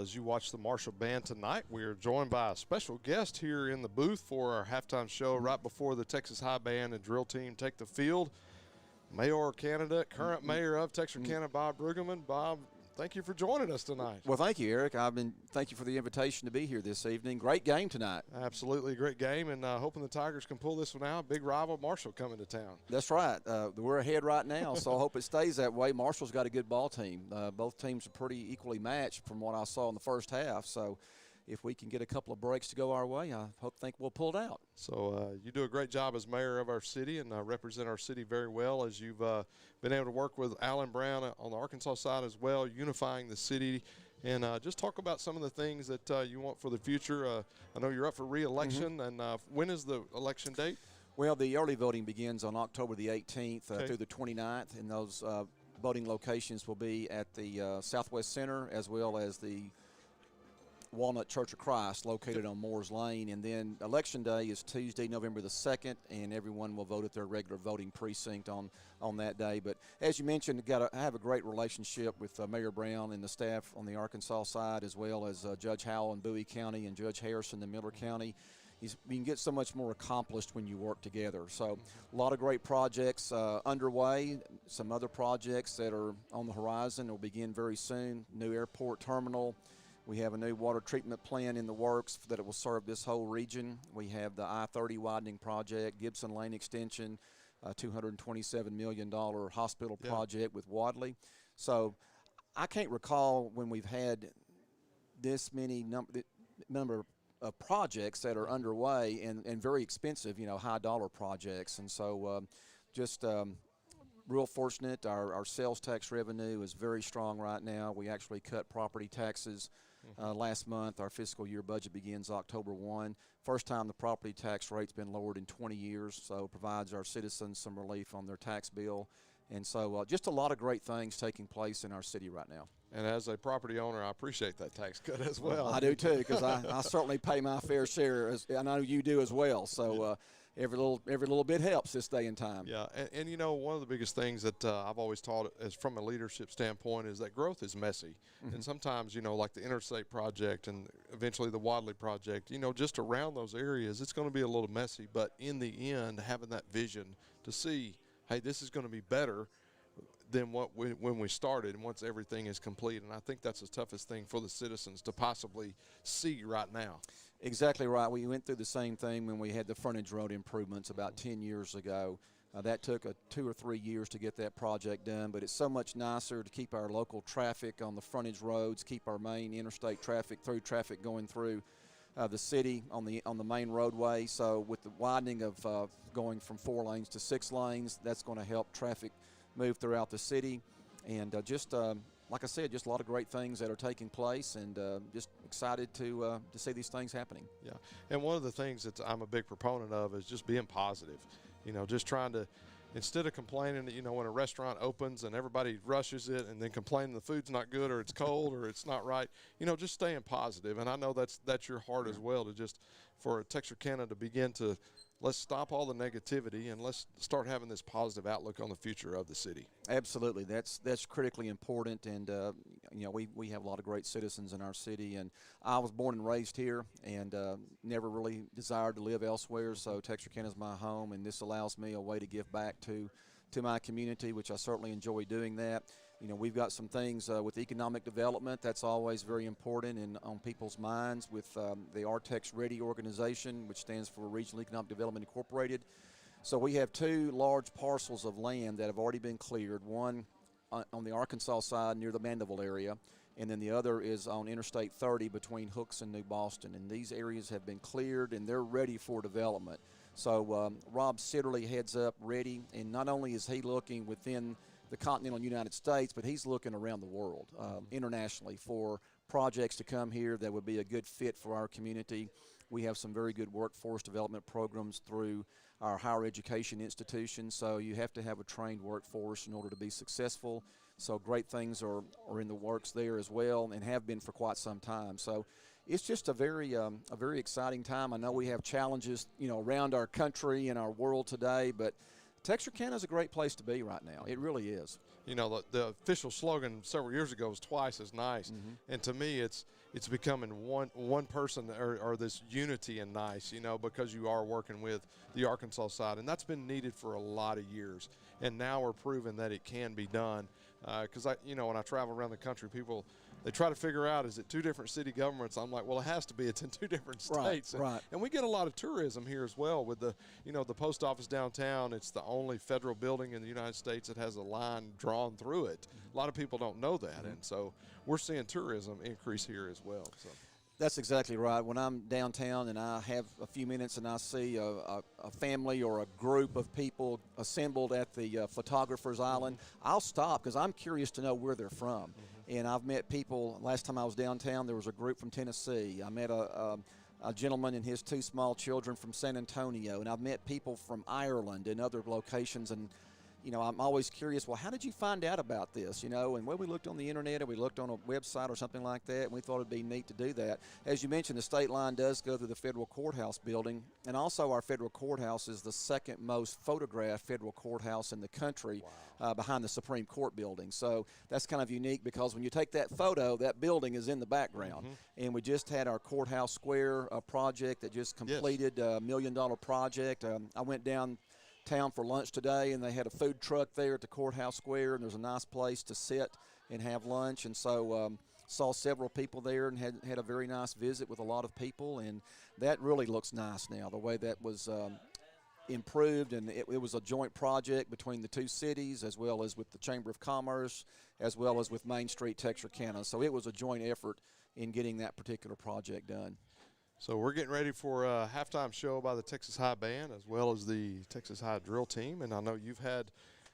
as you watch the Marshall Band tonight. We are joined by a special guest here in the booth for our halftime show right before the Texas High Band and drill team take the field. Mayor candidate, current mayor of Texarkana, Bob Brueggemann. Bob, thank you for joining us tonight. Well, thank you, Eric. Thank you for the invitation to be here this evening. Great game tonight. Absolutely, great game, and hoping the Tigers can pull this one out. Big rival, Marshall, coming to town. That's right. We're ahead right now, so I hope it stays that way. Marshall's got a good ball team. Both teams are pretty equally matched from what I saw in the first half, so if we can get a couple of breaks to go our way, I think we'll pull it out. So you do a great job as mayor of our city and represent our city very well, as you've been able to work with Alan Brown on the Arkansas side as well, unifying the city. And just talk about some of the things that you want for the future. I know you're up for re-election, and when is the election date? Well, the early voting begins on October the 18th through the 29th, and those voting locations will be at the Southwest Center as well as the Walnut Church of Christ located on Moores Lane. And then Election Day is Tuesday, November the 2nd, and everyone will vote at their regular voting precinct on that day. But as you mentioned, I have a great relationship with Mayor Brown and the staff on the Arkansas side, as well as Judge Howell in Bowie County and Judge Harrison in Miller County. You can get so much more accomplished when you work together. So a lot of great projects underway, some other projects that are on the horizon will begin very soon. New airport terminal. We have a new water treatment plant in the works that it will serve this whole region. We have the I-30 widening project, Gibson Lane extension, $227 million hospital project with Wadley. So I can't recall when we've had this many number of projects that are underway and very expensive, high dollar projects. And so real fortunate. Our sales tax revenue is very strong right now. We actually cut property taxes last month. Our fiscal year budget begins October 1. First time the property tax rate's been lowered in 20 years, so it provides our citizens some relief on their tax bill. And so just a lot of great things taking place in our city right now. And as a property owner, I appreciate that tax cut as well. I do too, because I certainly pay my fair share, as I know you do as well. So every little bit helps this day and time. Yeah, and one of the biggest things that I've always taught as from a leadership standpoint is that growth is messy. And sometimes, like the interstate project and eventually the Wadley project, just around those areas, it's going to be a little messy. But in the end, having that vision to see, hey, this is going to be better than when we started and once everything is complete. And I think that's the toughest thing for the citizens to possibly see right now. Exactly right. We went through the same thing when we had the frontage road improvements about 10 years ago. That took 2 or 3 years to get that project done, but it's so much nicer to keep our local traffic on the frontage roads, keep our main interstate traffic going through the city on the main roadway. So with the widening of going from 4 lanes to 6 lanes, that's going to help traffic move throughout the city. And like I said, just a lot of great things that are taking place, and just excited to see these things happening. Yeah, and one of the things that I'm a big proponent of is just being positive. Just trying to, instead of complaining that, when a restaurant opens and everybody rushes it and then complaining the food's not good or it's cold or it's not right, just staying positive. And I know that's your heart as well, to just for Texarkana to begin to, let's stop all the negativity and let's start having this positive outlook on the future of the city. Absolutely, that's critically important. And we have a lot of great citizens in our city, and I was born and raised here and never really desired to live elsewhere. So Texarkana is my home, and this allows me a way to give back to my community, which I certainly enjoy doing that. We've got some things with economic development that's always very important and on people's minds with the RTEX Ready organization, which stands for Regional Economic Development Incorporated. So we have 2 large parcels of land that have already been cleared, one on the Arkansas side near the Mandeville area, and then the other is on Interstate 30 between Hooks and New Boston. And these areas have been cleared and they're ready for development. So Rob Sitterly heads up Ready, and not only is he looking within the continental United States, but he's looking around the world, internationally, for projects to come here that would be a good fit for our community. We have some very good workforce development programs through our higher education institutions, so you have to have a trained workforce in order to be successful. So great things are in the works there as well, and have been for quite some time. So it's just a very exciting time. I know we have challenges, around our country and our world today, but Texarkana is a great place to be right now. It really is. The official slogan several years ago was twice as nice. And to me, it's it's becoming one person or this unity and nice, you know, because you are working with the Arkansas side, and that's been needed for a lot of years. And now we're proving that it can be done. Because when I travel around the country, people, they try to figure out, is it two different city governments? I'm like, well, it has to be. It's in two different states. Right. And we get a lot of tourism here as well with the post office downtown. It's the only federal building in the United States that has a line drawn through it. A lot of people don't know that, and so we're seeing tourism increase here as well. So. That's exactly right. When I'm downtown and I have a few minutes and I see a family or a group of people assembled at the Photographer's Island, I'll stop because I'm curious to know where they're from. And I've met people, last time I was downtown, there was a group from Tennessee. I met a gentleman and his 2 small children from San Antonio, and I've met people from Ireland and other locations. And I'm always curious, well, how did you find out about this? And when we looked on the internet or we looked on a website or something like that, and we thought it'd be neat to do that. As you mentioned, the state line does go through the federal courthouse building, and also our federal courthouse is the second most photographed federal courthouse in the country. Behind the Supreme Court building. So that's kind of unique because when you take that photo, that building is in the background. And we just had our Courthouse Square project that just completed, a $1 million project. I went downtown for lunch today, and they had a food truck there at the Courthouse Square, and there's a nice place to sit and have lunch. And so saw several people there and had a very nice visit with a lot of people, and that really looks nice now, the way that was improved, and it was a joint project between the 2 cities as well as with the Chamber of Commerce as well as with Main Street Texarkana. So it was a joint effort in getting that particular project done. So we're getting ready for a halftime show by the Texas High Band as well as the Texas High drill team, and I know you've had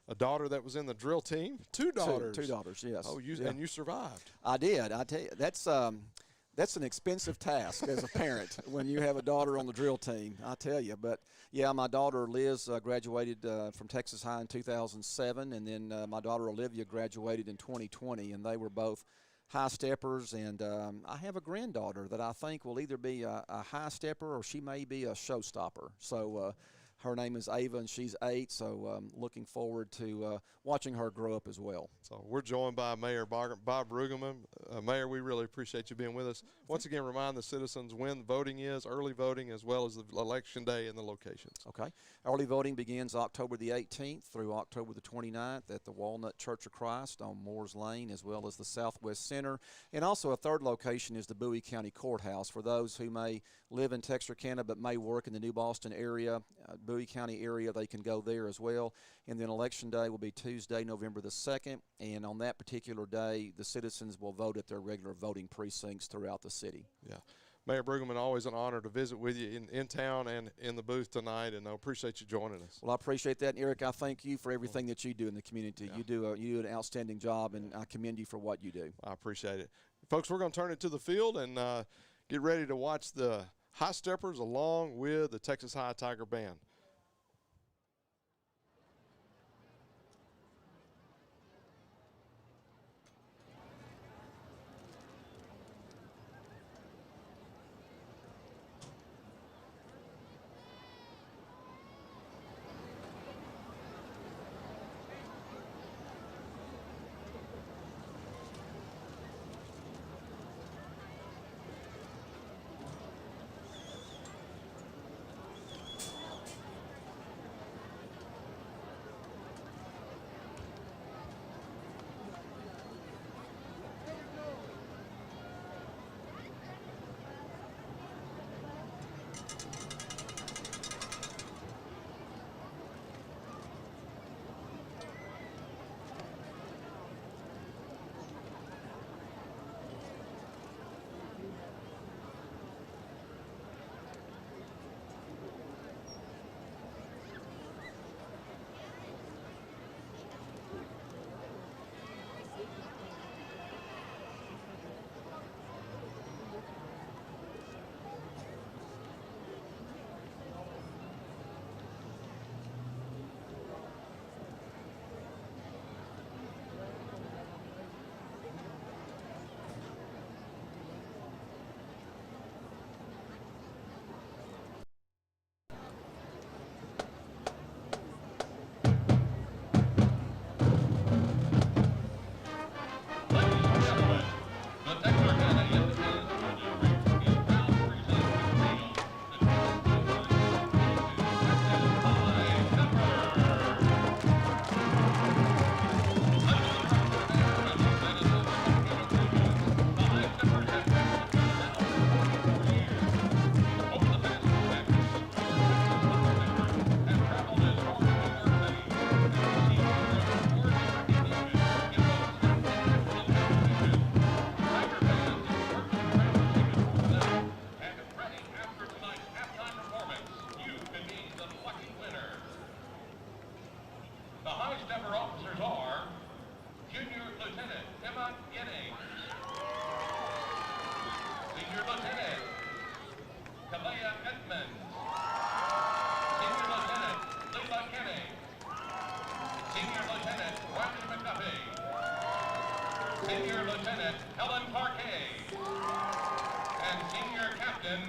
a daughter that was in the drill team. 2 daughters. Two daughters, yes. Oh, and you survived. I did. I tell you, that's an expensive task as a parent when you have a daughter on the drill team, I tell you. But, yeah, my daughter Liz graduated from Texas High in 2007, and then my daughter Olivia graduated in 2020, and they were both high steppers. And I have a granddaughter that I think will either be a high stepper or she may be a showstopper. So her name is Ava, and she's 8, so looking forward to watching her grow up as well. So we're joined by Mayor Bob Brueggemann. Mayor, we really appreciate you being with us. Once again, remind the citizens when voting is, early voting, as well as the election day and the locations. Okay. Early voting begins October the 18th through October the 29th at the Walnut Church of Christ on Moores Lane, as well as the Southwest Center. And also a third location is the Bowie County Courthouse. For those who may live in Texarkana but may work in the New Boston area, Bowie County area, they can go there as well. And then Election Day will be Tuesday, November the 2nd. And on that particular day, the citizens will vote at their regular voting precincts throughout the city. Yeah. Mayor Brueggemann, always an honor to visit with you in town and in the booth tonight, and I appreciate you joining us. Well, I appreciate that, and Eric, I thank you for everything that you do in the community. Yeah. You do an outstanding job, and I commend you for what you do. I appreciate it. Folks, we're going to turn it to the field and get ready to watch the High Steppers along with the Texas High Tiger Band.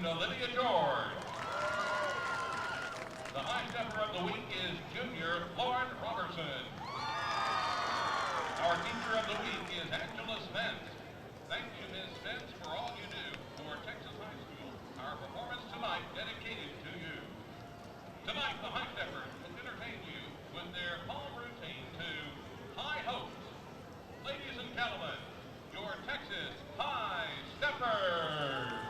Olivia George. The high stepper of the week is junior Lauren Robertson. Our teacher of the week is Angela Spence. Thank you, Ms. Spence, for all you do for Texas High School. Our performance tonight dedicated to you. Tonight, the high steppers will entertain you with their home routine to High Hopes. Ladies and gentlemen, your Texas High Steppers.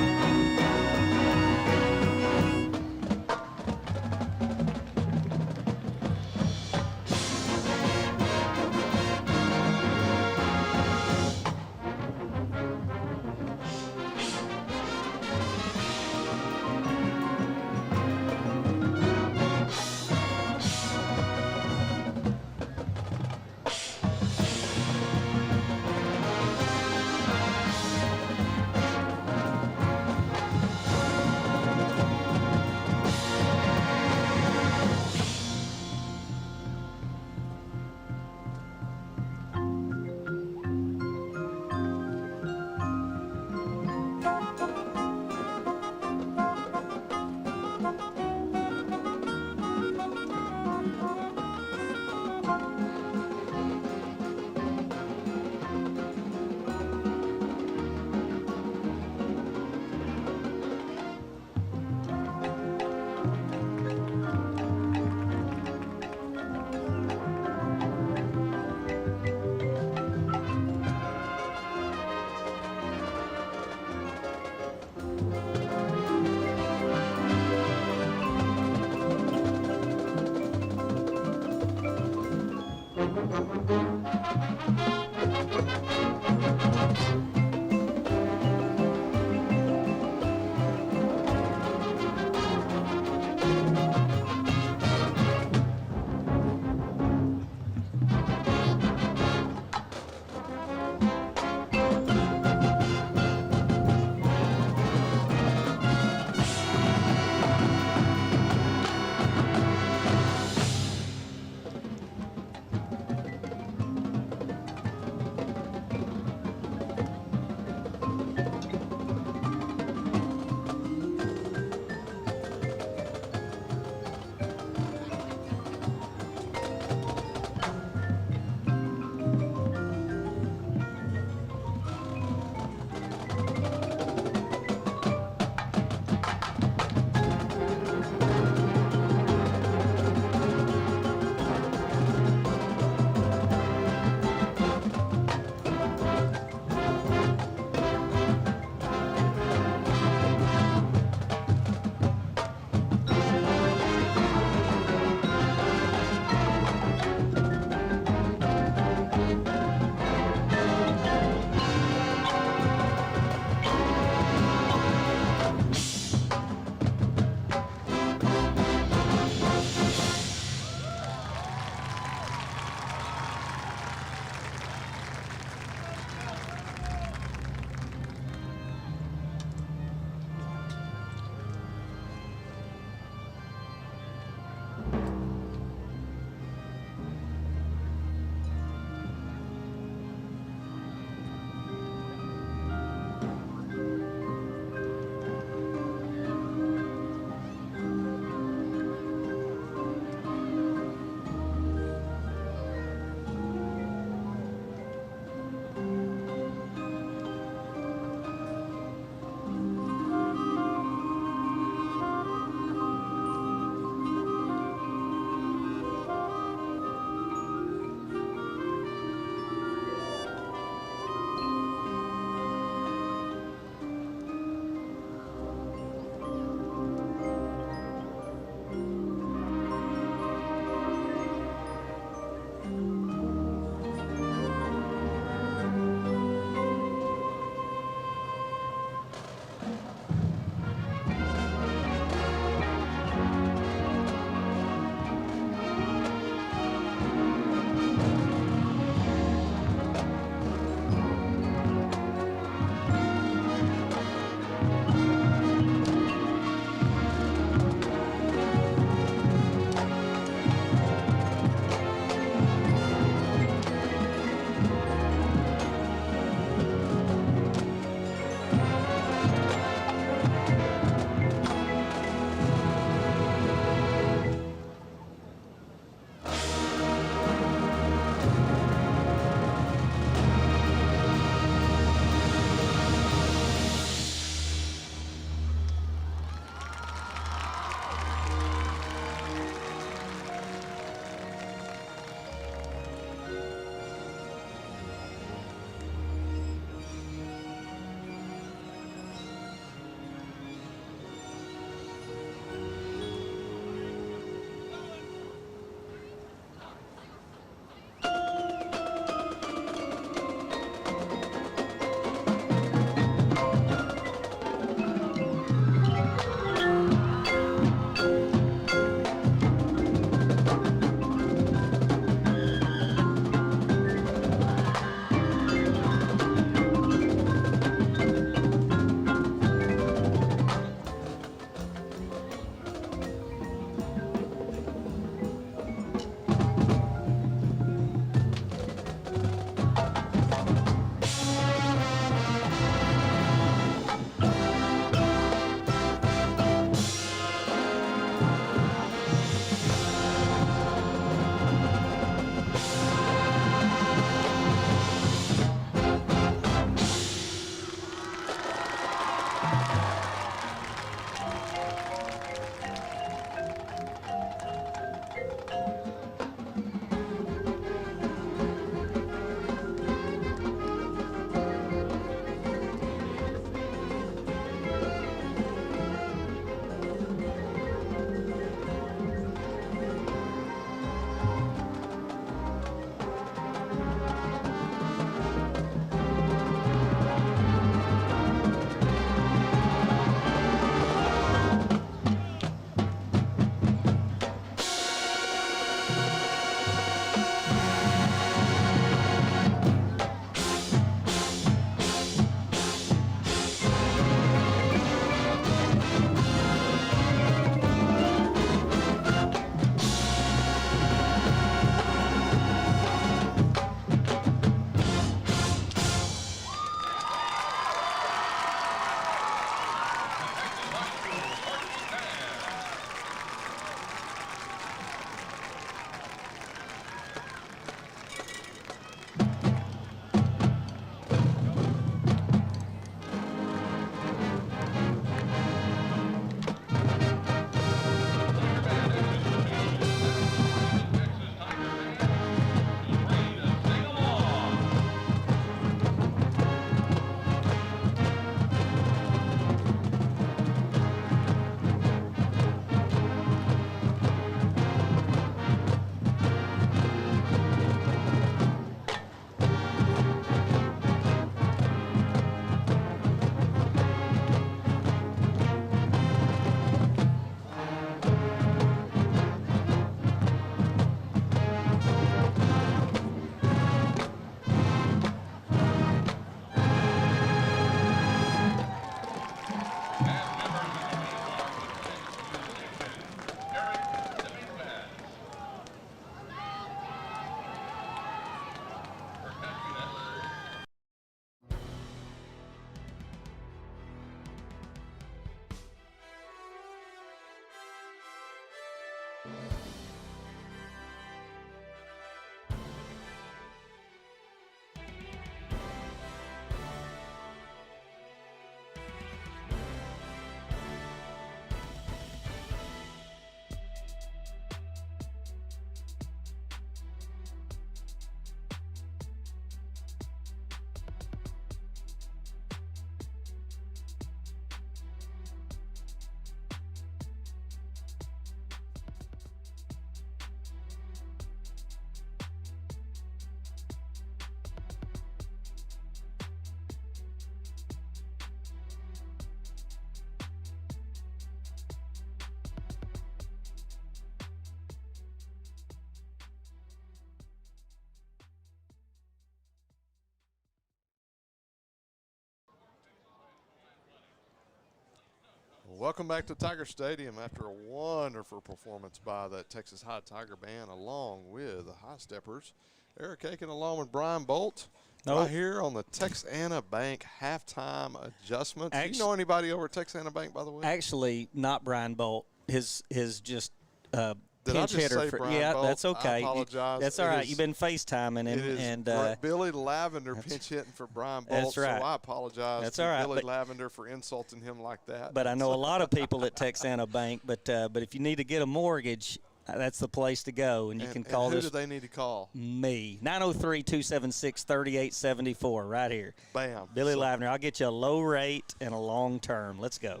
Welcome back to Tiger Stadium after a wonderful performance by the Texas High Tiger Band along with the High Steppers. Eric Aiken along with Brian Bolt. Right here on the Texarkana Bank halftime adjustments. Do you know anybody over at Texarkana Bank, by the way? Actually, not Brian Bolt. His just Did I pinch just hitter. say Brian Bolt? That's okay. I apologize. That's all right. You've been FaceTiming him. And Billy Lavender pinch hitting for Brian Bolt. That's right. So I apologize that's to all right. Billy Lavender for insulting him like that. But I know a lot of people at Texarkana Bank. But if you need to get a mortgage, that's the place to go, and you can call who this. do they need to call? Me. 903-276-3874 right here. Bam. Billy Lavender. I'll get you a low rate and a long term. Let's go.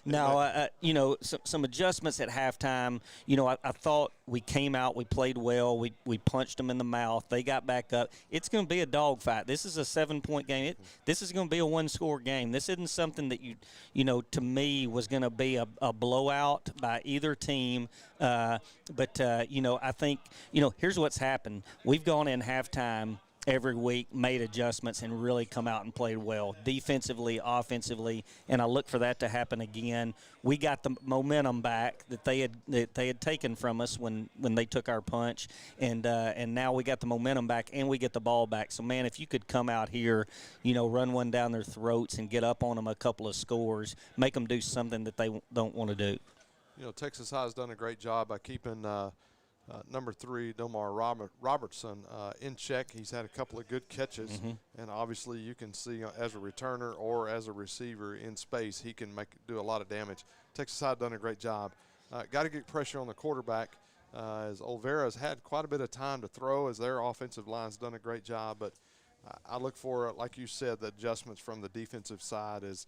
Now, some adjustments at halftime. I thought we came out, we played well, we punched them in the mouth. They got back up. It's going to be a dogfight. This is a 7-point game. This is going to be a one-score game. This isn't something that to me was going to be a blowout by either team. I think, here's what's happened. We've gone in halftime every week, made adjustments, and really come out and played well, defensively, offensively, and I look for that to happen again. We got the momentum back that they had taken from us when they took our punch, and now we got the momentum back and we get the ball back. So, man, if you could come out here, run one down their throats and get up on them a couple of scores, make them do something that they don't want to do. Texas High has done a great job by keeping number 3, Domar Robertson, in check. He's had a couple of good catches, and obviously you can see as a returner or as a receiver in space, he can do a lot of damage. Texas High done a great job. Got to get pressure on the quarterback, as Olvera's had quite a bit of time to throw, as their offensive line's done a great job. But I look for, like you said, the adjustments from the defensive side as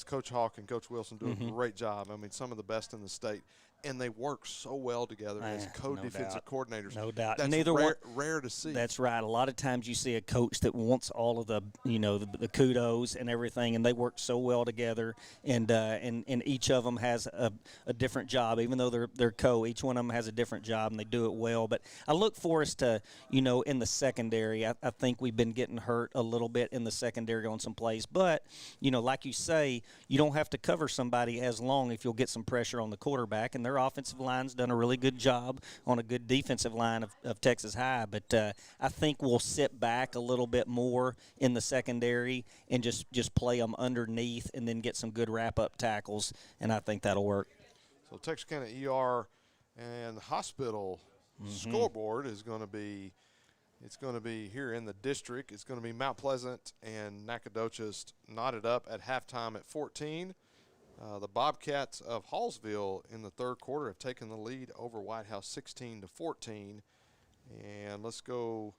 Coach Hawk and Coach Wilson do a great job. I mean, some of the best in the state. And they work so well together as co-defensive coordinators. No doubt. That's rare to see. That's right. A lot of times you see a coach that wants all of the kudos and everything, and they work so well together. And each of them has a different job, even though they're each one of them has a different job, and they do it well. But I look for us to, in the secondary, I think we've been getting hurt a little bit in the secondary on some plays. But, like you say, you don't have to cover somebody as long if you'll get some pressure on the quarterback, and their offensive line's done a really good job on a good defensive line of Texas High. But I think we'll sit back a little bit more in the secondary and just play them underneath and then get some good wrap-up tackles, and I think that'll work. So Texarkana ER and Hospital scoreboard is going to be here in the district. It's going to be Mount Pleasant and Nacogdoches knotted up at halftime at 14. The Bobcats of Hallsville in the third quarter have taken the lead over White House 16-14. And let's go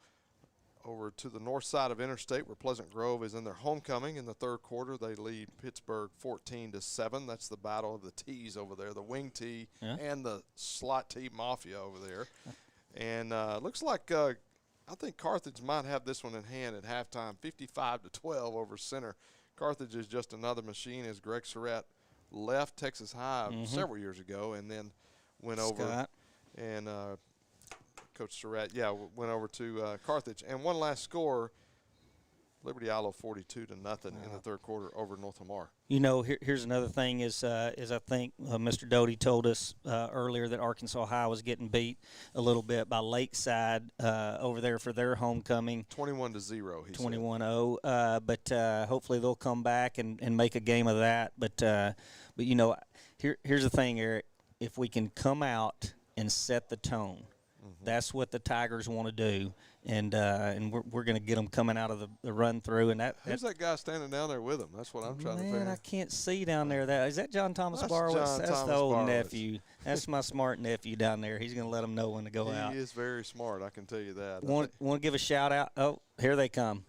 over to the north side of Interstate where Pleasant Grove is in their homecoming. In the third quarter, they lead Pittsburgh 14-7. That's the battle of the T's over there, the wing T and the slot T mafia over there. And looks like I think Carthage might have this one in hand at halftime, 55-12 over Center. Carthage is just another machine, as Greg Surratt left Texas High several years ago and then went over and Coach Surratt, went over to Carthage. And one last score, Liberty Isle 42-0 in the third quarter over North Lamar. Here's another thing is I think Mr. Doty told us earlier that Arkansas High was getting beat a little bit by Lakeside over there for their homecoming. 21-0, he 21-0. But hopefully they'll come back and make a game of that. But here's the thing, Eric. If we can come out and set the tone, that's what the Tigers want to do. And we're going to get them coming out of the run through. And who's that guy standing down there with him? That's what I'm trying to figure out. Man, I can't see down there. Is that John Thomas Barwitz? That's the old nephew. That's my smart nephew down there. He's going to let them know when to go out. He is very smart, I can tell you that. Want to give a shout out? Oh, here they come.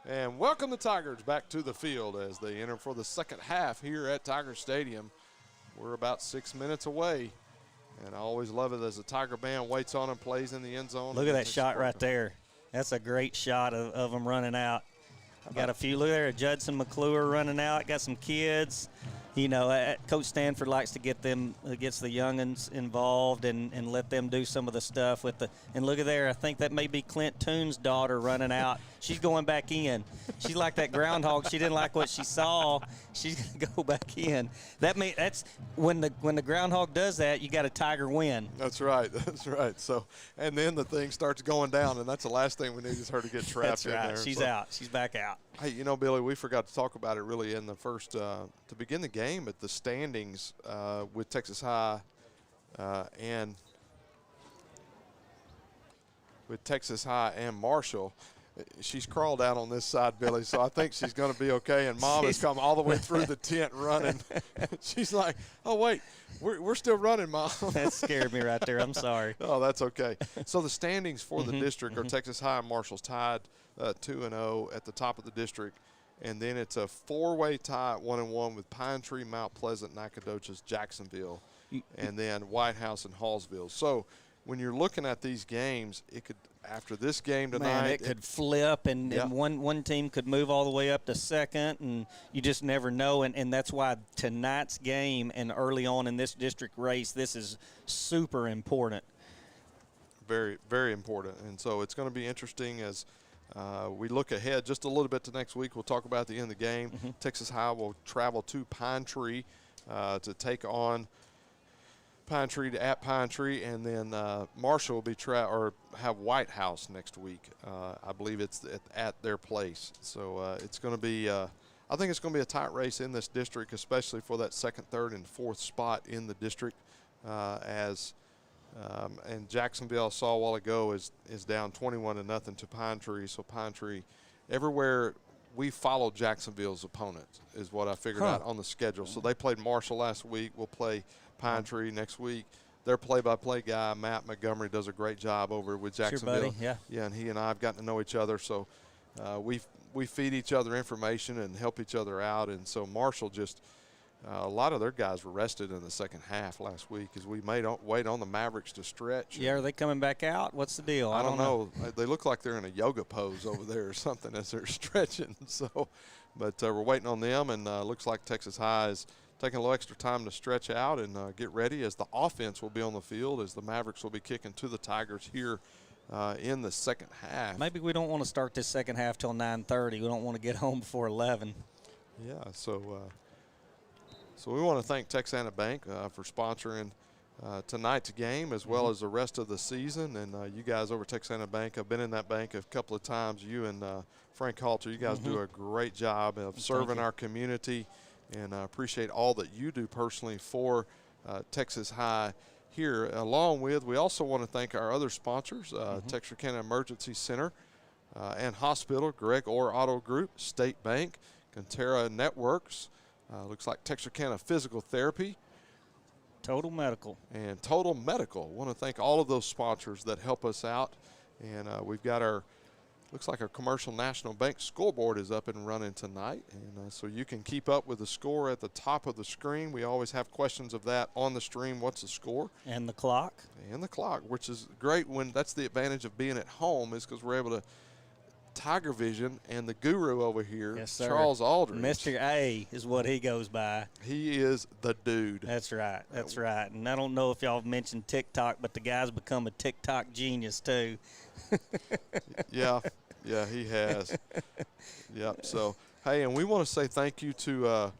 And welcome the Tigers back to the field as they enter for the second half here at Tiger Stadium. We're about 6 minutes away. And I always love it as the Tiger Band waits on and plays in the end zone. Look at that shot right there. That's a great shot of them running out. Got a few. Look there, Judson McClure running out. Got some kids. you know, Coach Stanford likes to gets the youngins involved and let them do some of the stuff with the. And look at there, I think that may be Clint Toon's daughter running out. She's going back in. She's like that groundhog. She didn't like what she saw. She's gonna go back in. That's when the groundhog does that, you got a Tiger win. That's right. That's right. So, and then the thing starts going down, and that's the last thing we need is her to get trapped in there. She's out. She's back out. Hey, you know, Billy, we forgot to talk about it really in the first to begin the game at the standings with Texas High and Marshall. She's crawled out on this side, Billy, so I think she's going to be okay. And Mom has come all the way through the tent running. She's like, "Oh wait, we're still running, Mom." That scared me right there. I'm sorry. Oh, that's okay. So the standings for the district are Texas High and Marshall's tied 2-0 at the top of the district, and then it's a four-way tie at 1-1 with Pine Tree, Mount Pleasant, Nacogdoches, Jacksonville, and then White House and Hallsville. So when you're looking at these games, it could, after this game tonight, man, it could flip, and one team could move all the way up to second, and you just never know. And that's why tonight's game and early on in this district race, this is super important. Very, very important. And so it's going to be interesting as we look ahead just a little bit to next week. We'll talk about the end of the game. Texas High will travel to Pine Tree to take on Pine Tree at Pine Tree, and then Marshall will be have White House next week. I believe it's at their place. So it's going to be I think it's going to be a tight race in this district, especially for that second, third, and fourth spot in the district. And Jacksonville, I saw a while ago, is down 21-0 to Pine Tree. So Pine Tree, everywhere we follow Jacksonville's opponents is what I figured out on the schedule. So they played Marshall last week. We'll play Pine Tree next week. Their play-by-play guy, Matt Montgomery, does a great job over with Jacksonville. Sure, buddy. Yeah, and he and I have gotten to know each other. So we feed each other information and help each other out. And so Marshall just a lot of their guys were rested in the second half last week as we wait on the Mavericks to stretch. Yeah, are they coming back out? What's the deal? I don't know. They look like they're in a yoga pose over there or something as they're stretching. So, but we're waiting on them, and looks like Texas High is taking a little extra time to stretch out and get ready as the offense will be on the field as the Mavericks will be kicking to the Tigers here in the second half. Maybe we don't want to start this second half till 9:30. We don't want to get home before 11. Yeah, so we want to thank Texarkana Bank for sponsoring tonight's game as well as the rest of the season. And you guys over at Texarkana Bank, I've been in that bank a couple of times. You and Frank Halter, you guys do a great job of serving our community, and I appreciate all that you do personally for Texas High here. Along with, we also want to thank our other sponsors, Texarkana Emergency Center and Hospital, Greg Orr Auto Group, State Bank, Conterra Networks, looks like Texarkana Physical Therapy, Total Medical. And Total Medical. Want to thank all of those sponsors that help us out. And we've got looks like our Commercial National Bank scoreboard is up and running tonight. And so you can keep up with the score at the top of the screen. We always have questions of that on the stream. What's the score? And the clock. And the clock, which is great that's the advantage of being at home, is because we're able to TigerVision and the guru over here, yes, sir. Charles Aldridge. Mr. A is what he goes by. He is the dude. That's right. That's right. And I don't know if y'all have mentioned TikTok, but the guy's become a TikTok genius too. Yeah, he has. Yep. So, hey, and we want to say thank you to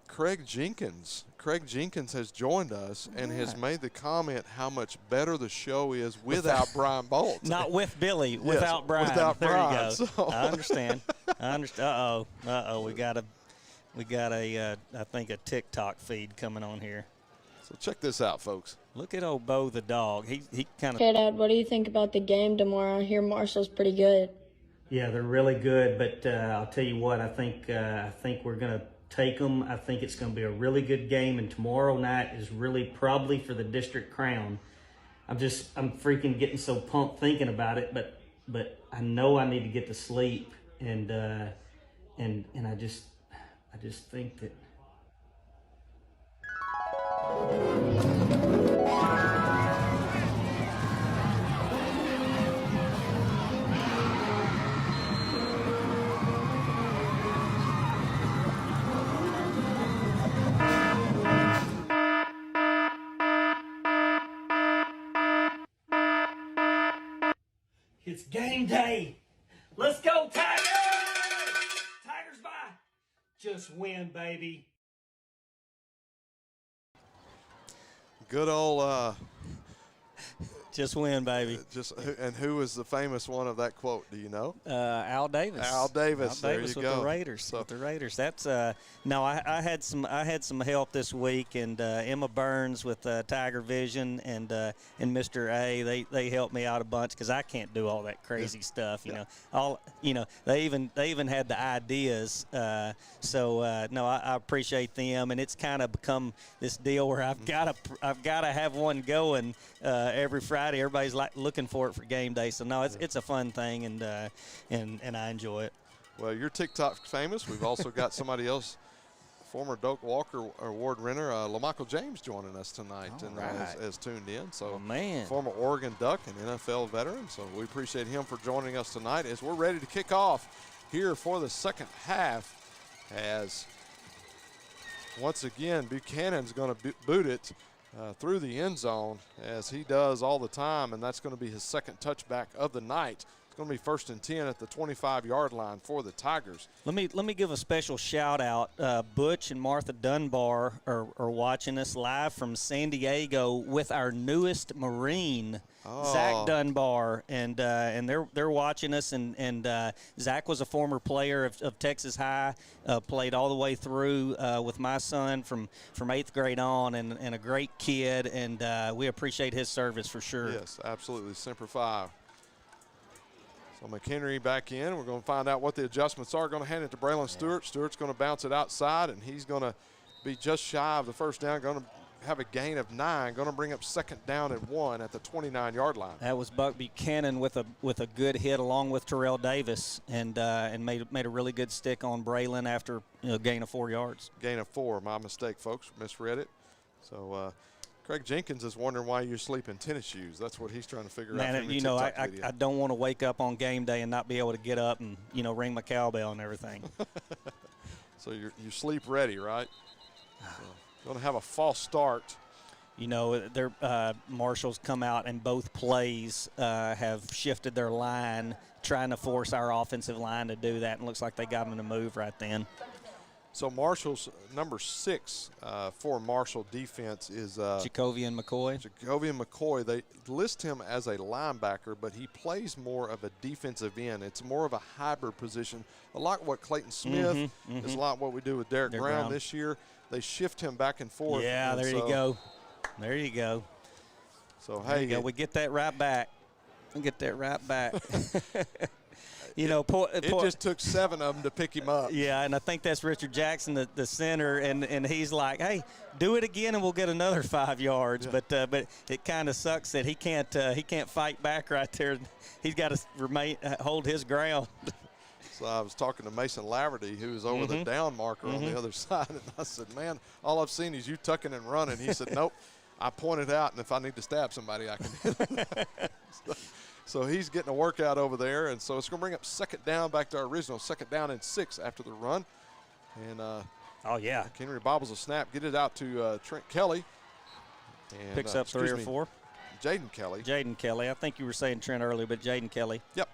Craig Jenkins. Craig Jenkins has joined us and has made the comment how much better the show is without Brian Bolt. Not with Billy, without Brian. Without there Brian. You go. So. I understand. Uh-oh. We got a I think a TikTok feed coming on here. So check this out, folks. Look at old Bo the dog. He kind of. Hey, Dad, what do you think about the game tomorrow? I hear Marshall's pretty good. Yeah, they're really good, but I'll tell you what. I think we're gonna take them. I think it's going to be a really good game, and tomorrow night is really probably for the district crown. I'm freaking getting so pumped thinking about it, but I know I need to get to sleep, and I just think that. It's game day. Let's go, Tigers! Tigers by. Just win, baby. Good old just win, baby. And who was the famous one of that quote? Do you know? Al Davis. Al Davis. Al Davis there with you go. the Raiders. So, with the Raiders. That's no. I had some help this week, and Emma Burns with TigerVision and Mr. A. They helped me out a bunch because I can't do all that crazy stuff. You know, they even had the ideas. So I appreciate them, and it's kind of become this deal where I've got to have one going every Friday. Everybody's like looking for it for game day. So no, it's a fun thing, and I enjoy it. Well, you're TikTok famous. We've also got somebody else, former Doak Walker Award winner, LaMichael James, joining us tonight and has tuned in. So, former Oregon Duck and NFL veteran. So we appreciate him for joining us tonight as we're ready to kick off here for the second half. As once again, Buchanan's going to boot it through the end zone as he does all the time, and that's going to be his second touchback of the night. It's going to be 1st and 10 at the 25-yard line for the Tigers. Let me give a special shout out. Butch and Martha Dunbar are watching us live from San Diego with our newest Marine, Zach Dunbar, and they're watching us. And Zach was a former player of Texas High, played all the way through with my son from 8th grade on, and a great kid. And we appreciate his service for sure. Yes, absolutely. Semper Fi. So McHenry back in. We're going to find out what the adjustments are. Going to hand it to Braylon Stewart. Stewart's going to bounce it outside, and he's going to be just shy of the first down. Going to have a gain of 9. Going to bring up 2nd down and 1 at the 29-yard line. That was Buck Buchanan with a good hit along with Terrell Davis, and made a really good stick on Braylon after a gain of 4 yards. Gain of 4. My mistake, folks. Misread it. So. Craig Jenkins is wondering why you sleep in tennis shoes. That's what he's trying to figure out. Man, you know, I don't want to wake up on game day and not be able to get up and, ring my cowbell and everything. So you sleep ready, right? So, going to have a false start. Marshall's come out and both plays have shifted their line, trying to force our offensive line to do that, and looks like they got them to move right then. So Marshall's number 6 for Marshall defense is Jacovian McCoy. Jacovian McCoy. They list him as a linebacker, but he plays more of a defensive end. It's more of a hybrid position. A lot what Clayton Smith is a lot what we do with Derek Brown this year. They shift him back and forth. Yeah, there you go. There you go. So, hey. We get that right back. It just took 7 of them to pick him up. Yeah, and I think that's Richard Jackson, the center, and he's like, hey, do it again and we'll get another 5 yards. Yeah. But it kind of sucks that he can't fight back right there. He's got to hold his ground. So I was talking to Mason Laverty, who was over the down marker on the other side, and I said, man, all I've seen is you tucking and running. He said, nope, I pointed out, and if I need to stab somebody, I can hit them. So he's getting a workout over there, and so it's going to bring up 2nd down back to our original 2nd down and 6 after the run. And Henry bobbles a snap, get it out to Trent Kelly. And, picks up 3 or 4. Jaden Kelly. Jaden Kelly. I think you were saying Trent earlier, but Jaden Kelly. Yep.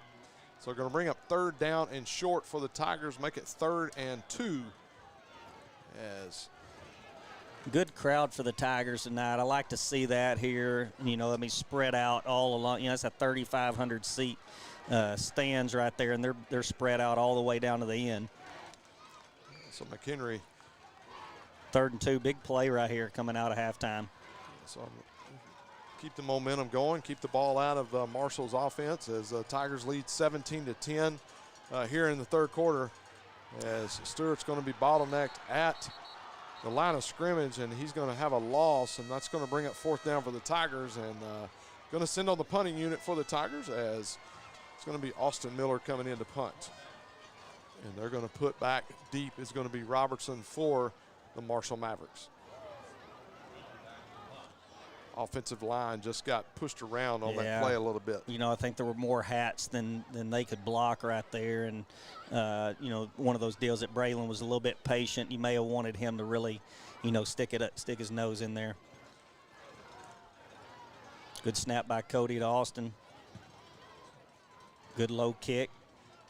So we're going to bring up 3rd down and short for the Tigers, make it 3rd and 2 as good crowd for the Tigers tonight. I like to see that here. Spread out all along. It's a 3,500 seat stands right there, and they're spread out all the way down to the end. So McHenry. 3rd and 2, big play right here coming out of halftime. So keep the momentum going, keep the ball out of Marshall's offense as Tigers lead 17-10 here in the 3rd quarter, as Stewart's going to be bottlenecked at the line of scrimmage, and he's going to have a loss, and that's going to bring up 4th down for the Tigers, and going to send on the punting unit for the Tigers, as it's going to be Austin Miller coming in to punt. And they're going to put back deep is going to be Robertson for the Marshall Mavericks. Offensive line just got pushed around on that play a little bit. I think there were more hats than they could block right there. And, one of those deals that Braylon was a little bit patient. You may have wanted him to really, stick his nose in there. Good snap by Cody to Austin. Good low kick.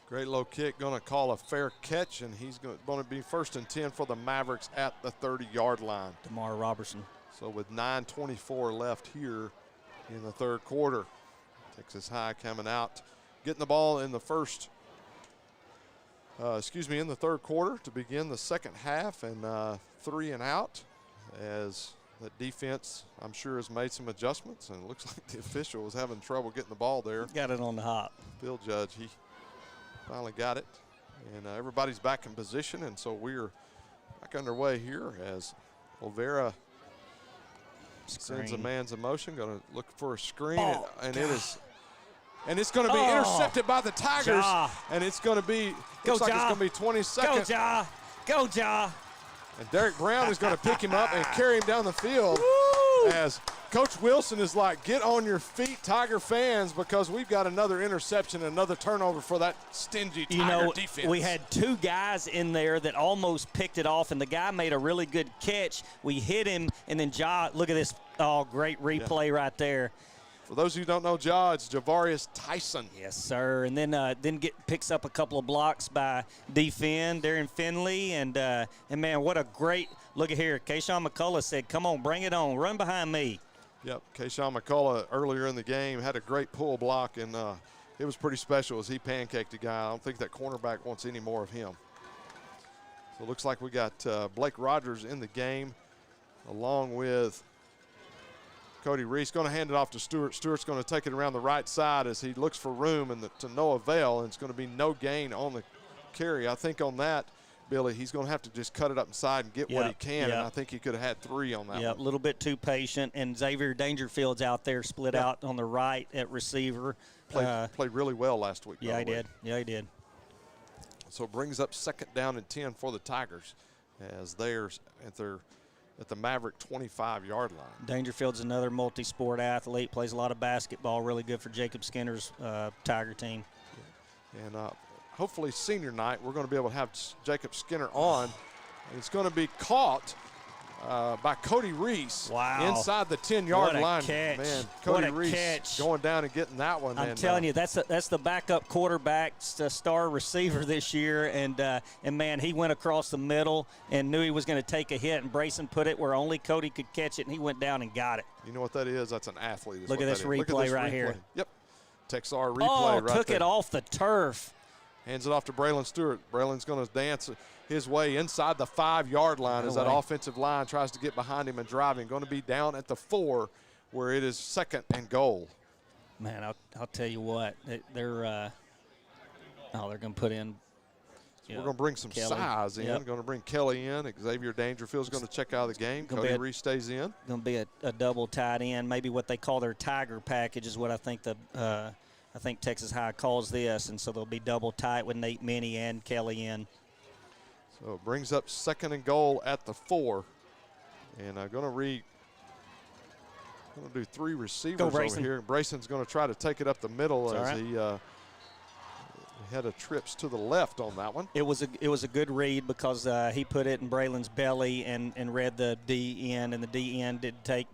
Great low kick, going to call a fair catch, and he's going to be 1st and 10 for the Mavericks at the 30-yard line. DeMar Robertson. So with 9:24 left here in the third quarter, Texas High coming out, getting the ball in the in the third quarter to begin the second half, and 3 and out, as the defense, I'm sure, has made some adjustments, and it looks like the official was having trouble getting the ball there. Got it on the hop. Bill Judge, he finally got it, and everybody's back in position, and so we're back underway here as Olvera sends a man's in motion, going to look for a screen, and it's going to be intercepted by the Tigers, and it's going to be, looks like it's going to be 20 seconds. Go, Ja. Go, Ja. And Derek Brown is going to pick him up and carry him down the field. As Coach Wilson is like, get on your feet, Tiger fans, because we've got another interception, another turnover for that stingy Tiger defense. We had 2 guys in there that almost picked it off, and the guy made a really good catch. We hit him, and then Ja, look at this. Oh, great replay right there. For those who don't know Ja, it's Javarius Tyson. Yes, sir. And then picks up a couple of blocks by Darren Finley, and man, what a great look at here. Kayshawn McCullough said, "Come on, bring it on, run behind me." Yep, Kayshawn McCullough earlier in the game had a great pull block, and it was pretty special as he pancaked a guy. I don't think that cornerback wants any more of him. So it looks like we got Blake Rogers in the game, along with Cody Reese. Going to hand it off to Stewart. Stewart's going to take it around the right side as he looks for room and to no avail, and it's going to be no gain on the carry. I think on that, Billy, he's going to have to just cut it up inside and get what he can, and I think he could have had 3 on that one. Yeah, a little bit too patient, and Xavier Dangerfield's out there split out on the right at receiver. Played really well last week. Yeah, he did. Yeah, he did. So it brings up 2nd down and 10 for the Tigers as they're at the Maverick 25-yard line. Dangerfield's another multi-sport athlete, plays a lot of basketball, really good for Jacob Skinner's Tiger team. And hopefully senior night, we're going to be able to have Jacob Skinner on. And it's going to be caught by Cody Reese inside the 10-yard line. Catch. Man, Cody Reese going down and getting that one. I'm telling you, that's the backup quarterback, star receiver this year, and man, he went across the middle and knew he was going to take a hit, and Brayson put it where only Cody could catch it, and he went down and got it. You know what that is? That's an athlete. Look at this replay right here. Yep. Texar replay right there. Took it off the turf. Hands it off to Braylon Stewart. Braylon's going to dance his way inside the 5-yard line as that offensive line tries to get behind him and drive him. Going to be down at the 4 where it is 2nd and goal. Man, I'll tell you what, they're going to put in. So we're going to bring some size in. Going to bring Kelly in. Xavier Dangerfield's going to check out of the game. Cody Reese stays in. Going to be a double tight end, maybe what they call their Tiger package is what I think I think Texas High calls this, and so they'll be double tight with Nate Minnie and Kelly in. So it brings up 2nd and goal at the 4. And I'm going to do 3 receivers over here. Brayson's going to try to take it up the middle as he had a trips to the left on that one. It was a good read because he put it in Braylon's belly and read the D end, and the D end did take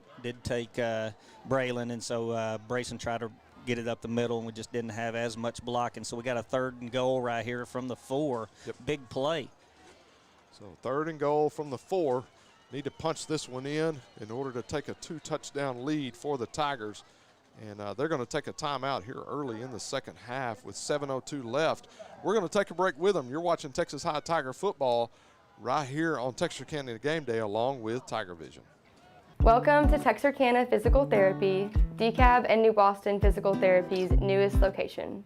Braylon, and so Brayson tried to get it up the middle, and we just didn't have as much blocking. So we got a 3rd and goal right here from the 4. Yep. Big play. So 3rd and goal from the 4. Need to punch this one in order to take a 2-touchdown lead for the Tigers. And they're going to take a timeout here early in the second half with 7:02 left. We're going to take a break with them. You're watching Texas High Tiger football right here on Texarkana Gameday along with TigerVision. Welcome to Texarkana Physical Therapy, DeKalb and New Boston Physical Therapy's newest location.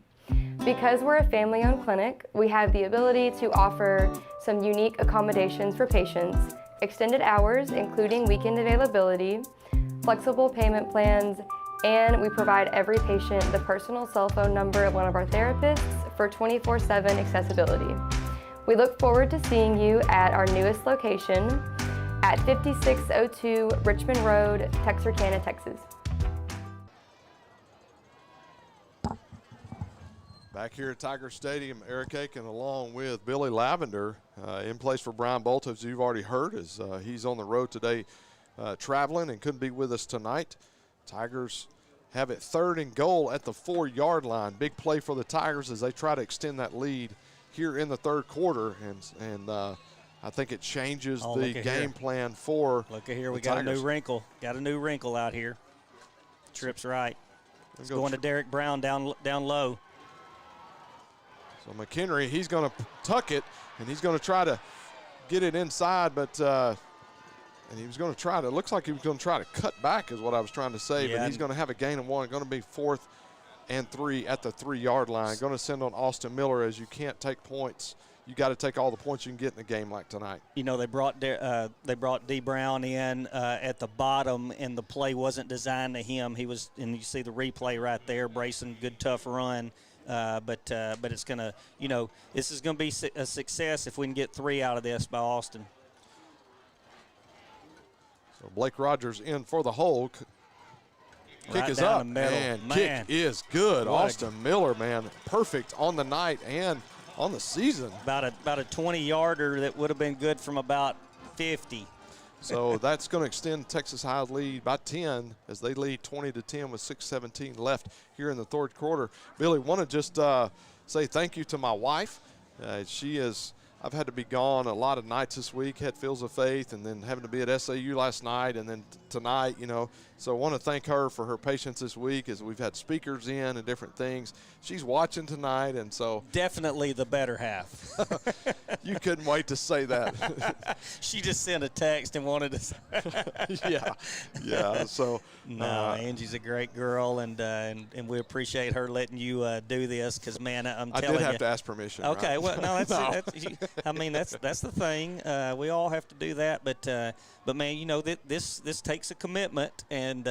Because we're a family-owned clinic, we have the ability to offer some unique accommodations for patients, extended hours including weekend availability, flexible payment plans, and we provide every patient the personal cell phone number of one of our therapists for 24/7 accessibility. We look forward to seeing you at our newest location at 5602 Richmond Road, Texarkana, Texas. Back here at Tiger Stadium, Eric Aiken along with Billy Lavender in place for Brian Bolt, as you've already heard, as he's on the road today traveling and couldn't be with us tonight. Tigers have it 3rd and goal at the 4-yard line. Big play for the Tigers as they try to extend that lead here in the 3rd quarter, and I think it changes the game plan for Look at here, we the got Tigers. a new wrinkle. Got a new wrinkle out here. Trips right. It's going to Derek Brown down low. So McHenry, he's going to tuck it, and he's going to try to get it inside, but and he was going to try to, it looks like he was going to try to cut back is what I was trying to say, but he's going to have a gain of 1. Going to be 4th and 3 at the 3-yard line. Going to send on Austin Miller as you can't take points. You got to take all the points you can get in a game like tonight. You know, they brought D. Brown in at the bottom, and the play wasn't designed to him. He was, and you see the replay right there, bracing, good tough run. But it's going to, you know, this is going to be a success if we can get 3 out of this by Austin. So Blake Rogers in for the hold. Kick Right is down up, the middle. and Man. kick is good. What Austin Miller, man, perfect on the night and on the season. About a 20-yarder that would have been good from about 50. So that's going to extend Texas High's lead by 10 as they lead 20-10 with 6:17 left here in the 3rd quarter. Billy, want to just say thank you to my wife. I've had to be gone a lot of nights this week, had Fields of Faith, and then having to be at SAU last night, and then tonight, you know. So I want to thank her for her patience this week as we've had speakers in and different things. She's watching tonight, and so. Definitely the better half. You couldn't wait to say that. She just sent a text and wanted to say. Yeah. So. No, Angie's a great girl, and we appreciate her letting you do this because, man, I'm telling you. I did have to ask permission. Okay, right? well, no, that's the thing. We all have to do that, but man, you know, this takes a commitment, and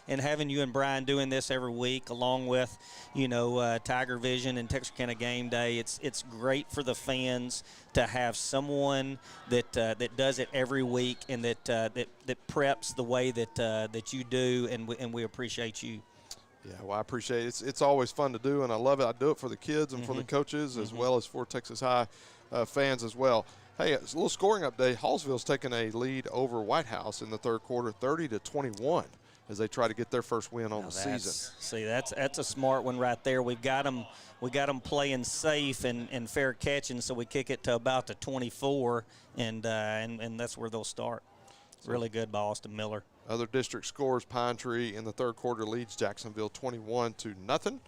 having you and Brian doing this every week, along with, you know, TigerVision and Texarkana Gameday, it's great for the fans to have someone that does it every week and that preps the way that you do, and we appreciate you. Yeah, well, I appreciate it. It's always fun to do, and I love it. I do it for the kids and for the coaches as well as for Texas High fans as well. Hey, it's a little scoring update. Hallsville's taking a lead over White House in the 3rd quarter, 30-21, as they try to get their first win on the season. See, that's a smart one right there. We got them playing safe and fair catching, so we kick it to about the 24, and that's where they'll start. Really good by Austin Miller. Other district scores: Pine Tree in the 3rd quarter leads Jacksonville 21-0.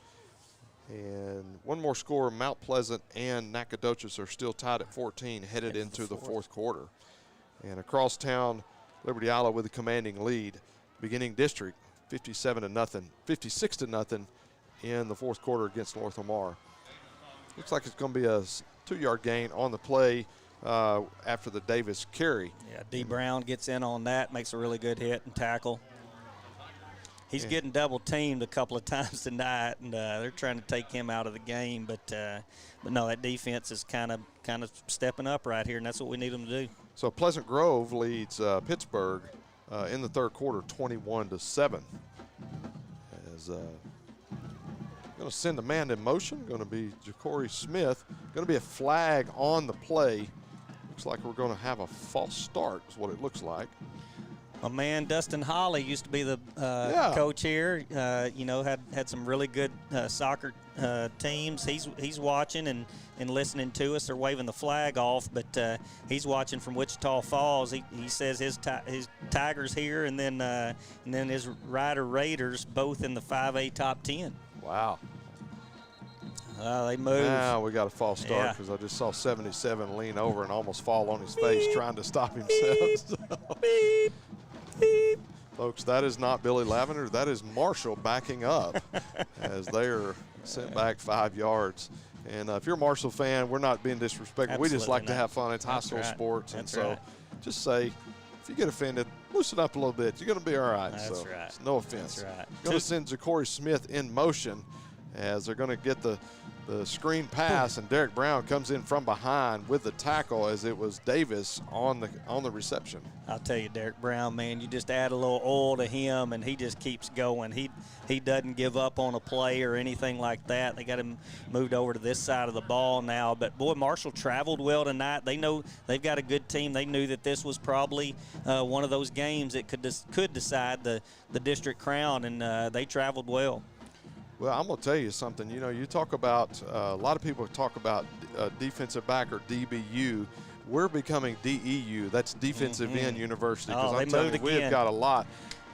And one more score: Mount Pleasant and Nacogdoches are still tied at 14, headed into the 4th quarter. And across town, Liberty Isle with a commanding lead. Beginning district 56-0 in the 4th quarter against North Lamar. Looks like it's going to be a 2-yard gain on the play after the Davis carry. Yeah, D. Brown gets in on that, makes a really good hit and tackle. He's getting double teamed a couple of times tonight, and they're trying to take him out of the game. But no, that defense is kind of stepping up right here, and that's what we need them to do. So Pleasant Grove leads Pittsburgh in the 3rd quarter, 21-7. As going to send a man in motion, going to be Ja'Cory Smith. Going to be a flag on the play. Looks like we're going to have a false start, is what it looks like. My man Dustin Holly used to be the coach here. You know, had some really good soccer teams. He's watching and listening to us. They're waving the flag off, but he's watching from Wichita Falls. He says his Tigers here, and then his Rider Raiders both in the 5A top 10. Wow. They move. Now we got a false start because I just saw 77 lean over and almost fall on his face trying to stop himself. Beep. Beep. Folks, that is not Billy Lavender. That is Marshall backing up as they are sent back 5 yards. And if you're a Marshall fan, we're not being disrespectful. We just like to have fun. It's high school sports. And so just say, if you get offended, loosen up a little bit. You're going to be all right. That's right. No offense. That's right. Going to send Ja'Cory Smith in motion. as they're going to get the screen pass, and Derek Brown comes in from behind with the tackle as it was Davis on the reception. I'll tell you, Derek Brown, man, you just add a little oil to him, and he just keeps going. He doesn't give up on a play or anything like that. They got him moved over to this side of the ball now. But, boy, Marshall traveled well tonight. They know they've got a good team. They knew that this was probably one of those games that could decide the district crown, and they traveled well. Well, I'm going to tell you something. You know, you talk about a lot of people talk about defensive back or DBU. We're becoming DEU. That's defensive end university, because I'm telling you, we've got a lot.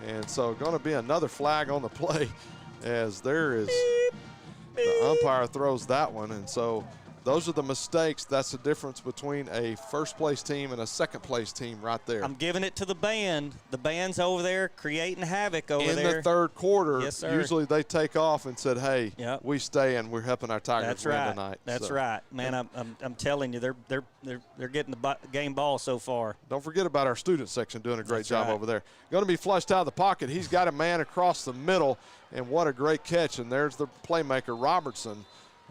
And so going to be another flag on the play as there is the umpire throws that one. And so those are the mistakes. That's the difference between a first-place team and a second-place team right there. I'm giving it to the band. The band's over there creating havoc over there. In the third quarter, yes, sir. Usually they take off and said, hey, we stay and we're helping our Tigers win tonight. That's right. Man, I'm telling you, they're getting the game ball so far. Don't forget about our student section doing a great job over there. Going to be flushed out of the pocket. He's got a man across the middle, and what a great catch. And there's the playmaker, Robertson.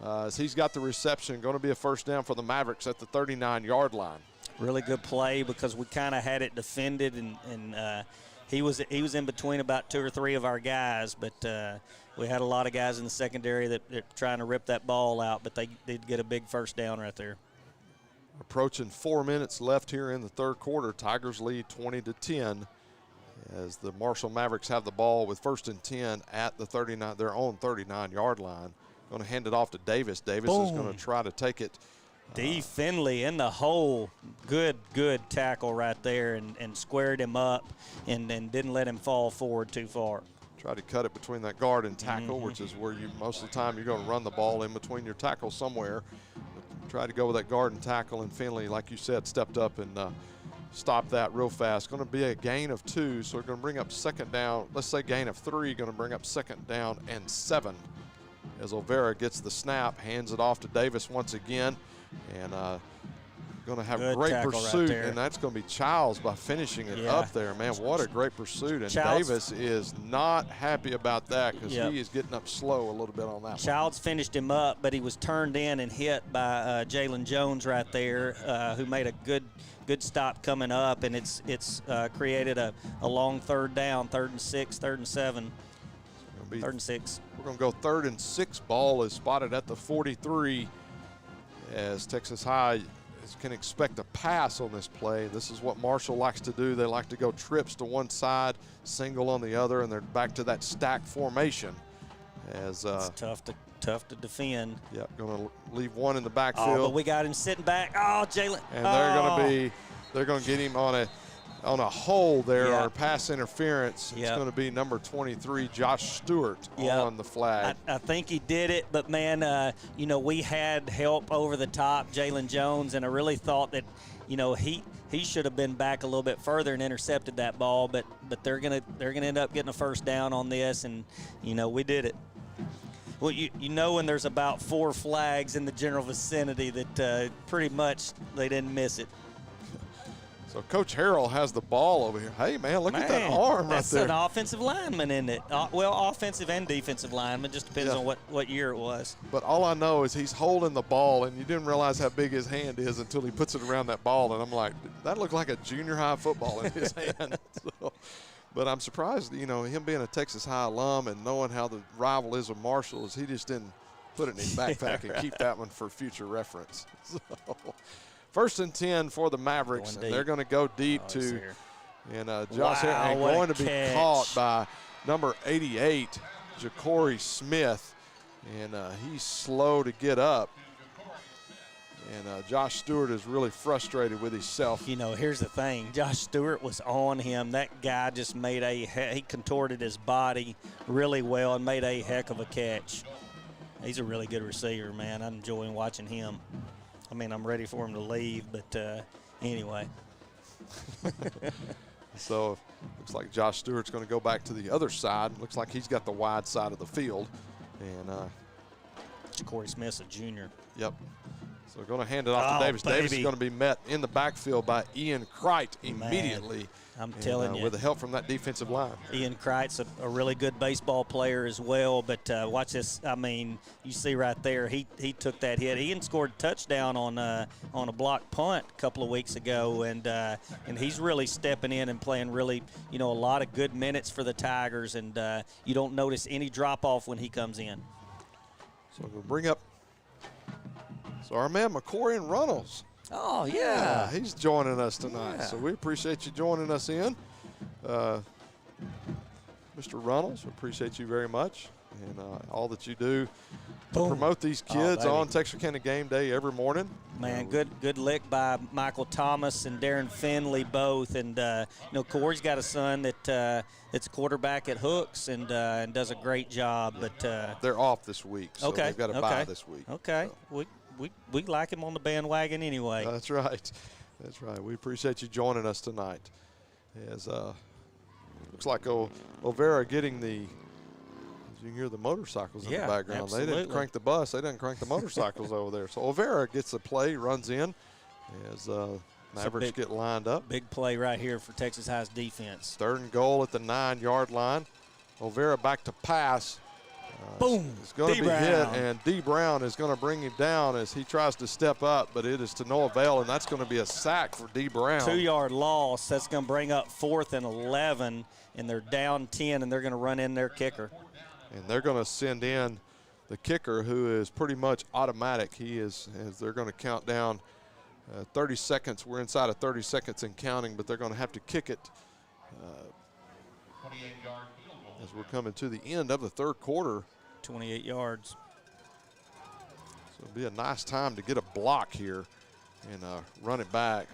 As he's got the reception, going to be a first down for the Mavericks at the 39-yard line. Really good play because we kind of had it defended, and he was in between about 2 or 3 of our guys, but we had a lot of guys in the secondary that are trying to rip that ball out, but they did get a big first down right there. Approaching 4 minutes left here in the third quarter. Tigers lead 20-10 as the Marshall Mavericks have the ball with 1st and 10 at the their own 39-yard line. Going to hand it off to Davis. Davis is going to try to take it. D. Finley in the hole. Good tackle right there, and squared him up and didn't let him fall forward too far. Try to cut it between that guard and tackle, which is where you most of the time you're going to run the ball in between your tackles somewhere. But try to go with that guard and tackle, and Finley, like you said, stepped up and stopped that real fast. Going to be a gain of 2, so we're going to bring up second down. Let's say gain of 3, going to bring up second down and 7. As Olvera gets the snap, hands it off to Davis once again, and going to have great pursuit, and that's going to be Childs by finishing it up there. Man, what a great pursuit, and Davis is not happy about that because he is getting up slow a little bit on that Childs finished him up, but he was turned in and hit by Jalen Jones right there, who made a good stop coming up, and it's created a long third down, 3rd and 6, 3rd and 7. 3rd and 6. We're going to go 3rd and 6. Ball is spotted at the 43 as Texas High can expect a pass on this play. This is what Marshall likes to do. They like to go trips to one side, single on the other, and they're back to that stack formation. As it's tough to defend. Yeah, going to leave one in the backfield. Oh, but we got him sitting back. Oh, Jalen. And they're going to get him on a hole there, or pass interference. It's going to be number 23, Josh Stewart, on the flag. I think he did it, but, man, we had help over the top, Jalen Jones, and I really thought that, he should have been back a little bit further and intercepted that ball, but they're gonna end up getting a first down on this, and, we did it. Well, when there's about 4 flags in the general vicinity that pretty much they didn't miss it. So Coach Harrell has the ball over here. Hey, man, look at that arm right there. That's an offensive lineman, isn't it? Well, offensive and defensive lineman. Just depends on what year it was. But all I know is he's holding the ball, and you didn't realize how big his hand is until he puts it around that ball. And I'm like, that looked like a junior high football in his hand. But I'm surprised, him being a Texas High alum and knowing how the rival is with Marshall, is he just didn't put it in his backpack and keep that one for future reference. So 1st and 10 for the Mavericks, and they're going to go deep and Josh Harrell going to be caught by number 88, Ja'Cory Smith, and he's slow to get up. And Josh Stewart is really frustrated with himself. Here's the thing. Josh Stewart was on him. That guy just he contorted his body really well and made a heck of a catch. He's a really good receiver, man. I'm enjoying watching him. I mean, I'm ready for him to leave, but anyway. So looks like Josh Stewart's going to go back to the other side. Looks like he's got the wide side of the field. And Ja'Cory Smith's a junior. Yep. So going to hand it off to Davis. Baby. Davis is going to be met in the backfield by Ian Kreit immediately. Man, I'm telling you. With the help from that defensive line. Ian Kreitz, a really good baseball player as well. But watch this. I mean, you see right there, he took that hit. Ian scored a touchdown on a blocked punt a couple of weeks ago, and he's really stepping in and playing really, a lot of good minutes for the Tigers. And you don't notice any drop off when he comes in. So we'll bring up. So our man McCorian Runnels. Oh, yeah. He's joining us tonight. Yeah. So we appreciate you joining us in. Mr. Runnels, we appreciate you very much and all that you do to promote these kids on Texarkana Game Day every morning. Man, good lick by Michael Thomas and Darren Finley both. And, Corey's got a son that's quarterback at Hooks and does a great job. But they're off this week, so they've got a bye this week. Okay. So. We like him on the bandwagon anyway. That's right. That's right. We appreciate you joining us tonight. As looks like O'Vera getting the. You can hear the motorcycles in the background. Absolutely. They didn't crank the bus. They didn't crank the motorcycles over there. So O'Vera gets the play, runs in as Mavericks get lined up. Big play right here for Texas High's defense. 3rd and goal at the 9-yard line. O'Vera back to pass. Boom. It's going to be hit, and D. Brown is going to bring him down as he tries to step up, but it is to no avail, and that's going to be a sack for D. Brown. 2-yard loss. That's going to bring up 4th and 11, and they're down 10, and they're going to run in their kicker. And they're going to send in the kicker, who is pretty much automatic. He is, as they're going to count down 30 seconds. We're inside of 30 seconds and counting, but they're going to have to kick it 28-yard field goal. as we're coming to the end of the 3rd quarter. 28 yards. So it'll be a nice time to get a block here and run it back.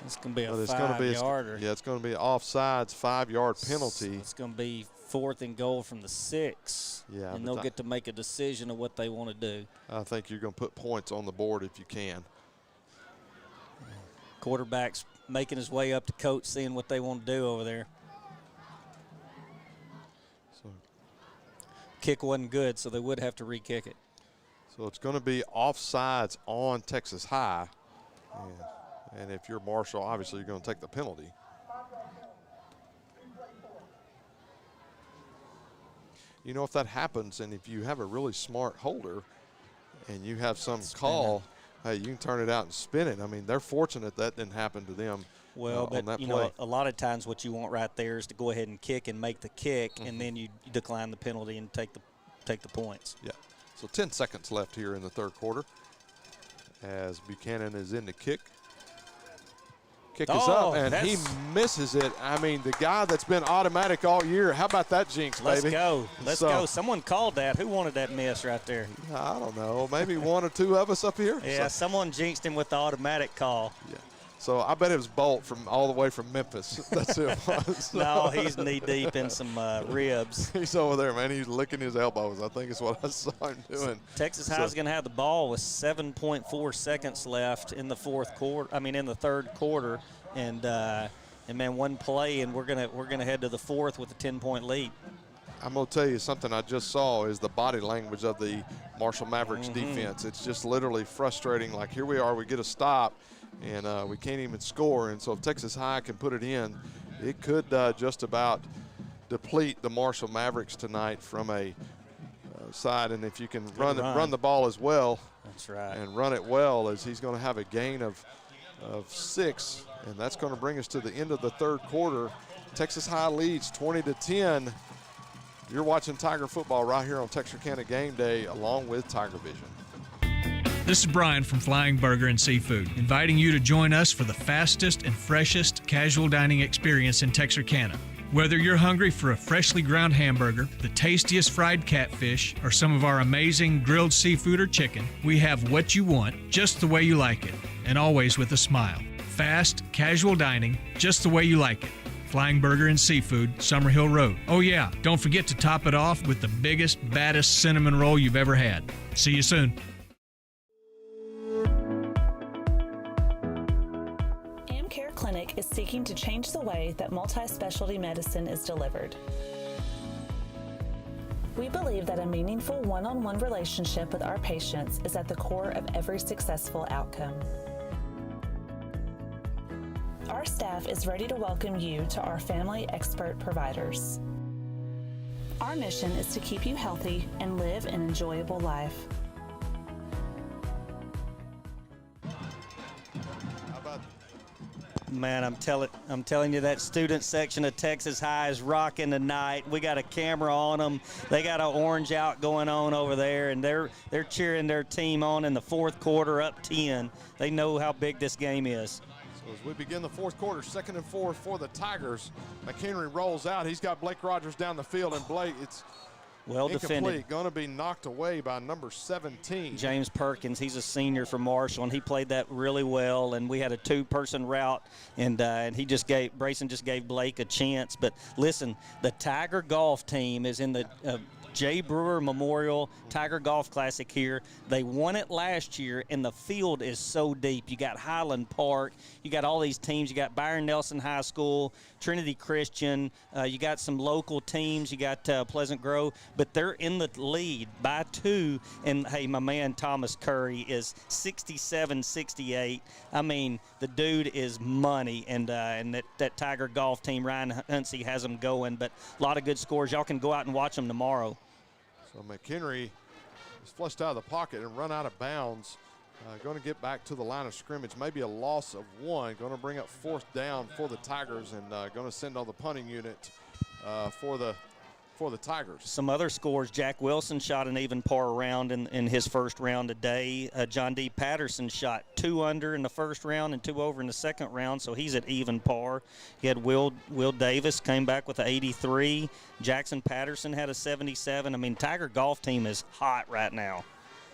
It's going to be a 5-yarder. Yeah, it's going to be an offsides 5-yard penalty. It's going to be 4th and goal from the 6. Yeah, and they'll get to make a decision of what they want to do. I think you're going to put points on the board if you can. Quarterback's making his way up to coach, seeing what they want to do over there. So kick wasn't good, so they would have to re-kick it. So it's going to be offsides on Texas High. And if you're Marshall, obviously you're going to take the penalty. If that happens, and if you have a really smart holder and you have some call, hey, you can turn it out and spin it. I mean, they're fortunate that didn't happen to them. Well, but a lot of times what you want right there is to go ahead and kick and make the kick, and then you decline the penalty and take the points. Yeah. So 10 seconds left here in the 3rd quarter as Buchanan is in the kick. Kick is up, and he misses it. I mean, the guy that's been automatic all year, how about that jinx, baby? Let's go. Someone called that. Who wanted that miss right there? I don't know. Maybe 1 or 2 of us up here? Yeah, someone jinxed him with the automatic call. Yeah. So I bet it was Bolt from all the way from Memphis. That's who it was. No, he's knee-deep in some ribs. He's over there, man. He's licking his elbows. I think is what I saw him doing. Texas High's going to have the ball with 7.4 seconds left in the 3rd quarter. And man, one play, and we're gonna head to the 4th with a 10-point lead. I'm gonna tell you something I just saw is the body language of the Marshall Mavericks defense. It's just literally frustrating. Like, here we are, we get a stop, and we can't even score. And so if Texas High can put it in, it could just about deplete the Marshall Mavericks tonight from a side. And if you can run the ball as well, that's right, and run it well, as he's going to have a gain of 6, and that's going to bring us to the end of the 3rd quarter. Texas High leads 20-10. You're watching Tiger football right here on Texarkana Game Day along with TigerVision. This is Brian from Flying Burger and Seafood, inviting you to join us for the fastest and freshest casual dining experience in Texarkana. Whether you're hungry for a freshly ground hamburger, the tastiest fried catfish, or some of our amazing grilled seafood or chicken, we have what you want, just the way you like it, and always with a smile. Fast, casual dining, just the way you like it. Flying Burger and Seafood, Summerhill Road. Oh yeah, don't forget to top it off with the biggest, baddest cinnamon roll you've ever had. See you soon. AmCare Clinic is seeking to change the way that multi-specialty medicine is delivered. We believe that a meaningful one-on-one relationship with our patients is at the core of every successful outcome. Our staff is ready to welcome you to our family expert providers. Our mission is to keep you healthy and live an enjoyable life. Man, I'm telling you, that student section of Texas High is rocking tonight. We got a camera on them. They got an orange out going on over there, and they're cheering their team on in the fourth quarter, up 10. They know how big this game is. So as we begin the fourth quarter, 2nd and 4 for the Tigers. McHenry rolls out. He's got Blake Rogers down the field, and Blake, it's well defended. Going to be knocked away by number 17. James Perkins, he's a senior from Marshall, and he played that really well. And we had a 2-person route, and Brayson just gave Blake a chance. But listen, the Tiger golf team is in the Jay Brewer Memorial Tiger Golf Classic here. They won it last year, and the field is so deep. You got Highland Park. You got all these teams. You got Byron Nelson High School, Trinity Christian. You got some local teams. You got Pleasant Grove. But they're in the lead by 2. And, hey, my man Thomas Curry is 67-68. I mean, the dude is money. And that Tiger golf team, Ryan Huntsey has them going. But a lot of good scores. Y'all can go out and watch them tomorrow. So McHenry is flushed out of the pocket and run out of bounds. Going to get back to the line of scrimmage. Maybe a loss of 1. Going to bring up 4th down for the Tigers, and going to send on the punting unit for the Tigers. Some other scores. Jack Wilson shot an even par round in his first round today. John D. Patterson shot 2 under in the first round and 2 over in the second round, so he's at even par. He had Will Davis came back with an 83. Jackson Patterson had a 77. I mean, Tiger golf team is hot right now.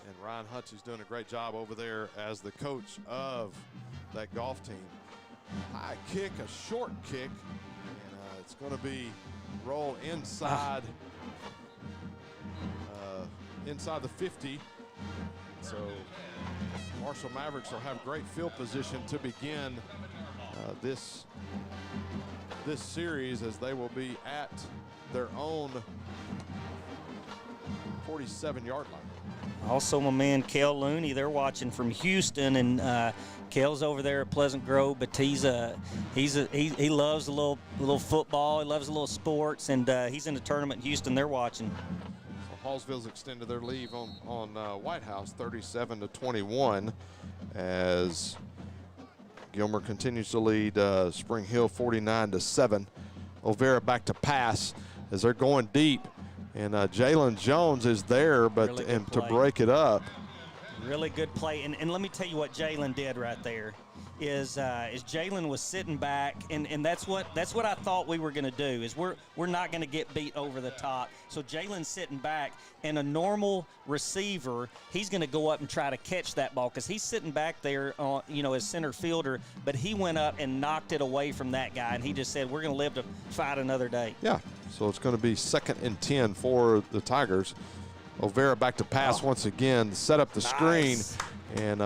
And Ryan Huntsey's doing a great job over there as the coach of that golf team. High kick, a short kick, and it's going to be roll inside inside the 50. So Marshall Mavericks will have great field position to begin this series, as they will be at their own 47-yard line. Also, my man Kel Looney, they're watching from Houston, and Kel's over there at Pleasant Grove, but he loves a little football. He loves a little sports, and he's in the tournament in Houston. They're watching. So Hallsville's extended their lead on White House, 37-21, as Gilmer continues to lead Spring Hill 49-7. Olvera back to pass as they're going deep. And Jalen Jones is there, but really to break it up. Really good play. And let me tell you what Jalen did right there. Is Jalen was sitting back, and that's what I thought we were going to do. Is we're not going to get beat over the top. So Jalen's sitting back, and a normal receiver, he's going to go up and try to catch that ball because he's sitting back there, as center fielder. But he went up and knocked it away from that guy, and he just said, "We're going to live to fight another day." Yeah. So it's going to be 2nd and 10 for the Tigers. Olvera back to pass once again, set up the screen, and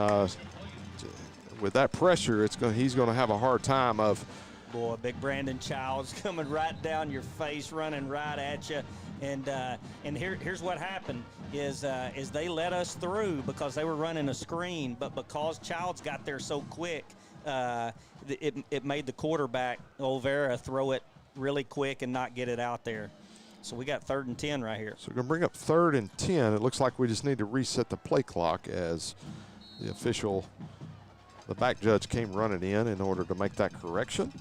with that pressure, he's going to have a hard time of. Boy, big Brandon Childs coming right down your face, running right at you, and here's what happened is they let us through because they were running a screen, but because Childs got there so quick, it made the quarterback Olvera throw it really quick and not get it out there. So we got 3rd and 10 right here. So we're going to bring up 3rd and 10. It looks like we just need to reset the play clock as the back judge came running in order to make that correction.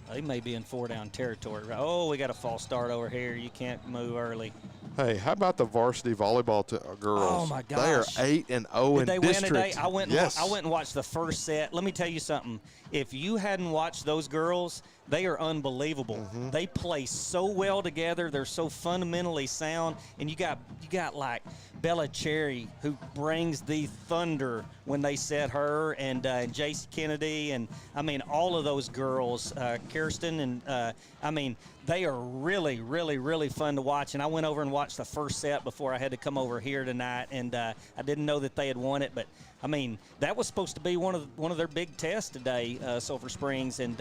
They may be in 4-down territory. Oh, we got a false start over here. You can't move early. Hey, how about the varsity volleyball girls? Oh my gosh! They are 8-0 in they district. Win today? I went and watched the first set. Let me tell you something. If you hadn't watched those girls, they are unbelievable. Mm-hmm. They play so well together. They're so fundamentally sound. And you got like Bella Cherry, who brings the thunder when they set her, and Jace Kennedy, and I mean all of those girls, Kirsten, and I mean they are really, really, really fun to watch. And I went over and watched watched the first set before I had to come over here tonight, and I didn't know that they had won it. But I mean, that was supposed to be one of their big tests today, Sulphur Springs, and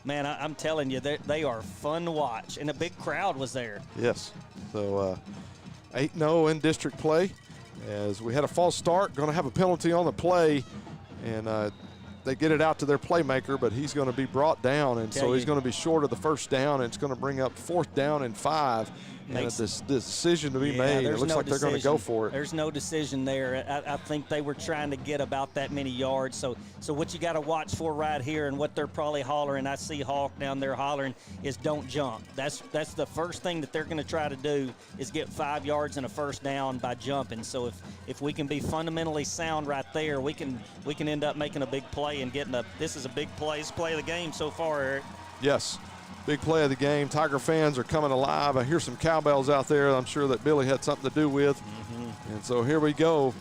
man, I'm telling you, they are fun to watch, and a big crowd was there. Yes. So 8-0 in district play, as we had a false start, going to have a penalty on the play, and they get it out to their playmaker, but he's going to be brought down, and so he's going to be short of the first down, and it's going to bring up 4th down and 5. And this decision to be made, it looks like they're going to go for it. There's no decision there. I think they were trying to get about that many yards. So what you got to watch for right here, and what they're probably hollering, I see Hawk down there hollering, is don't jump. That's the first thing that they're going to try to do, is get 5 yards and a first down by jumping. So if we can be fundamentally sound right there, we can end up making a big play and getting this is a big play. This play of the game so far, Eric. Yes. Big play of the game. Tiger fans are coming alive. I hear some cowbells out there I'm sure that Billy had something to do with. And so here we go.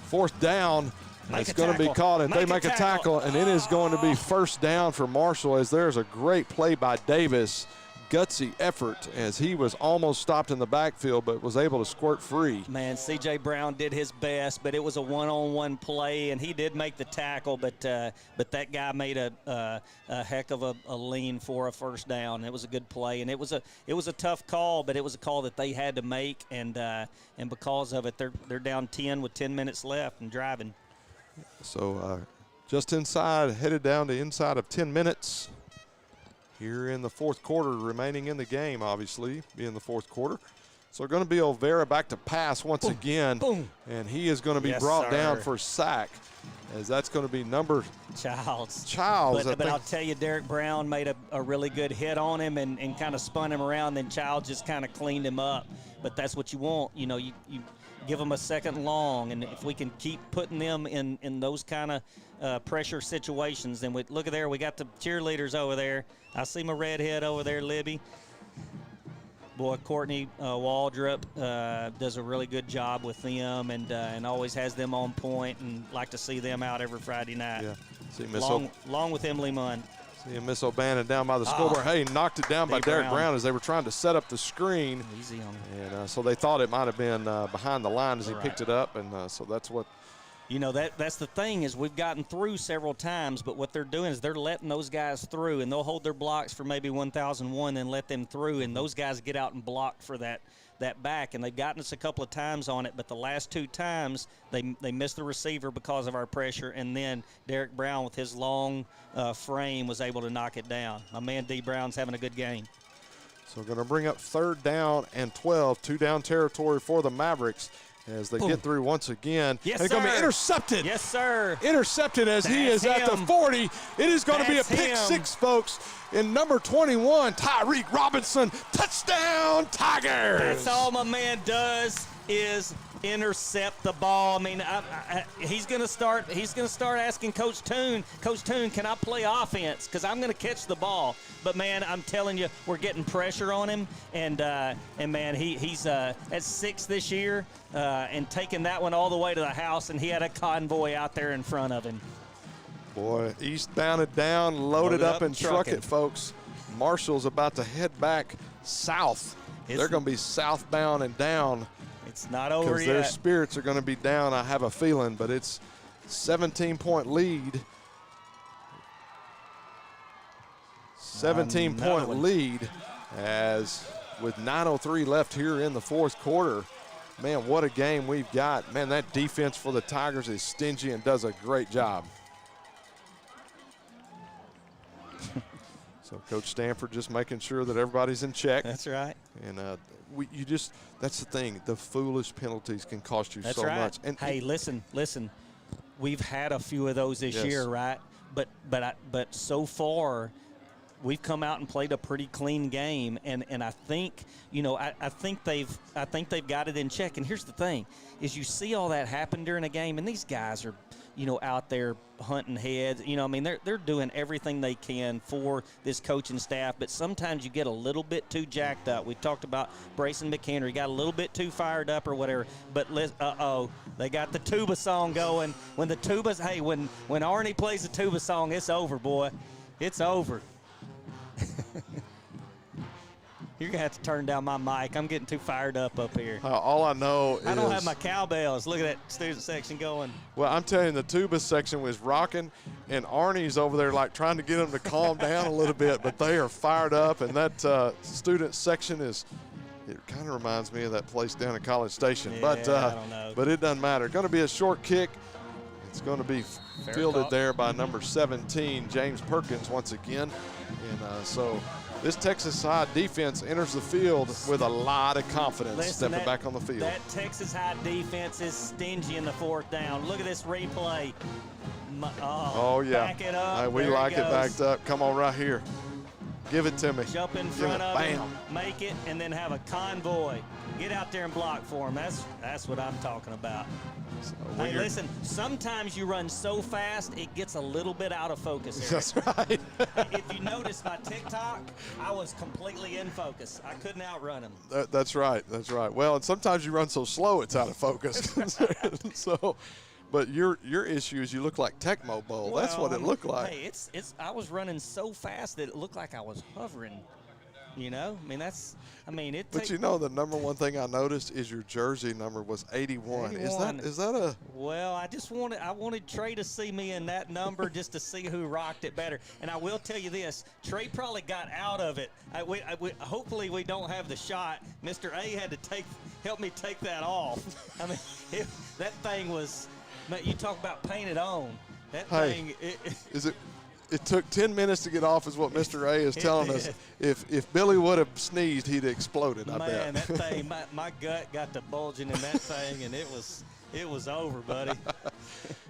4th down. It's going to be caught, and they make a tackle, and it is going to be first down for Marshall, as there's a great play by Davis. Gutsy effort, as he was almost stopped in the backfield but was able to squirt free. Man, C.J. Brown did his best, but it was a one-on-one play, and he did make the tackle, but that guy made a heck of a lean for a first down. It was a good play, and it was a tough call, but it was a call that they had to make, and because of it, they're down 10 with 10 minutes left and driving. So just headed down to inside of 10 minutes. Here in the 4th quarter, remaining in the game, obviously, being the 4th quarter. So going to be Olvera back to pass once again. Boom. And he is going to be brought down for sack, as that's going to be number Childs. But I'll tell you, Derek Brown made a really good hit on him and kind of spun him around. Then Childs just kind of cleaned him up. But that's what you want. You know, you give them a second long, and if we can keep putting them in those kind of pressure situations, then look at there. We got the cheerleaders over there. I see my redhead over there, Libby. Boy, Courtney Waldrop does a really good job with them, and always has them on point, and like to see them out every Friday night. Yeah. See along with Emily Munn. See Miss O'Bannon down by the scoreboard. Hey, knocked it down by Derek Brown as they were trying to set up the screen. Easy on him. And so they thought it might have been behind the line as he picked it up, and so that's what. You know, that's the thing, is we've gotten through several times, but what they're doing is they're letting those guys through, and they'll hold their blocks for maybe 1,001 and let them through, and those guys get out and block for that back, and they've gotten us a couple of times on it, but the last 2 times they missed the receiver because of our pressure, and then Derek Brown with his long frame was able to knock it down. My man D. Brown's having a good game. So going to bring up 3rd down and 12, 2-down territory for the Mavericks as they get through once again. Yes, and sir. Going to be intercepted. Yes, sir. Intercepted as he is at the 40. It is going to be a pick six, folks. In number 21, Tyreek Robinson. Touchdown, Tigers. That's all my man does, is intercept the ball. I mean, he's going to start asking Coach Toon, can I play offense? Because I'm going to catch the ball. But man, I'm telling you, we're getting pressure on him, and man, he's at 6 this year, and taking that one all the way to the house, and he had a convoy out there in front of him. Boy, eastbounded down, loaded up and truck it, folks. Marshall's about to head back south. They're going to be southbound and down. It's not over yet. Because their spirits are going to be down, I have a feeling, but it's 17-point lead. 17-point lead, as with 9:03 left here in the 4th quarter. Man, what a game we've got. Man, that defense for the Tigers is stingy and does a great job. So Coach Stanford just making sure that everybody's in check. That's right. And that's the thing. The foolish penalties can cost you so much. And hey, listen. We've had a few of those this year, right? But so far, we've come out and played a pretty clean game, and I think, you know, I think they've got it in check. And here's the thing: is you see all that happen during a game, and these guys are, you know, out there hunting heads. You know, I mean, they're doing everything they can for this coaching staff, but sometimes you get a little bit too jacked up. We talked about Brayson McHenry, got a little bit too fired up or whatever, but they got the tuba song going. When when Arnie plays the tuba song, it's over, boy. It's over. You're going to have to turn down my mic. I'm getting too fired up here. All I know is I don't have my cowbells. Look at that student section going. Well, I'm telling you, the tuba section was rocking, and Arnie's over there like trying to get them to calm down a little bit, but they are fired up, and that student section is – it kind of reminds me of that place down at College Station. Yeah, but I don't know. But it doesn't matter. Going to be a short kick. It's going to be fielded there by number 17, James Perkins, once again. And so this Texas High defense enters the field with a lot of confidence stepping back on the field. That Texas High defense is stingy in the fourth down. Look at this replay. Oh, yeah. Back it up. We like it backed up. Come on right here. Give it to me. Jump in front of him, make it, and then have a convoy. Get out there and block for him. That's what I'm talking about. So hey, listen, sometimes you run so fast, it gets a little bit out of focus. That's right. If you notice my TikTok, I was completely in focus. I couldn't outrun him. That's right. That's right. Well, and sometimes you run so slow it's out of focus. So, but your issue is you look like Tecmo Bowl. Well, that's what it looked like. Hey, I was running so fast that it looked like I was hovering. You know, I mean, it. But you know, the number one thing I noticed is your jersey number was 81. Is that a? Well, I wanted Trey to see me in that number just to see who rocked it better. And I will tell you this: Trey probably got out of it. Hopefully, we don't have the shot. Mr. A had to help me take that off. I mean, that thing was. You talk about painted on. That thing. It took 10 minutes to get off, is what Mr. A is telling us. If Billy would have sneezed, he'd have exploded, I bet. Man, that thing, my gut got to bulging in that thing, and it was over, buddy.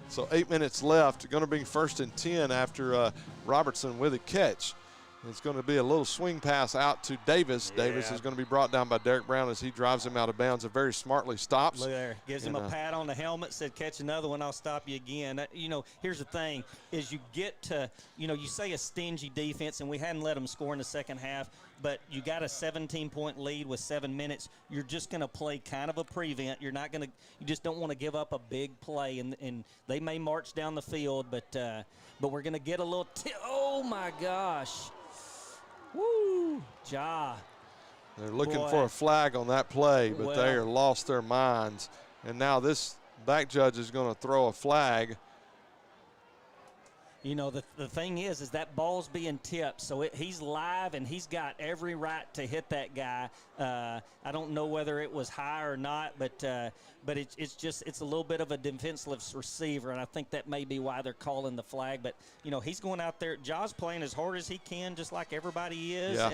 So 8 minutes left. Going to be 1st and 10 after Robertson with a catch. It's going to be a little swing pass out to Davis. Yeah. Davis is going to be brought down by Derek Brown as he drives him out of bounds and very smartly stops. Look there. Gives him a pat on the helmet, said, catch another one, I'll stop you again. Here's the thing, is you get to, you say a stingy defense, and we hadn't let them score in the second half, but you got a 17-point lead with 7 minutes. You're just going to play kind of a prevent. You just don't want to give up a big play, and they may march down the field, but we're going to get a little oh, my gosh. Woo, Ja. They're looking for a flag on that play, but they are lost their minds. And now this back judge is going to throw a flag. The thing is that ball's being tipped, so he's live, and he's got every right to hit that guy. I don't know whether it was high or not, but it's a little bit of a defenseless receiver, and I think that may be why they're calling the flag. But he's going out there. Ja's playing as hard as he can, just like everybody is, yeah.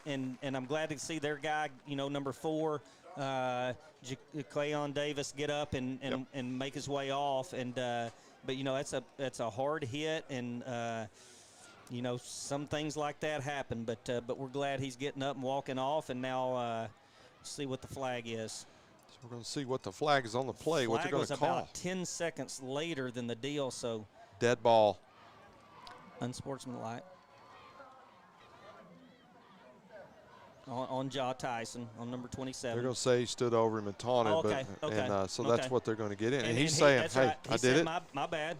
and I'm glad to see their guy, number 4. Jaquayon Davis get up and make his way off, but that's a hard hit, and some things like that happen. But we're glad he's getting up and walking off, and now see what the flag is. So we're going to see what the flag is on the play. What they're going to call. About 10 seconds later than the deal. So dead ball. Unsportsmanlike. On Ja Tyson, on number 27. They're going to say he stood over him and taunted, so that's what they're going to get in. And he's saying, "Hey, right. I did it." My bad.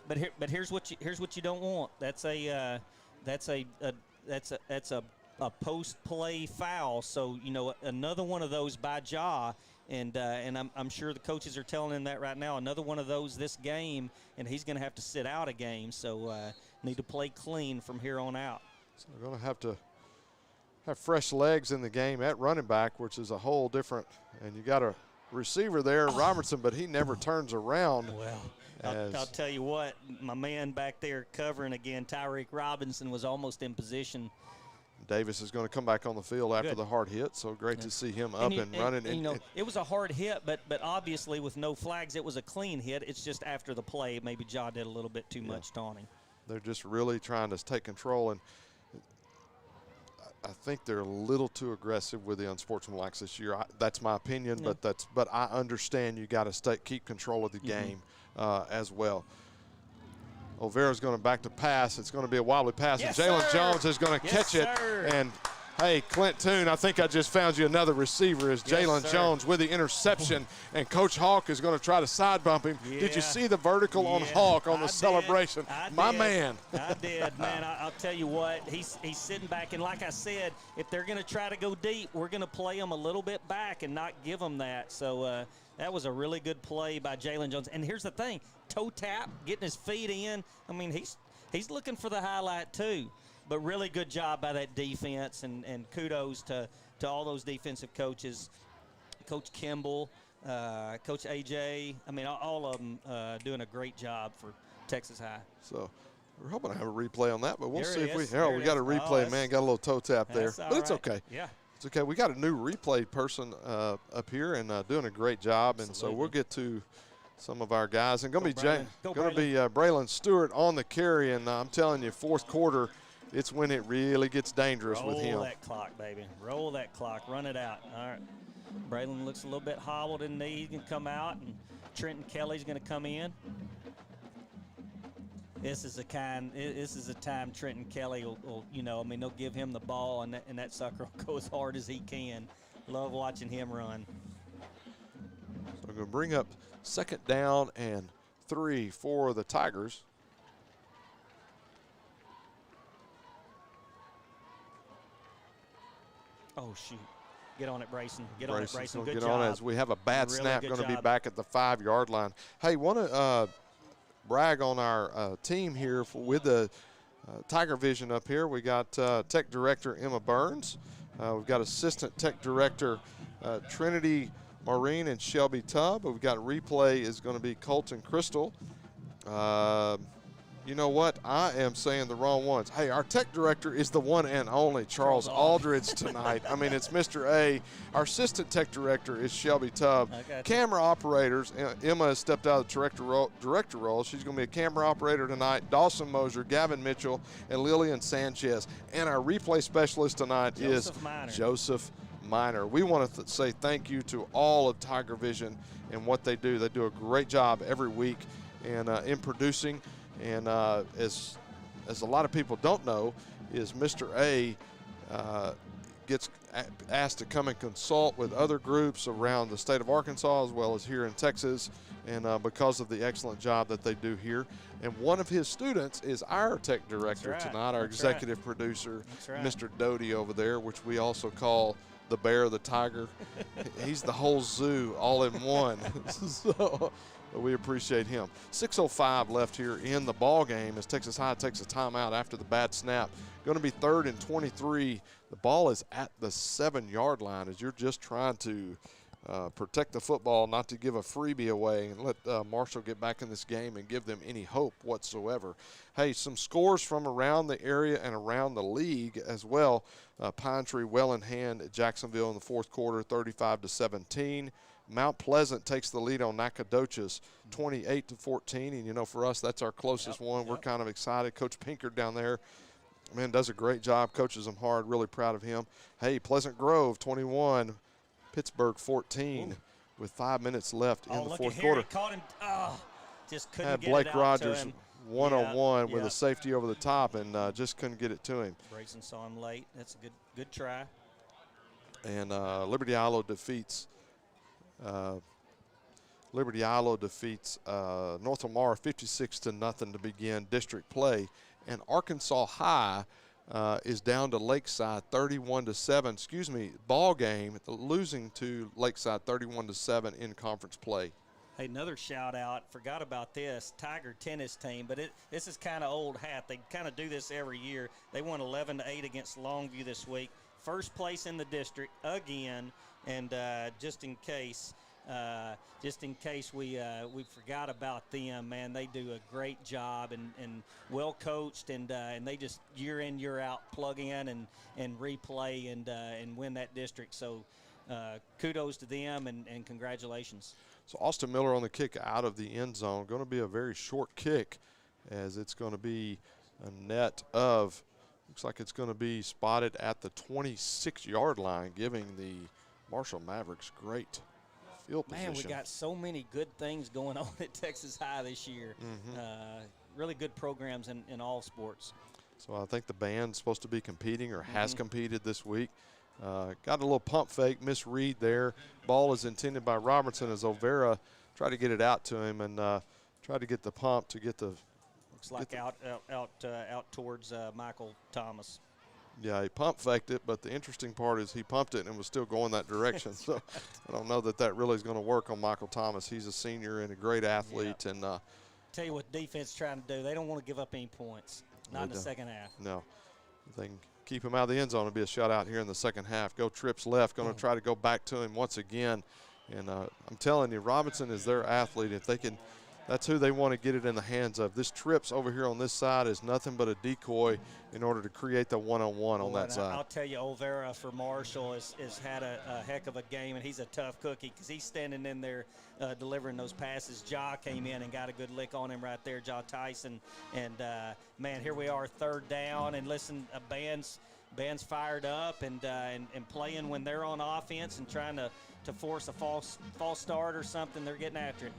But here's what you don't want. That's a post play foul. So another one of those by Ja, and I'm sure the coaches are telling him that right now. Another one of those this game, and he's going to have to sit out a game. So need to play clean from here on out. So they're going to have fresh legs in the game at running back, which is a whole different. And you got a receiver there, Robertson, but he never turns around. Well, I'll tell you what, my man back there covering again, Tyreek Robinson, was almost in position. Davis is going to come back on the field after the hard hit, so great to see him up and running. It was a hard hit, but obviously with no flags, it was a clean hit. It's just after the play, maybe Ja did a little bit too much taunting. They're just really trying to take control, and I think they're a little too aggressive with the unsportsmanlike this year. That's my opinion, but I understand you got to keep control of the game as well. Olvera's going to back to pass. It's going to be a wobbly pass, and Jalen Jones is going to catch it. And Hey, Clint Toon, I think I just found you another receiver as Jalen sir. Jones with the interception, and Coach Hawk is going to try to side bump him. Yeah. Did you see the vertical on Hawk on the celebration? My man. I did, man. I'll tell you what, he's sitting back, and like I said, if they're going to try to go deep, we're going to play them a little bit back and not give them that. So that was a really good play by Jalen Jones. And here's the thing, toe tap, getting his feet in. I mean, he's looking for the highlight too. But really good job by that defense, and kudos to all those defensive coaches, Coach Kimball, Coach AJ. I mean, all of them doing a great job for Texas High. So we're hoping to have a replay on that, but we'll There see it if we. is. Harold, There we it got a is. replay, man. Got a little toe tap there, That's but it's all right. okay. Yeah. It's okay. We got a new replay person up here and doing a great job, and so we'll get to some of our guys. And going to be Braylon Stewart on the carry, and I'm telling you, fourth quarter, it's when it really gets dangerous with him. Roll that clock, baby. Roll that clock. Run it out. All right. Braylon looks a little bit hobbled in the knee. He's going to come out, and Trenton Kelly's going to come in. This is a time Trenton Kelly will I mean, they'll give him the ball, and that sucker will go as hard as he can. Love watching him run. So we're going to bring up 2nd down and 3 for the Tigers. Oh, shoot. Get on it, Brayson. Get on it, Brayson. Good get job. on as we have a bad Really snap, good going to be job. back at the 5-yard line. Hey, want to brag on our team here with the TigerVision up here. We got Tech Director Emma Burns. We've got Assistant Tech Director Trinity Maureen and Shelby Tubb. We've got replay is going to be Colton Crystal. You know what? I am saying the wrong ones. Hey, our tech director is the one and only Charles Aldridge tonight. I mean, it's Mr. A. Our assistant tech director is Shelby Tubb. Camera operators, Emma has stepped out of the director role. She's going to be a camera operator tonight. Dawson Moser, Gavin Mitchell, and Lillian Sanchez. And our replay specialist tonight is Joseph Miner. We want to say thank you to all of TigerVision and what they do. They do a great job every week in producing. And as a lot of people don't know, is Mr. A gets asked to come and consult with other groups around the state of Arkansas as well as here in Texas, and because of the excellent job that they do here. And one of his students is our tech director tonight, our executive producer, Mr. Doty over there, which we also call the bear, the tiger. He's the whole zoo all in one. So we appreciate him. 6:05 left here in the ball game as Texas High takes a timeout after the bad snap. Going to be 3rd and 23. The ball is at the 7-yard line as you're just trying to protect the football, not to give a freebie away, and let Marshall get back in this game and give them any hope whatsoever. Hey, some scores from around the area and around the league as well. Pine Tree well in hand at Jacksonville in the 4th quarter, 35-17. Mount Pleasant takes the lead on Nacogdoches 28-14. And, you know, for us, that's our closest one. We're kind of excited. Coach Pinkard down there, man, does a great job, coaches them hard, really proud of him. Hey, Pleasant Grove 21, Pittsburgh 14 with 5 minutes left in the 4th quarter. Caught him. Just couldn't Had get Blake it out Rogers to him. one-on-one with a safety over the top and just couldn't get it to him. Brayson saw him late. That's a good try. And Liberty Islo defeats North Lamar 56-0 to begin district play, and Arkansas High is down to Lakeside 31-7. Ball game losing to Lakeside 31-7 in conference play. Hey, another shout out. Forgot about this Tiger tennis team, but this is kind of old hat. They kind of do this every year. They won 11-8 against Longview this week. First place in the district again, and just in case we forgot about them, man, they do a great job and well coached, and they just year in year out plug in and replay and win that district. So kudos to them and congratulations. So Austin Miller on the kick out of the end zone. Going to be a very short kick, as it's going to be a net of. Looks like it's going to be spotted at the 26-yard line, giving the Marshall Mavericks great field position. Man, we got so many good things going on at Texas High this year. Really good programs in all sports. So I think the band's supposed to be competing or has competed this week. Got a little pump fake, misread there. Ball is intended by Robertson as Olvera tried to get it out to him and tried to get the pump to get the. Looks like out towards Michael Thomas. Yeah, he pump faked it, but the interesting part is he pumped it and it was still going that direction. So I don't know that really is going to work on Michael Thomas. He's a senior and a great athlete. And tell you what defense is trying to do. They don't want to give up any points. Not in the second half. No. If they can keep him out of the end zone, it'll be a shutout here in the second half. Go trips left, going to try to go back to him once again. And I'm telling you, Robinson is their athlete. If they can, that's who they want to get it in the hands of. This trips over here on this side is nothing but a decoy in order to create the one-on-one on that side. I'll tell you, Olvera for Marshall has had a heck of a game, and he's a tough cookie because he's standing in there delivering those passes. Ja came in and got a good lick on him right there, Ja Tyson. And, man, here we are, third down. And listen, band's fired up and playing when they're on offense and trying to force a false start or something. They're getting after it.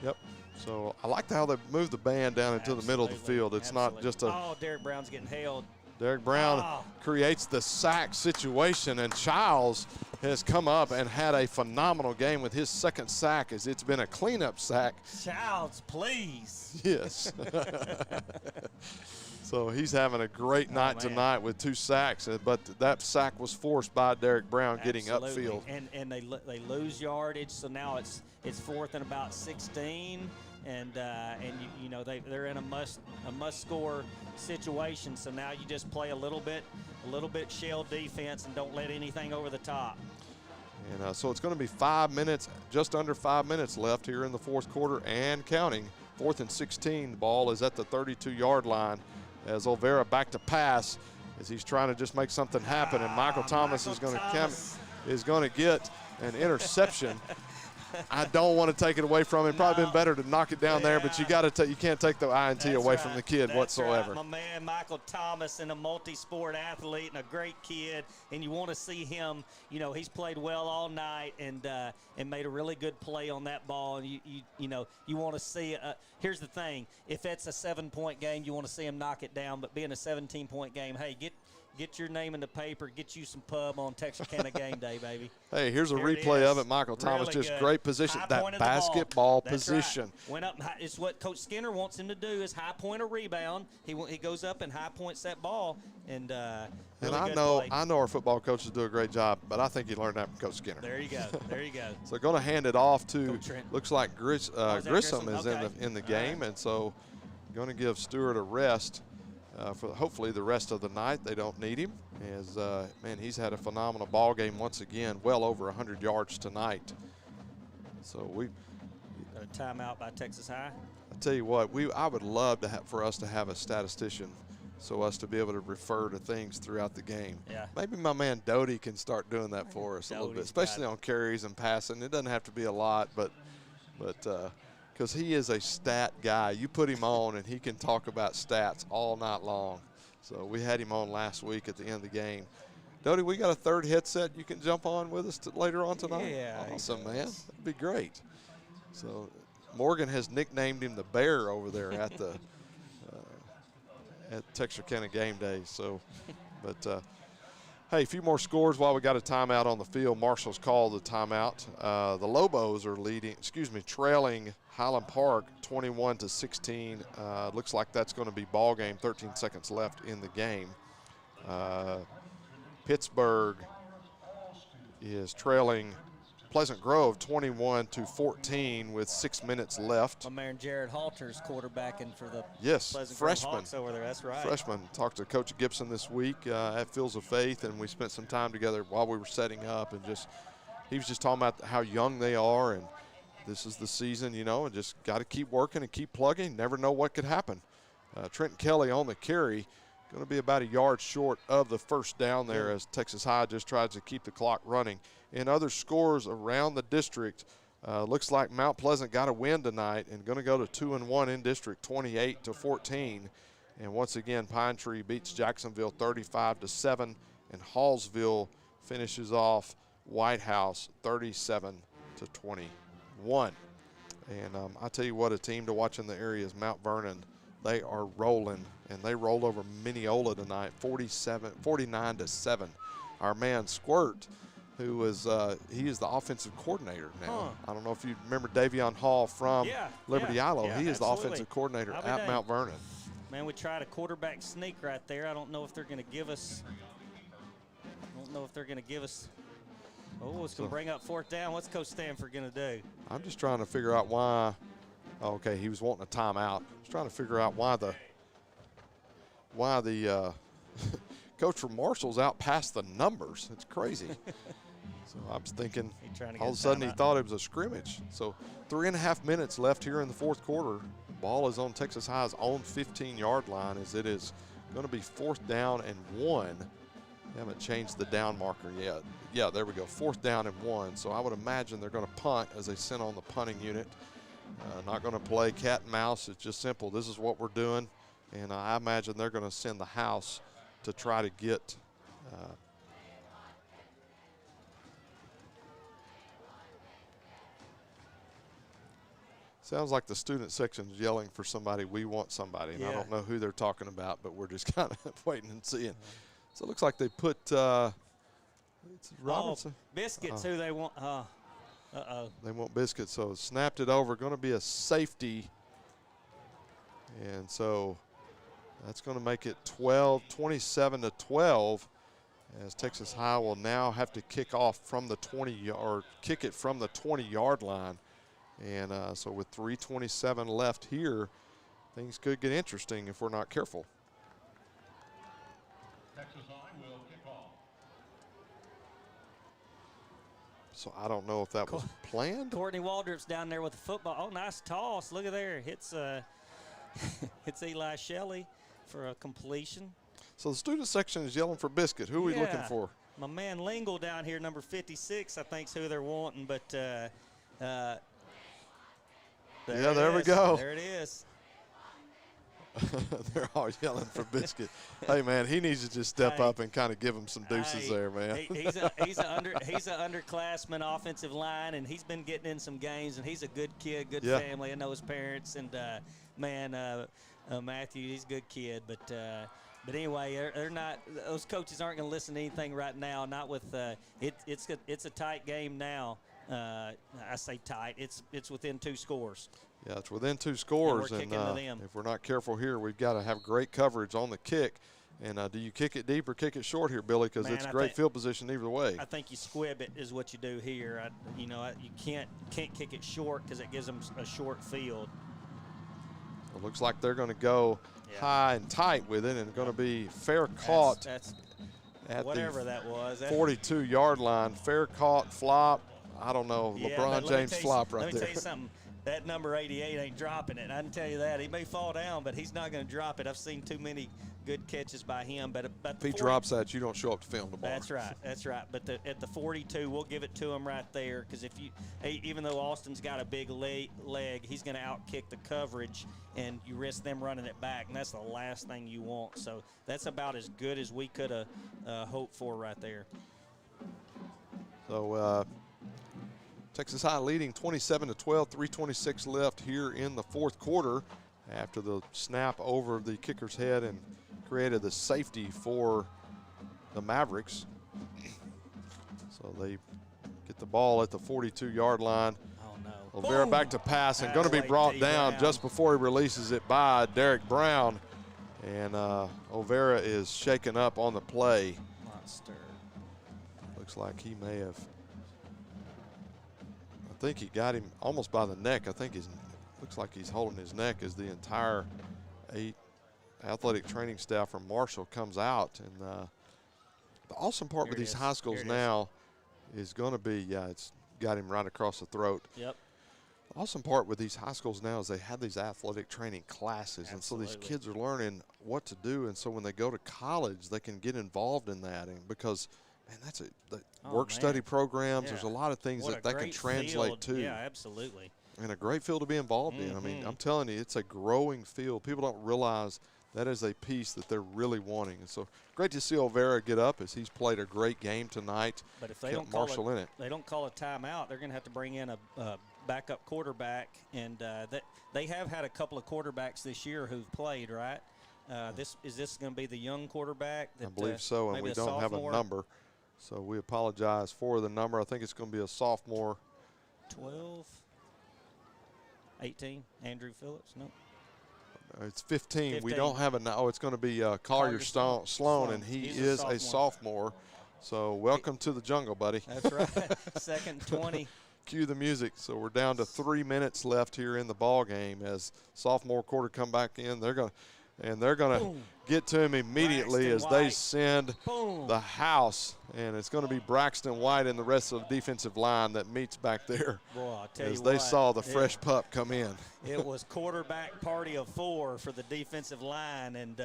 Yep. So I like how they move the band down into the middle of the field. It's not just a. Oh, Derek Brown's getting held. Derek Brown creates the sack situation, and Childs has come up and had a phenomenal game with his second sack, as it's been a cleanup sack. Childs, please. Yes. So he's having a great night tonight with 2 sacks, but that sack was forced by Derek Brown getting upfield. And they lose yardage, so now it's 4th and about 16. And you know they're in a must score situation. So now you just play a little bit shell defense and don't let anything over the top. And so it's going to be 5 minutes, just under 5 minutes left here in the fourth quarter and counting. 4th and 16. The ball is at the 32-yard line as Olvera back to pass as he's trying to just make something happen. And Michael Thomas is going to get an interception. I don't want to take it away from him. Probably been better to knock it down there, but you can't take the INT away from the kid whatsoever. Right. My man Michael Thomas, and a multi-sport athlete and a great kid, and you want to see him. You know, he's played well all night and made a really good play on that ball. And you want to see. Here's the thing: if it's a 7-point game, you want to see him knock it down. But being a 17-point game, hey, get your name in the paper, get you some pub on Texarkana Game Day, baby. Hey, here's a replay of it. Michael Thomas, really just great position. That basketball position. Right. Went up. It's what Coach Skinner wants him to do is high point a rebound. He goes up and high points that ball. And I know our football coaches do a great job, but I think he learned that from Coach Skinner. There you go. There you go. So going to hand it off to, looks like Grissom is in the game, and so going to give Stewart a rest. For hopefully the rest of the night. They don't need him, as man, he's had a phenomenal ball game once again, well over 100 yards tonight. So we got a timeout by Texas High. I tell you what, I would love for us to have a statistician, so us to be able to refer to things throughout the game. Yeah. Maybe my man Doty can start doing that for us a little bit, especially on carries and passing. It doesn't have to be a lot, but because he is a stat guy. You put him on and he can talk about stats all night long. So we had him on last week at the end of the game. Doty, we got a third headset you can jump on with us later on tonight? Yeah. Awesome, man. That'd be great. So Morgan has nicknamed him the Bear over there at the at Texarkana Game Day. So, but hey, a few more scores while we got a timeout on the field. Marshall's called the timeout. The Lobos are trailing Highland Park 21-16. Looks like that's going to be ball game. 13 seconds left in the game. Pittsburgh is trailing Pleasant Grove 21-14 with 6 minutes left. My man Jared Halter's quarterbacking for the Pleasant freshman Grove Hawks over there. That's right. Freshman. Talked to Coach Gibson this week at Fields of Faith, and we spent some time together while we were setting up, and he was just talking about how young they are, and this is the season, and just got to keep working and keep plugging. Never know what could happen. Trenton Kelly on the carry, going to be about a yard short of the first down there as Texas High just tries to keep the clock running. In other scores around the district, looks like Mount Pleasant got a win tonight and going to go to 2-1 in district, 28-14. And once again, Pine Tree beats Jacksonville 35-7, and Hallsville finishes off White House 37-21. And I tell you what, a team to watch in the area is Mount Vernon. they are rolling, and they rolled over Mineola tonight, 49-7. Our man Squirt, who is he is the offensive coordinator now. I don't know if you remember Davion Hall from Liberty Islo. He is the offensive coordinator at Mount Vernon. Man, we tried a quarterback sneak right there. I don't know if they're going to give us. Oh, it's going to bring up fourth down. What's Coach Stanford going to do? I'm just trying to figure out why. Oh, okay, he was wanting a timeout. I was trying to figure out why the coach from Marshall's out past the numbers. It's crazy. So I was thinking all of a sudden he thought it was a scrimmage. So 3.5 minutes left here in the fourth quarter. Ball is on Texas High's own 15-yard line as it is going to be 4th down and 1. They haven't changed the down marker yet. Yeah, there we go, 4th down and 1. So I would imagine they're going to punt as they send on the punting unit. Not going to play cat and mouse. It's just simple. This is what we're doing. And I imagine they're going to send the house to try to get sounds like the student section's yelling for somebody. We want somebody. And I don't know who they're talking about, but we're just kind of waiting and seeing. So it looks like they put it's Robinson. Biscuits, who they want. They want Biscuits, so snapped it over. Going to be a safety. And so that's going to make it 27-12, as Texas High will now have to kick off from the 20-yard line. And so with 3:27 left here, things could get interesting if we're not careful. Texas High will kick off. So I don't know if that was planned. Courtney Waldrop's down there with the football. Oh, nice toss. Look at there. Hits Eli Shelley for a completion. So the student section is yelling for Biscuit. Who are we looking for? My man Lingle down here, number 56, I think is who they're wanting. But there we go. There it is. They're all yelling for Biscuit. Hey, man, he needs to just step up and kind of give him some deuces there, man. He's an underclassman offensive line, and he's been getting in some games, and he's a good kid, good family. I know his parents, and, Matthew, he's a good kid. But anyway, they're not – those coaches aren't going to listen to anything right now, not with it's a tight game now. I say tight. It's within 2 scores. Yeah, it's within 2 scores, and if we're not careful here, we've got to have great coverage on the kick. And do you kick it deep or kick it short here, Billy? Because it's great field position either way. I think you squib it is what you do here. You can't kick it short because it gives them a short field. It looks like they're going to go high and tight with it, and going to be fair caught that's at whatever the that was. 42-yard line. Fair caught, flop. I don't know, LeBron James flop right there. Let me tell you something. That number 88 ain't dropping it. I can tell you that. He may fall down, but he's not going to drop it. I've seen too many good catches by him. But if he drops that, you don't show up to film tomorrow. That's right. That's right. But at the 42, we'll give it to him right there, because even though Austin's got a big leg, he's going to outkick the coverage, and you risk them running it back, and that's the last thing you want. So that's about as good as we could have hoped for right there. So Texas High leading 27-12, 3:26 left here in the fourth quarter after the snap over the kicker's head and created the safety for the Mavericks. So they get the ball at the 42-yard line. Oh, no. Olvera back to pass and going to be brought down just before he releases it by Derek Brown. And Olvera is shaken up on the play. Monster. Looks like he may have. I think he got him almost by the neck. I think looks like he's holding his neck as the entire 8 athletic training staff from Marshall comes out. And the awesome part with these high schools now is going to be, it's got him right across the throat. Yep. The awesome part with these high schools now is they have these athletic training classes. Absolutely. And so these kids are learning what to do. And so when they go to college, they can get involved in that. And because – man, that's study programs. There's a lot of things that can translate to. Yeah, absolutely. And a great field to be involved in. I mean, I'm telling you, it's a growing field. People don't realize that is a piece that they're really wanting. And so great to see Olvera get up as he's played a great game tonight. But if they don't call a timeout, they're going to have to bring in a backup quarterback, and they have had a couple of quarterbacks this year who've played, right? Is this going to be the young quarterback? I believe so, and we don't have a number. So we apologize for the number. I think it's going to be a sophomore. 12, 18, Andrew Phillips, no. It's 15. We don't have a, it's going to be Collier Sloan, and he is a sophomore. So welcome to the jungle, buddy. That's right. Second 20. Cue the music. So we're down to 3 minutes left here in the ball game as sophomore quarter come back in. They're going to get to him immediately as they send the house, and it's going to be Braxton White and the rest of the defensive line that meets back there. Boy, I'll tell as you they what, saw the fresh pup come in. It was quarterback party of 4 for the defensive line, and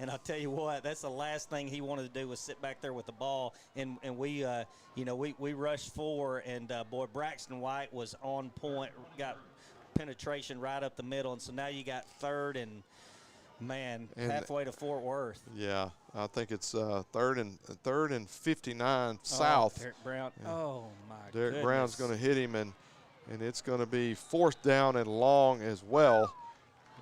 I'll tell you what, that's the last thing he wanted to do was sit back there with the ball, and we we rushed 4, and boy, Braxton White was on point, got penetration right up the middle, and so now you got third and halfway to Fort Worth. Yeah, I think it's third and 59 south. Derek Brown. Yeah. Oh my Derek goodness. Brown's going to hit him, and it's going to be 4th down and long as well.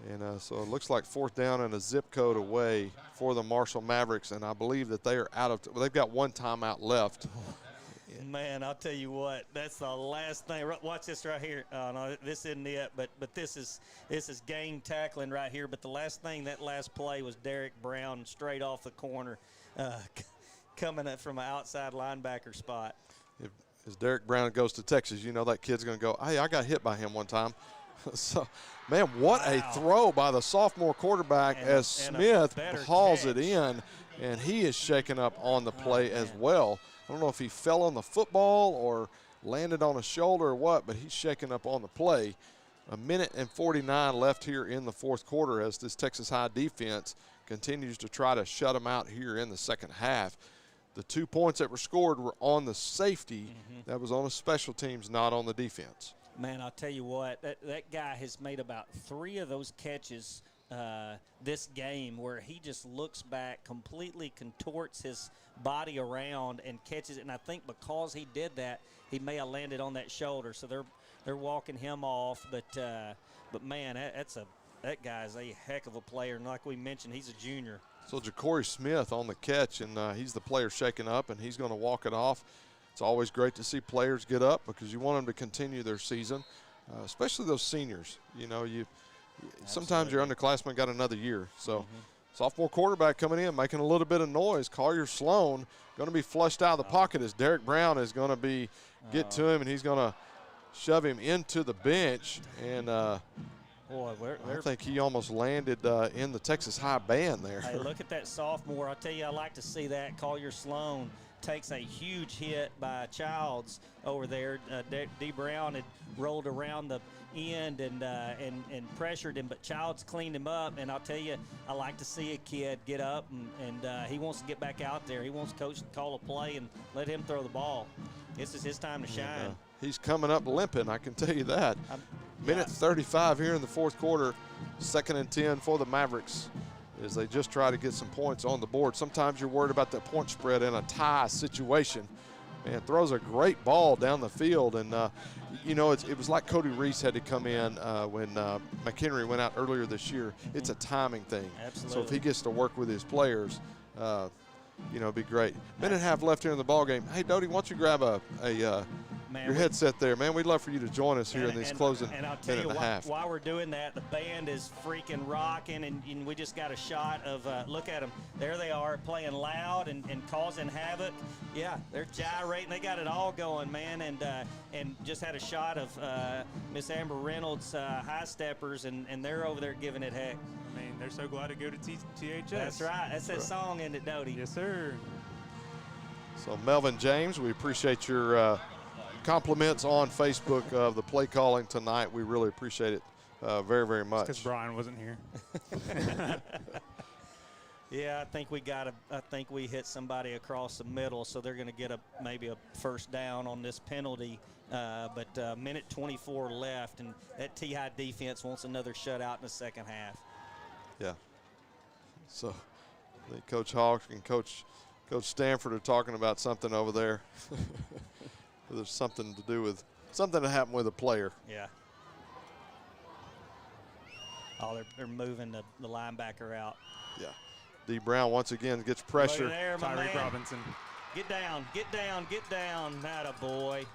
And so it looks like 4th down and a zip code away for the Marshall Mavericks, and I believe that they are they've got 1 timeout left. Man, I'll tell you what, that's the last thing. Watch this right here. No, this isn't it, but this is game tackling right here. But the last thing, that last play was Derek Brown straight off the corner, coming up from an outside linebacker spot. As Derek Brown goes to Texas, you know that kid's going to go, hey, I got hit by him one time. So, man, what a throw by the sophomore quarterback as Smith hauls it in, and he is shaken up on the play as well. I don't know if he fell on the football or landed on a shoulder or what, but he's shaken up on the play. 1:49 left here in the 4th quarter as this Texas High defense continues to try to shut them out here in the second half. The 2 points that were scored were on the safety. That was on the special teams, not on the defense. Man, I'll tell you what, that guy has made about 3 of those catches this game where he just looks back, completely contorts his body around and catches it. And I think because he did that, he may have landed on that shoulder. So they're walking him off. But man, that guy's a heck of a player. And like we mentioned, he's a junior. So Ja'Cory Smith on the catch, and he's the player shaken up, and he's going to walk it off. It's always great to see players get up because you want them to continue their season, especially those seniors. You know, sometimes your underclassmen got another year. So sophomore quarterback coming in, making a little bit of noise. Collier Sloan going to be flushed out of the pocket as Derek Brown is going to get to him, and he's going to shove him into the bench. And boy, I think he almost landed in the Texas High band there. Hey, look at that sophomore. I'll tell you, I like to see that. Collier Sloan takes a huge hit by Childs over there. D. Brown had rolled around the end and pressured him, but Childs cleaned him up. And I'll tell you, I like to see a kid get up and he wants to get back out there. He wants coach to call a play and let him throw the ball. This is his time to shine. He's coming up limping, I can tell you that. Minute 35 here in the 4th quarter, 2nd and 10 for the Mavericks as they just try to get some points on the board. Sometimes you're worried about that point spread in a tie situation. Man, throws a great ball down the field, and you know, it was like Cody Reese had to come in when McHenry went out earlier this year. It's a timing thing. Absolutely. So if he gets to work with his players, you know, it'd be great. Minute and a half left here in the ball game. Hey, Doty, why don't you grab your headset there, man? We'd love for you to join us here in these closing and I'll tell minute you and a half. While we're doing that, the band is freaking rocking, and we just got a shot of, look at them. There they are playing loud and causing havoc. Yeah, they're gyrating. They got it all going, man, and just had a shot of Miss Amber Reynolds' high steppers, and they're over there giving it heck. I mean, they're so glad to go to THS. That's right. That's that song, isn't it, Doty? Yes, sir. So Melvin James, we appreciate your compliments on Facebook of the play calling tonight. We really appreciate it very, very much. Because Brian wasn't here. Yeah, I think we hit somebody across the middle, so they're going to get maybe a first down on this penalty. But minute 24 left, and that T-High defense wants another shutout in the second half. Yeah. So I think Coach Hawk and Coach Stanford are talking about something over there. There's something to do with something that happened with a player. Yeah. Oh, they're moving the linebacker out. Yeah. D. Brown once again gets pressure. There, Tyreek Robinson. Get down, get down, get down. Atta boy.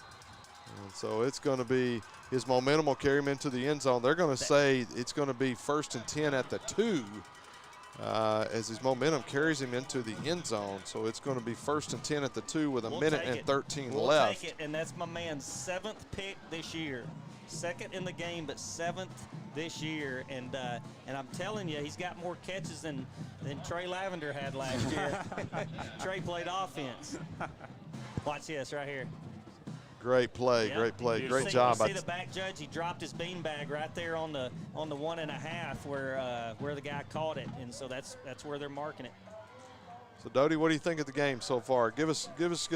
And so it's going to be his momentum will carry him into the end zone. They're going to say it's going to be 1st and 10 at the 2 as his momentum carries him into the end zone. So it's going to be 1st and 10 at the 2 with a minute and 13 we'll left. Take it, and that's my man's 7th pick this year. 2nd in the game, but 7th this year. And I'm telling you, he's got more catches than Trey Lavender had last year. Trey played offense. Watch this right here. Great play, great play, great job. See the back judge? He dropped his beanbag right there on the 1.5 where the guy caught it, and so that's where they're marking it. So Doty, what do you think of the game so far? Give us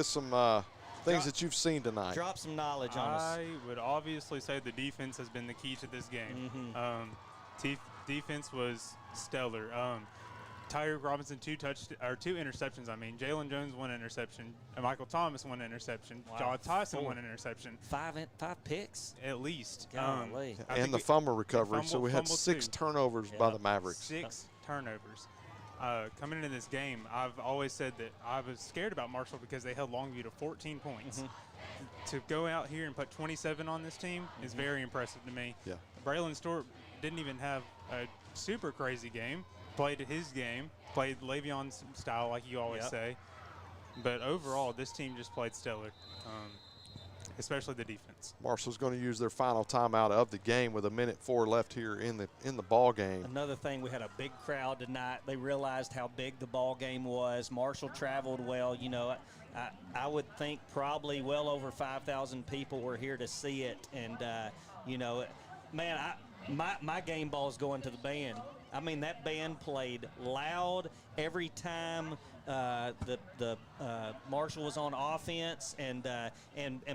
some things that you've seen tonight. Drop some knowledge on us. I would obviously say the defense has been the key to this game. Defense was stellar. Tyreek Robinson, 2 interceptions. I mean, Jalen Jones 1 interception, Michael Thomas 1 interception, wow. John Tyson 1 interception. 5 picks at least. And the fumble recovery. So we had 6 turnovers by the Mavericks. 6 turnovers. Coming into this game, I've always said that I was scared about Marshall because they held Longview to 14 points. To go out here and put 27 on this team is very impressive to me. Yeah. Braylon Stewart didn't even have a super crazy game. Played his game, played Le'Veon's style like you always say. But overall, this team just played stellar, especially the defense. Marshall's going to use their final timeout of the game with 1:04 left here in the ball game. Another thing, we had a big crowd tonight. They realized how big the ball game was. Marshall traveled well. You know, I would think probably well over 5,000 people were here to see it. And, you know, man, my game ball is going to the band. I mean, that band played loud every time the Marshall was on offense, and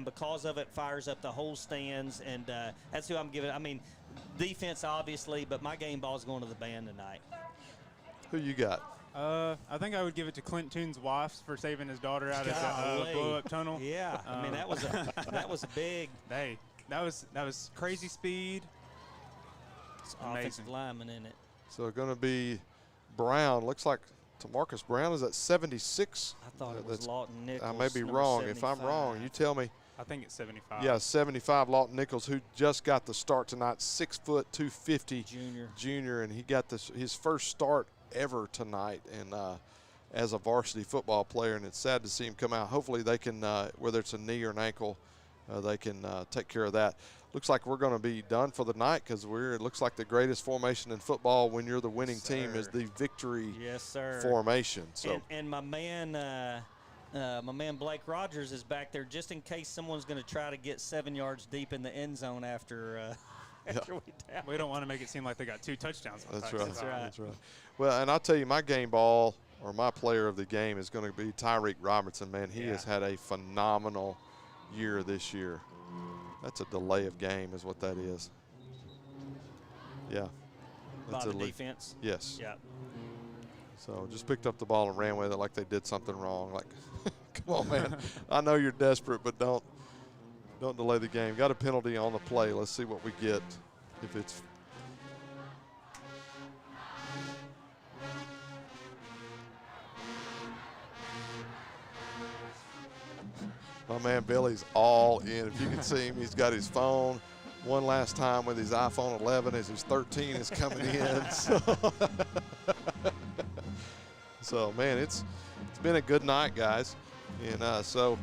because of it, fires up the whole stands, and that's who I'm giving. I mean, defense obviously, but my game ball is going to the band tonight. Who you got? I think I would give it to Clint Toon's wife for saving his daughter out of the blow-up tunnel. Yeah, I mean that was a big. Hey, that was crazy speed. Offensive lineman in it. So going to be Brown. Looks like Tamarcus Brown is at 76. I thought it was Lawton Nichols. I may be wrong. 75. If I'm wrong, you tell me. I think it's 75. Yeah, 75. Lawton Nichols, who just got the start tonight, 6 foot 250 junior, and he got his first start ever tonight, and as a varsity football player. And it's sad to see him come out. Hopefully they can, whether it's a knee or an ankle, they can take care of that. Looks like we're going to be done for the night because it looks like the greatest formation in football when you're the winning team is the victory formation. So and my man Blake Rogers is back there just in case someone's going to try to get 7 yards deep in the end zone after we don't want to make it seem like they got 2 touchdowns. That's right. That's right. Well, and I'll tell you, my game ball or my player of the game is going to be Tyreek Robertson. Man, he has had a phenomenal year this year. That's a delay of game is what that is. Yeah. That's a defense? Yes. Yeah. So just picked up the ball and ran with it like they did something wrong. Like, come on, man. I know you're desperate, but don't delay the game. Got a penalty on the play. Let's see what we get if it's – my man Billy's all in. If you can see him, he's got his phone one last time with his iPhone 11 as his 13 is coming in. So man, it's been a good night, guys. And so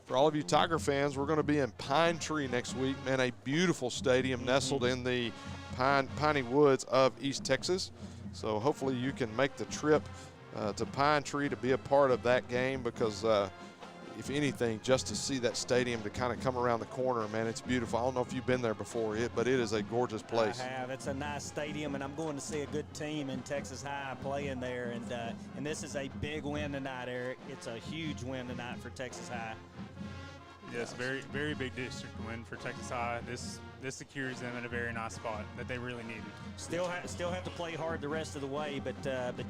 for all of you Tiger fans, we're going to be in Pine Tree next week. Man, a beautiful stadium nestled in the piney woods of East Texas. So hopefully you can make the trip to Pine Tree to be a part of that game because, if anything, just to see that stadium to kind of come around the corner, man, it's beautiful. I don't know if you've been there before, but it is a gorgeous place. I have. It's a nice stadium, and I'm going to see a good team in Texas High playing there. And this is a big win tonight, Eric. It's a huge win tonight for Texas High. Yes, very, very big district win for Texas High. This secures them in a very nice spot that they really needed. Still have to play hard the rest of the way, but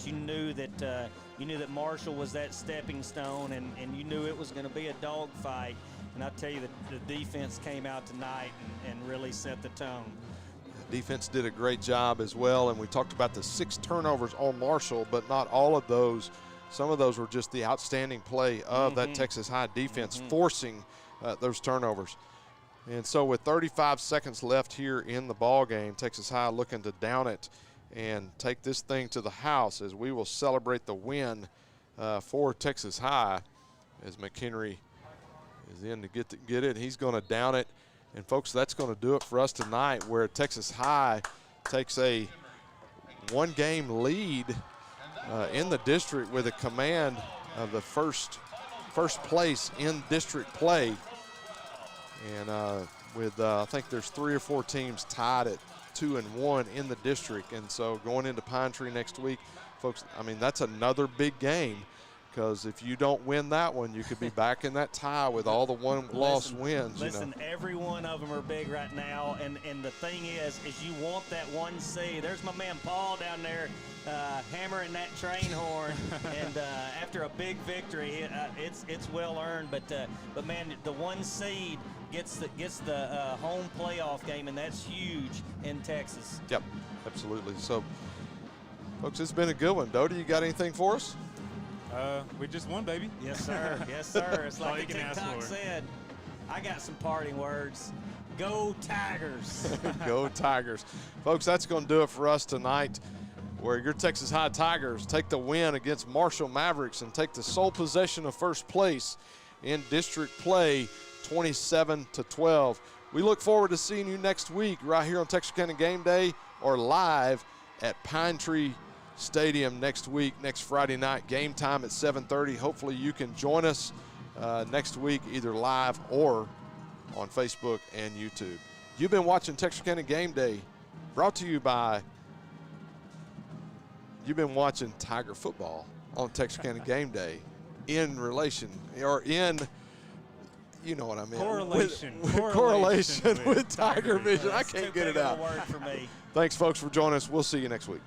you knew that Marshall was that stepping stone, and you knew it was going to be a dogfight. And I tell you, the defense came out tonight and really set the tone. The defense did a great job as well, and we talked about the 6 turnovers on Marshall, but not all of those. Some of those were just the outstanding play of that Texas High defense forcing those turnovers. And so with 35 seconds left here in the ball game, Texas High looking to down it and take this thing to the house as we will celebrate the win for Texas High as McHenry is in to get it. He's going to down it. And folks, that's going to do it for us tonight, where Texas High takes a 1-game lead in the district with a command of the first place in district play. And with I think there's 3 or 4 teams tied at 2-1 in the district. And so going into Pine Tree next week, folks, I mean, that's another big game, because if you don't win that one, you could be back in that tie with all the one-loss wins. Listen, every one of them are big right now, and the thing is you want that 1 seed. There's my man Paul down there hammering that train horn, and after a big victory, it's well earned. But man, the 1 seed gets the home playoff game, and that's huge in Texas. Yep, absolutely. So, folks, it's been a good one. Doty, you got anything for us? We just won, baby. Yes, sir. Yes, sir. It's like the TikTok said. I got some parting words. Go Tigers. Go Tigers. Folks, that's going to do it for us tonight, where your Texas High Tigers take the win against Marshall Mavericks and take the sole possession of first place in district play, 27-12. We look forward to seeing you next week right here on Texarkana Game Day, or live at Pine Tree Stadium next week, next Friday night. Game time at 7:30. Hopefully you can join us next week, either live or on Facebook and YouTube. You've been watching Texarkana Game Day, brought to you by, you've been watching Tiger football on Texarkana Game Day in relation, or in, you know what I mean. Correlation with TigerVision. I can't get it out. Word for me. Thanks, folks, for joining us. We'll see you next week.